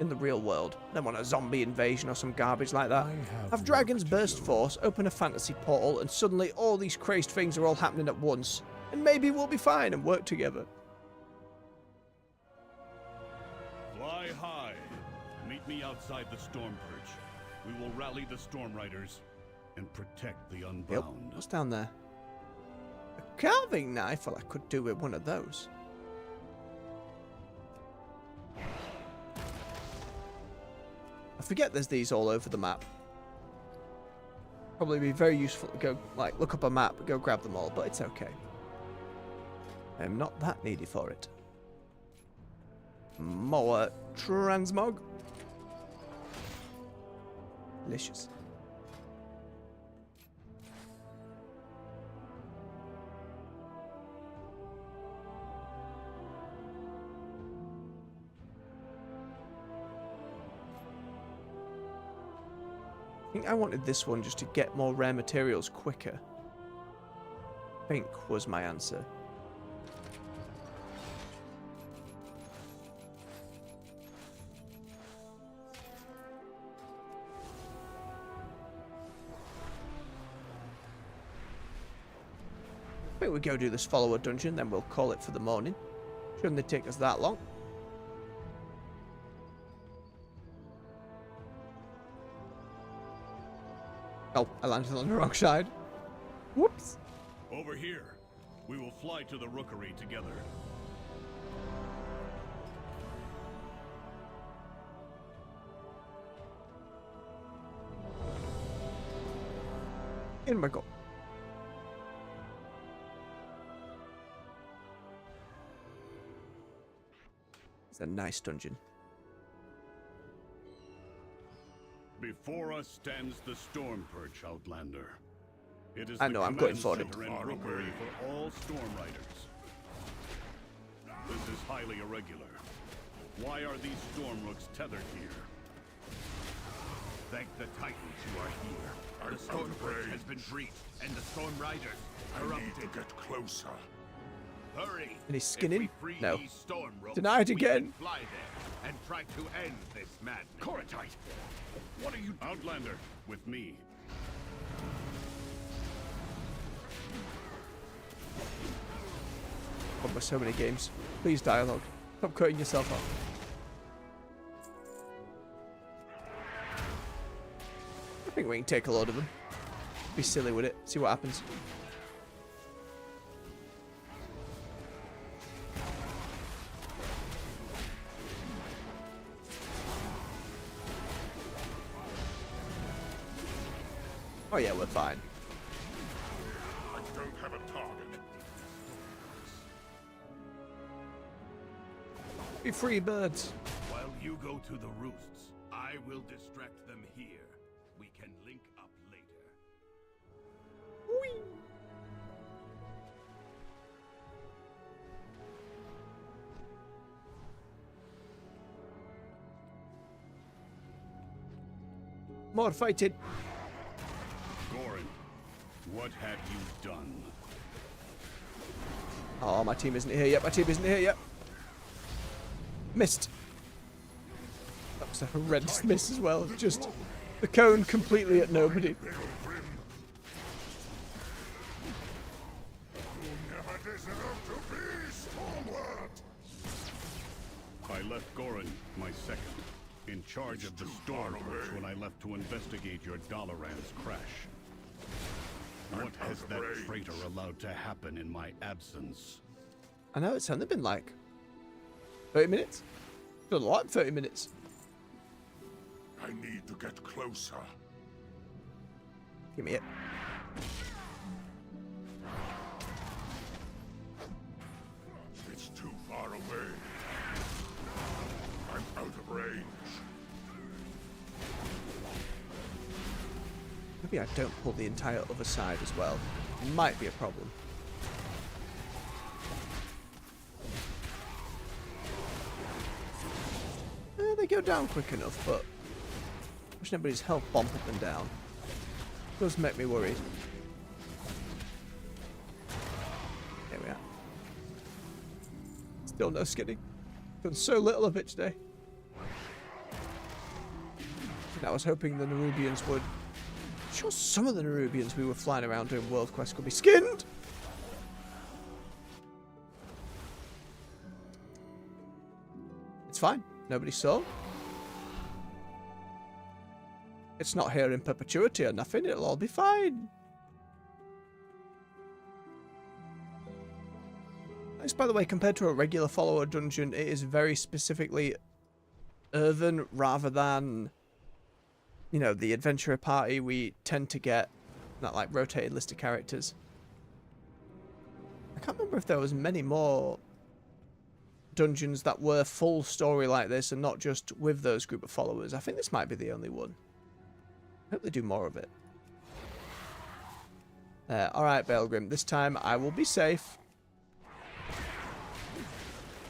in the real world. I don't want a zombie invasion or some garbage like that. Have dragons burst force, open a fantasy portal, and suddenly all these crazed things are all happening at once. And maybe we'll be fine and work together. Fly high. Meet me outside the Storm Perch. We will rally the Storm Riders and protect the Unbound. Yep. What's down there? A carving knife? Well, I could do with one of those. I forget there's these all over the map. Probably be very useful to go, like, look up a map and go grab them all, but it's okay. I'm not that needy for it. More transmog. Delicious. I think I wanted this one just to get more rare materials quicker. I think was my answer. I think we go do this follower dungeon, then we'll call it for the morning. Shouldn't it take us that long? Oh, I landed on the wrong side. Whoops. Over here. We will fly to the rookery together. In we go. It's a nice dungeon. Before us stands the Storm Perch, Outlander. It is I know, I'm going for it. and rookery for all Storm Riders. This is highly irregular. Why are these Storm Rooks tethered here? Thank the Titans who are here. The Storm Perch has been breached, and the Storm Riders corrupted. I need to get closer. Hurry! Any skin in? Free No. these Storm Rooks, Denied we again. can fly there and try to end this madness. Coratite! What are you... Outlander, with me. Oh, there's so many games. Please, dialogue. Stop cutting yourself off. I think we can take a load of them. Be silly with it. See what happens. Oh yeah, we're fine. I don't have a target. Be free, birds. While you go to the roosts, I will distract them here. We can link up later. More fighting. Goran, what have you done? Oh, my team isn't here yet. My team isn't here yet. Missed. That was a horrendous miss as well. Just the cone completely at nobody. I left Goran, my second, in charge of the storm bridge when I left to investigate your Dalaran's crash. What has that traitor allowed to happen in my absence? I know, it's only been like 30 minutes. Done a lot in 30 minutes. I need to get closer. Give me it. It's too far away. I'm out of range. Maybe I don't pull the entire other side as well. Might be a problem. They go down quick enough, but wish nobody's health bombing them down. Does make me worried. There we are. Still no skinning. Done so little of it today. And I was hoping the Nerubians would. I'm sure some of the Nerubians we were flying around doing World Quest could be skinned. It's fine. Nobody saw. It's not here in perpetuity or nothing. It'll all be fine. Nice, by the way, compared to a regular follower dungeon, it is very specifically earthen rather than, you know, the adventurer party we tend to get, not like rotated list of characters. I can't remember if there was many more dungeons that were full story like this and not just with those group of followers. I think this might be the only one. I hope they do more of it. Alright, Belgrim. This time I will be safe.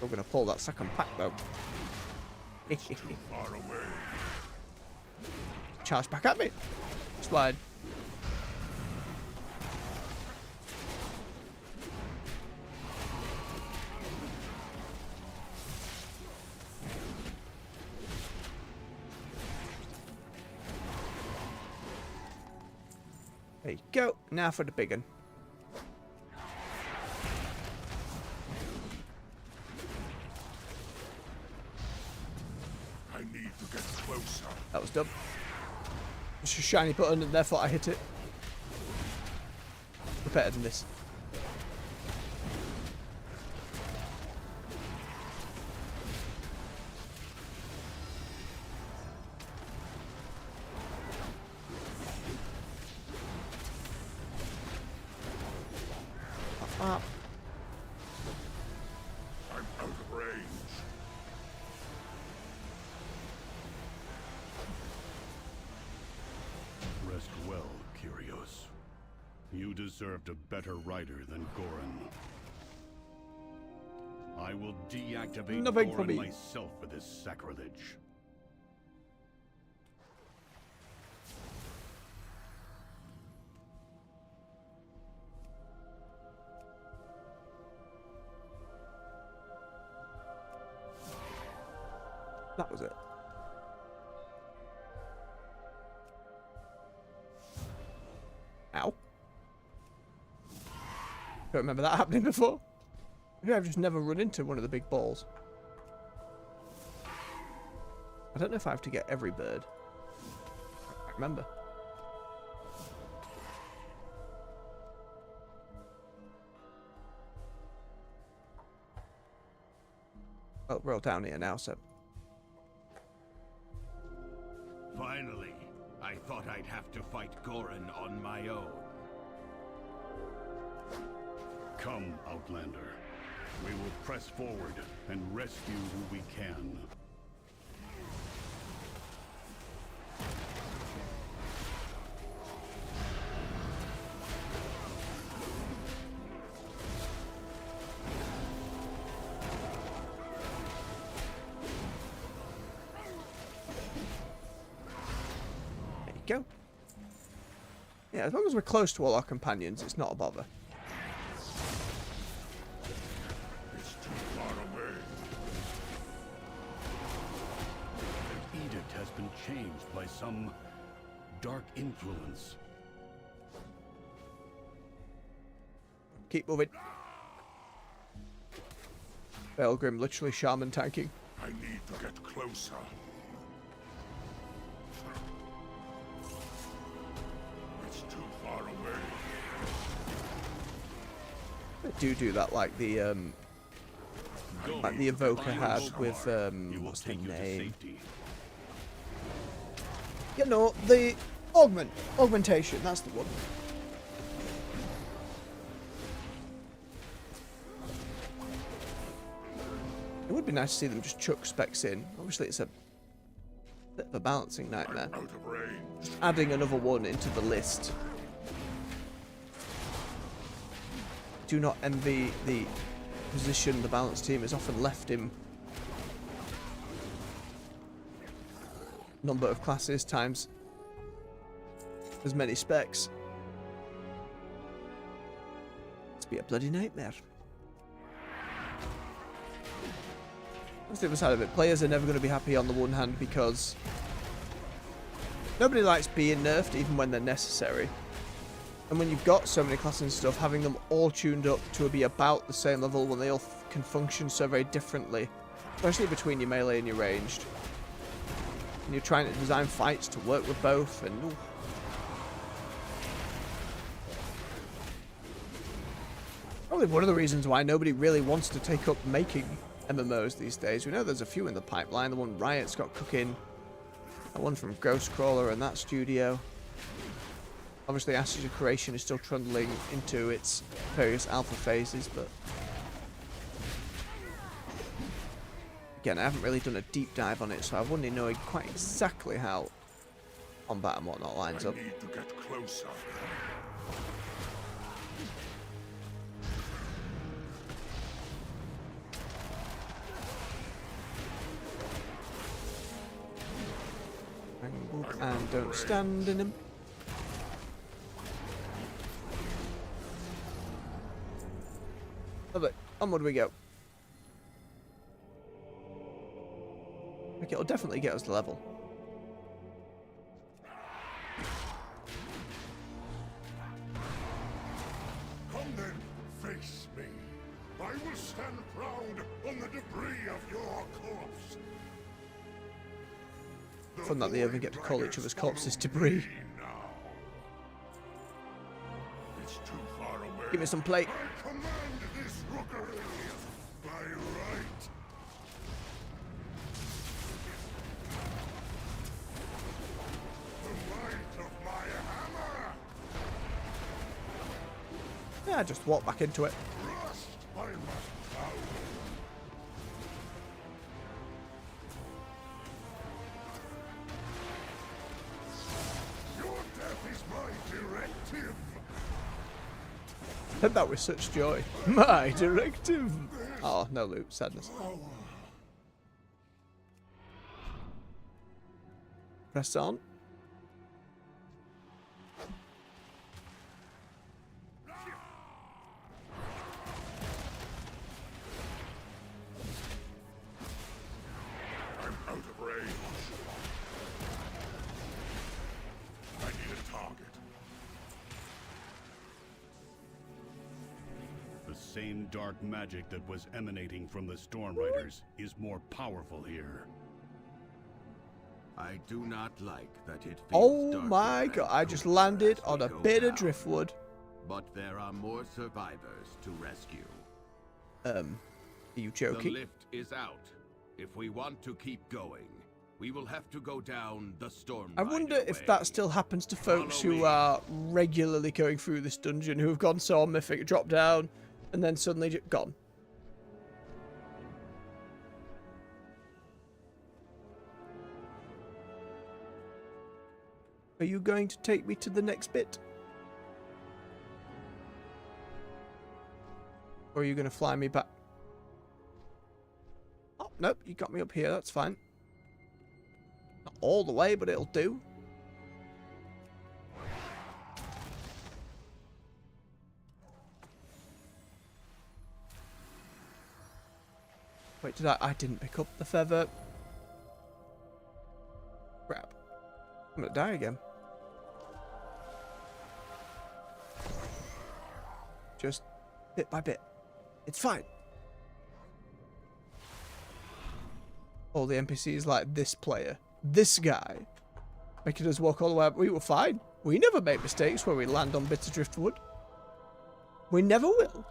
We're going to pull that second pack though. Charge back at me. Slide. There you go. Now for the big one. I need to get closer. That was dumb. Just a shiny button and therefore I hit it. We're better than this. Up. I'm out of range. Rest well, Kyrios. You deserved a better rider than Goran. I will deactivate Goran myself for this sacrilege. That was it. Ow. Don't remember that happening before. Maybe I've just never run into one of the big balls. I don't know if I have to get every bird. I can't remember. Oh, we're all down here now, so. Finally, I thought I'd have to fight Goran on my own. Come, Outlander. We will press forward and rescue who we can. Yeah, as long as we're close to all our companions, it's not a bother. It's too far away. The edict has been changed by some dark influence. Keep moving. Belgrim literally shaman tanking. I need to get closer. It's too far away. They do that like the evoker had with what's the name? You know, the augmentation. That's the one. It would be nice to see them just chuck specs in. Obviously, it's a bit of a balancing nightmare. Just adding another one into the list. Do not envy the position the balance team has often left him. Number of classes times as many specs. It's be a bloody nightmare. That's the other side of it. Players are never going to be happy on the one hand because nobody likes being nerfed even when they're necessary. And when you've got so many classes and stuff, having them all tuned up to be about the same level when they all can function so very differently, especially between your melee and your ranged. And you're trying to design fights to work with both, and ooh. Probably one of the reasons why nobody really wants to take up making MMOs these days. We know there's a few in the pipeline. The one Riot's got cooking, that one from Ghostcrawler and that studio. Obviously, Ashes of Creation is still trundling into its various alpha phases, but again, I haven't really done a deep dive on it, so I wouldn't know quite exactly how combat and whatnot lines up. I need to get closer. And don't stand in him. Lovely. Onward we go. Okay, it'll definitely get us to level. Come then, face me. I will stand proud on the debris of your corpse. Fun that they even get to call each other's corpses debris. It's too far away. Give me some plate. I command this rookery by right. The might of my hammer. Yeah, just walk back into it. Thrust by my power. Your death is my directive. Said that with such joy. My directive. Oh, no loot. Sadness. Press on. I'm out of range. I need a target. The same dark magic that was emanating from the Storm Riders is more powerful here. I do not like that it feels Oh darker my than god, I just colder landed as on we a go bit of down. driftwood. But there are more survivors to rescue. Are you The joking? lift is out. If we want to keep going, we will have to go down the Storm I Rider wonder if way. that still happens to folks Follow who me. are regularly going through this dungeon, who have gone so mythic, drop down, and then suddenly gone. Are you going to take me to the next bit? Or are you going to fly me back? Oh, nope, you got me up here, that's fine. Not all the way, but it'll do. Wait, did I didn't pick up the feather. Crap. I'm gonna die again. Just bit by bit. It's fine. All the NPCs like this player. This guy. Making us walk all the way up. We were fine. We never make mistakes where we land on bits of driftwood. We never will.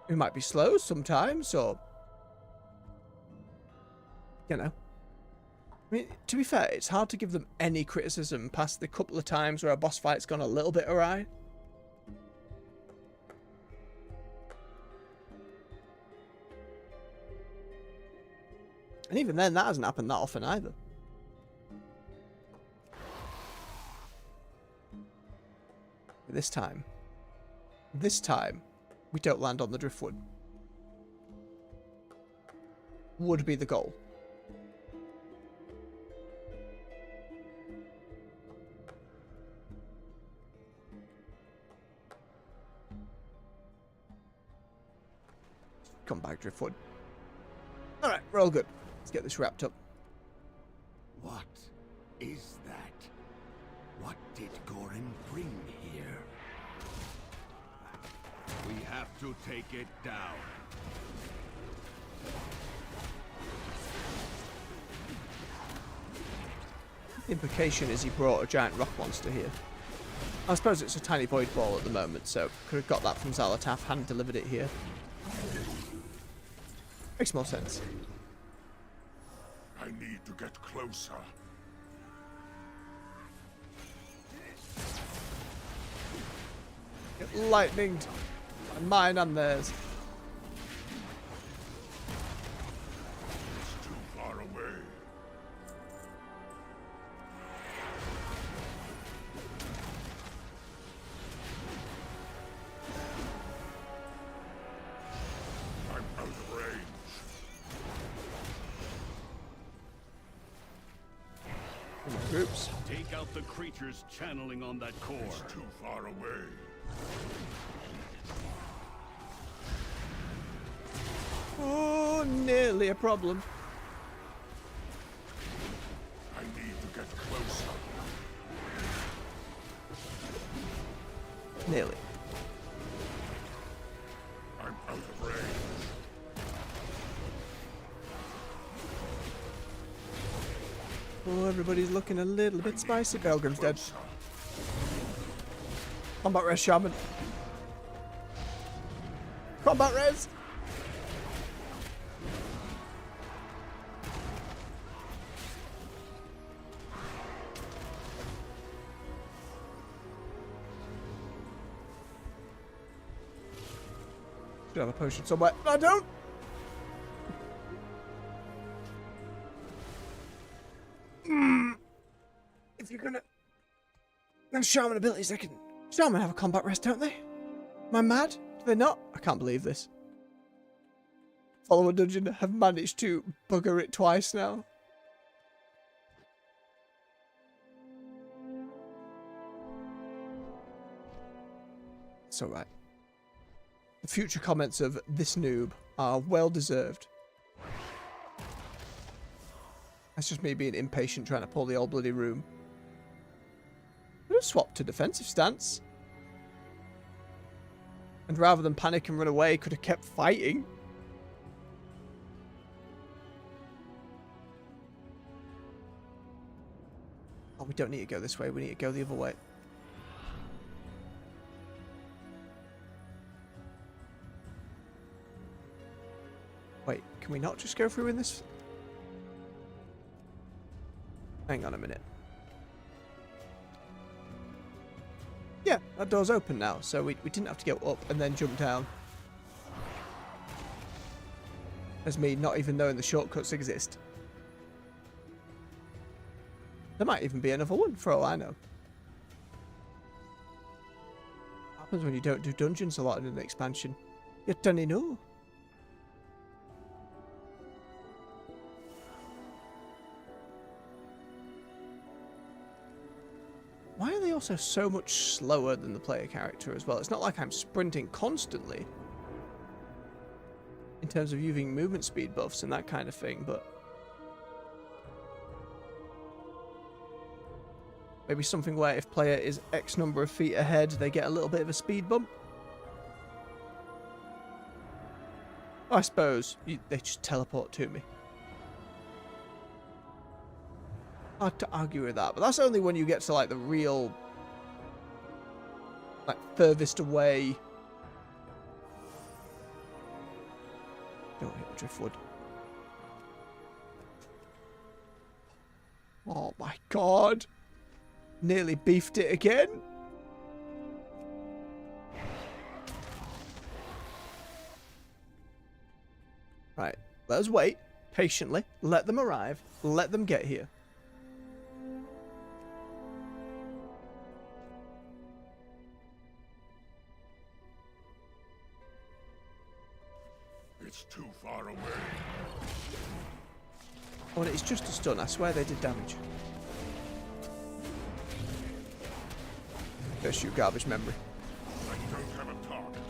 We might be slow sometimes, or... You know. I mean, to be fair, it's hard to give them any criticism past the couple of times where a boss fight's gone a little bit awry. And even then, that hasn't happened that often either. But this time, we don't land on the driftwood. Would be the goal. Come back, driftwood. Alright, we're all good. Let's get this wrapped up. What is that? What did Gorin bring here? We have to take it down. The implication is he brought a giant rock monster here. I suppose it's a tiny void ball at the moment, so could have got that from Xalatath, hand delivered it here. Makes more sense. I need to get closer. Get lightninged. Mine and theirs. It's too far away. I'm out of range. Groups. Take out the creatures channeling on that core. It's too far away. Oh, nearly a problem. I need to get closer. Nearly. I'm out of range. Oh, everybody's looking a little bit spicy. Belgrim's dead. Combat res, shaman. Combat res! Should have a potion somewhere. I don't! If you're gonna... Then shaman abilities, they can... Shaman have a combat rest, don't they? Am I mad? Do they not? I can't believe this. Follow a dungeon have managed to bugger it twice now. It's alright. The future comments of this noob are well deserved. That's just me being impatient trying to pull the old bloody room. I'm going to swap to defensive stance. And rather than panic and run away, could have kept fighting. Oh, we don't need to go this way. We need to go the other way. Wait, can we not just go through in this? Hang on a minute. Yeah, that door's open now, so we didn't have to go up and then jump down. As me not even knowing the shortcuts exist. There might even be another one, for all I know. What happens when you don't do dungeons a lot in an expansion? You don't know. Why are they also so much slower than the player character as well? It's not like I'm sprinting constantly. in terms of using movement speed buffs and that kind of thing, but maybe something where if player is X number of feet ahead, they get a little bit of a speed bump. I suppose they just teleport to me. Hard to argue with that, but that's only when you get to like the real, like, furthest away. Don't hit the driftwood. Oh my god. Nearly beefed it again. Right, let us wait patiently. Let them arrive. Let them get here. It's too far away. Oh, and it's just a stun. I swear they did damage. Curse you, garbage memory. I don't have a target.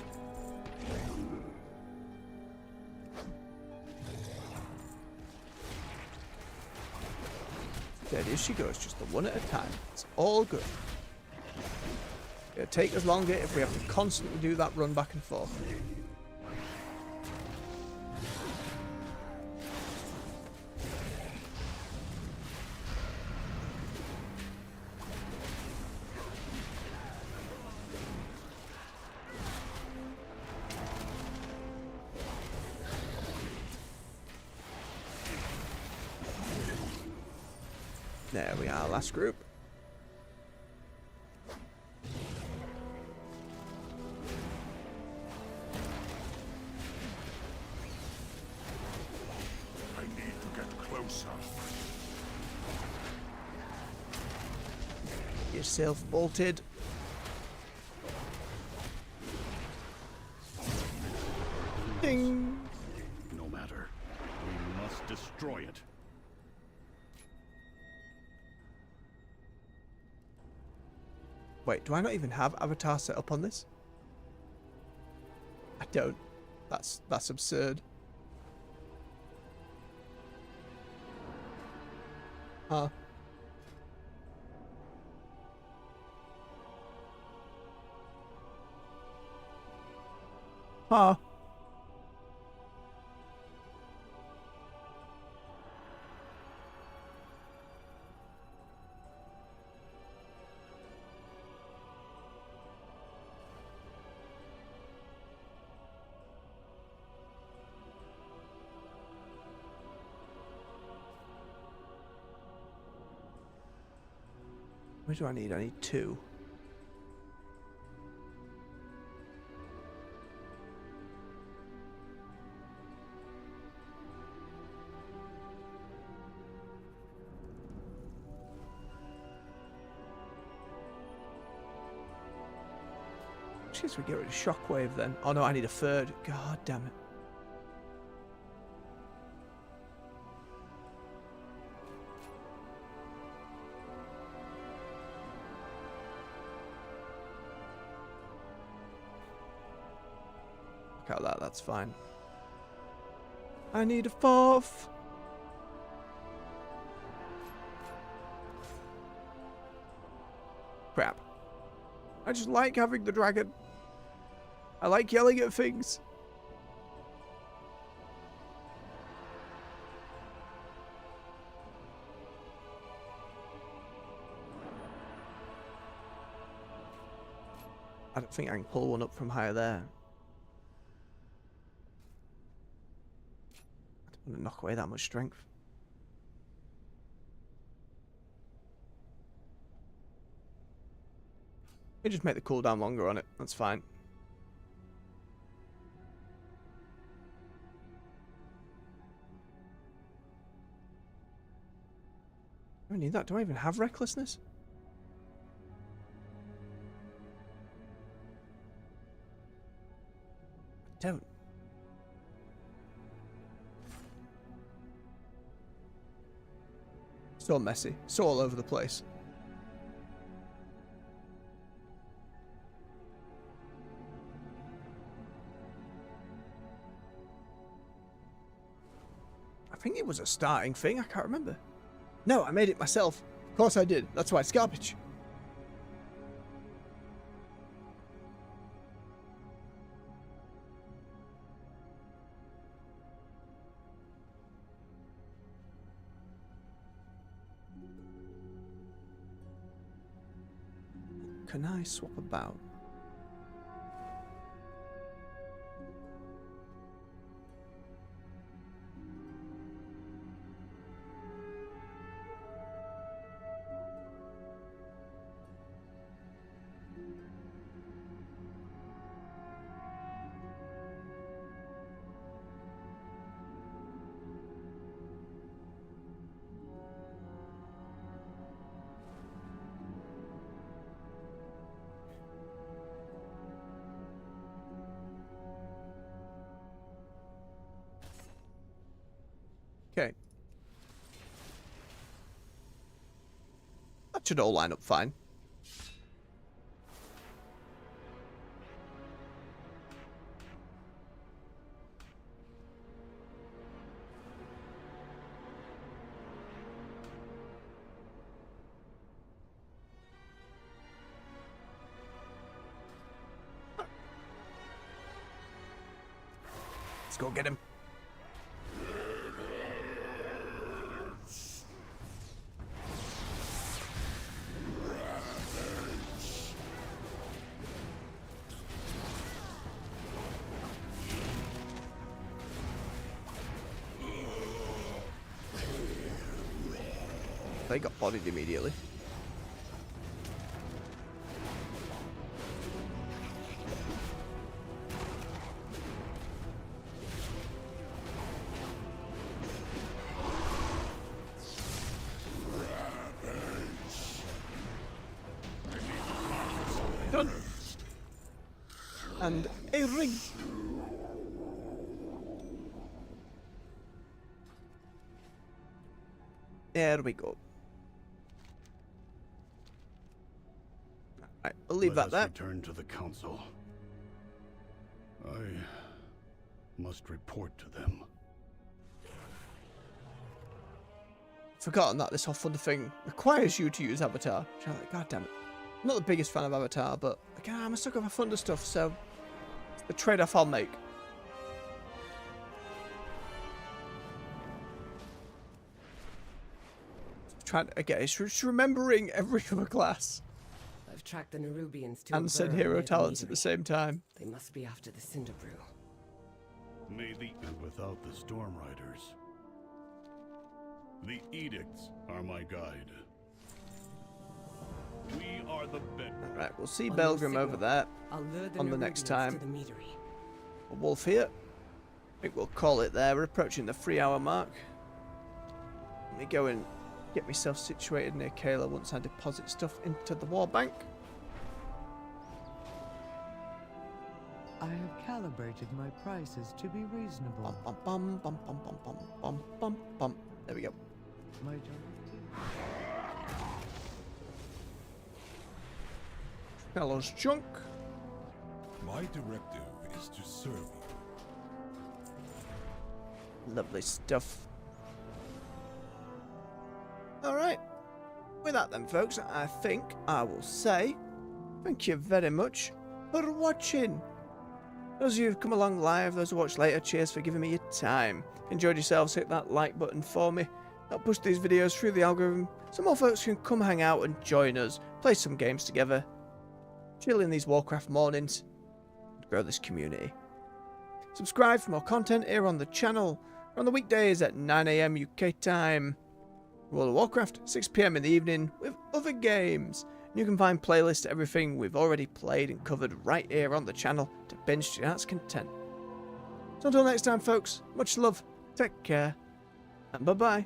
There she goes, just the one at a time. It's all good. It'll take us longer if we have to constantly do that run back and forth. There we are, last group. I need to get closer. Yourself bolted. Ding! No matter. We must destroy it. Wait, do I not even have Avatar set up on this? I don't. That's absurd. Huh. Huh. What do I need? I need 2. I guess we get rid of Shockwave then. Oh no, I need a 3rd. God damn it. Out that, that's fine. I need a 4th. Crap. I just like having the dragon. I like yelling at things. I don't think I can pull one up from higher there. I'm gonna knock away that much strength. You just make the cooldown longer on it. That's fine. I don't need that. Do I even have recklessness? I don't. So messy. So all over the place. think it was a starting thing. I can't remember. No, I made it myself. Of course I did. That's why it's garbage. Can I swap about? Okay. That should all line up fine. Let's go get him. They got bodied immediately. Done. And a ring. There we go. Right, we'll leave that there. Return to the council. I must report to them. Forgotten that this whole Thunder thing requires you to use Avatar. I'm like, God damn it. I'm not the biggest fan of Avatar, but again, I'm a sucker for Thunder stuff, so it's the trade-off I'll make. Trying again, it's just remembering every other class. I've tracked the Nerubians to and said hero talents at the same time. They must be after the Cinder Brew. May the and without the Storm Riders. The edicts are my guide. We are the beverage. Alright, we'll see Belgrim over there on the next time. A wolf here. I think we'll call it there. We're approaching the 3-hour mark. Let me go and get myself situated near Kayla once I deposit stuff into the war bank. I have calibrated my prices to be reasonable. Bum, bum, bum, bum, bum, bum, bum, bum, bum. There we go. My directive. Fellows junk. My directive is to serve you. Lovely stuff. Alright. With that then, folks, I think I will say thank you very much for watching. Those of you who've come along live, those who watch later, cheers for giving me your time. Enjoyed yourselves, hit that like button for me. That'll push these videos through the algorithm so more folks can come hang out and join us, play some games together, chill in these Warcraft mornings, and grow this community. Subscribe for more content here on the channel. We're on the weekdays at 9 AM UK time. World of Warcraft, 6 PM in the evening with other games. And you can find playlists to everything we've already played and covered right here on the channel to binge to your heart's content. So until next time, folks, much love, take care, and bye-bye.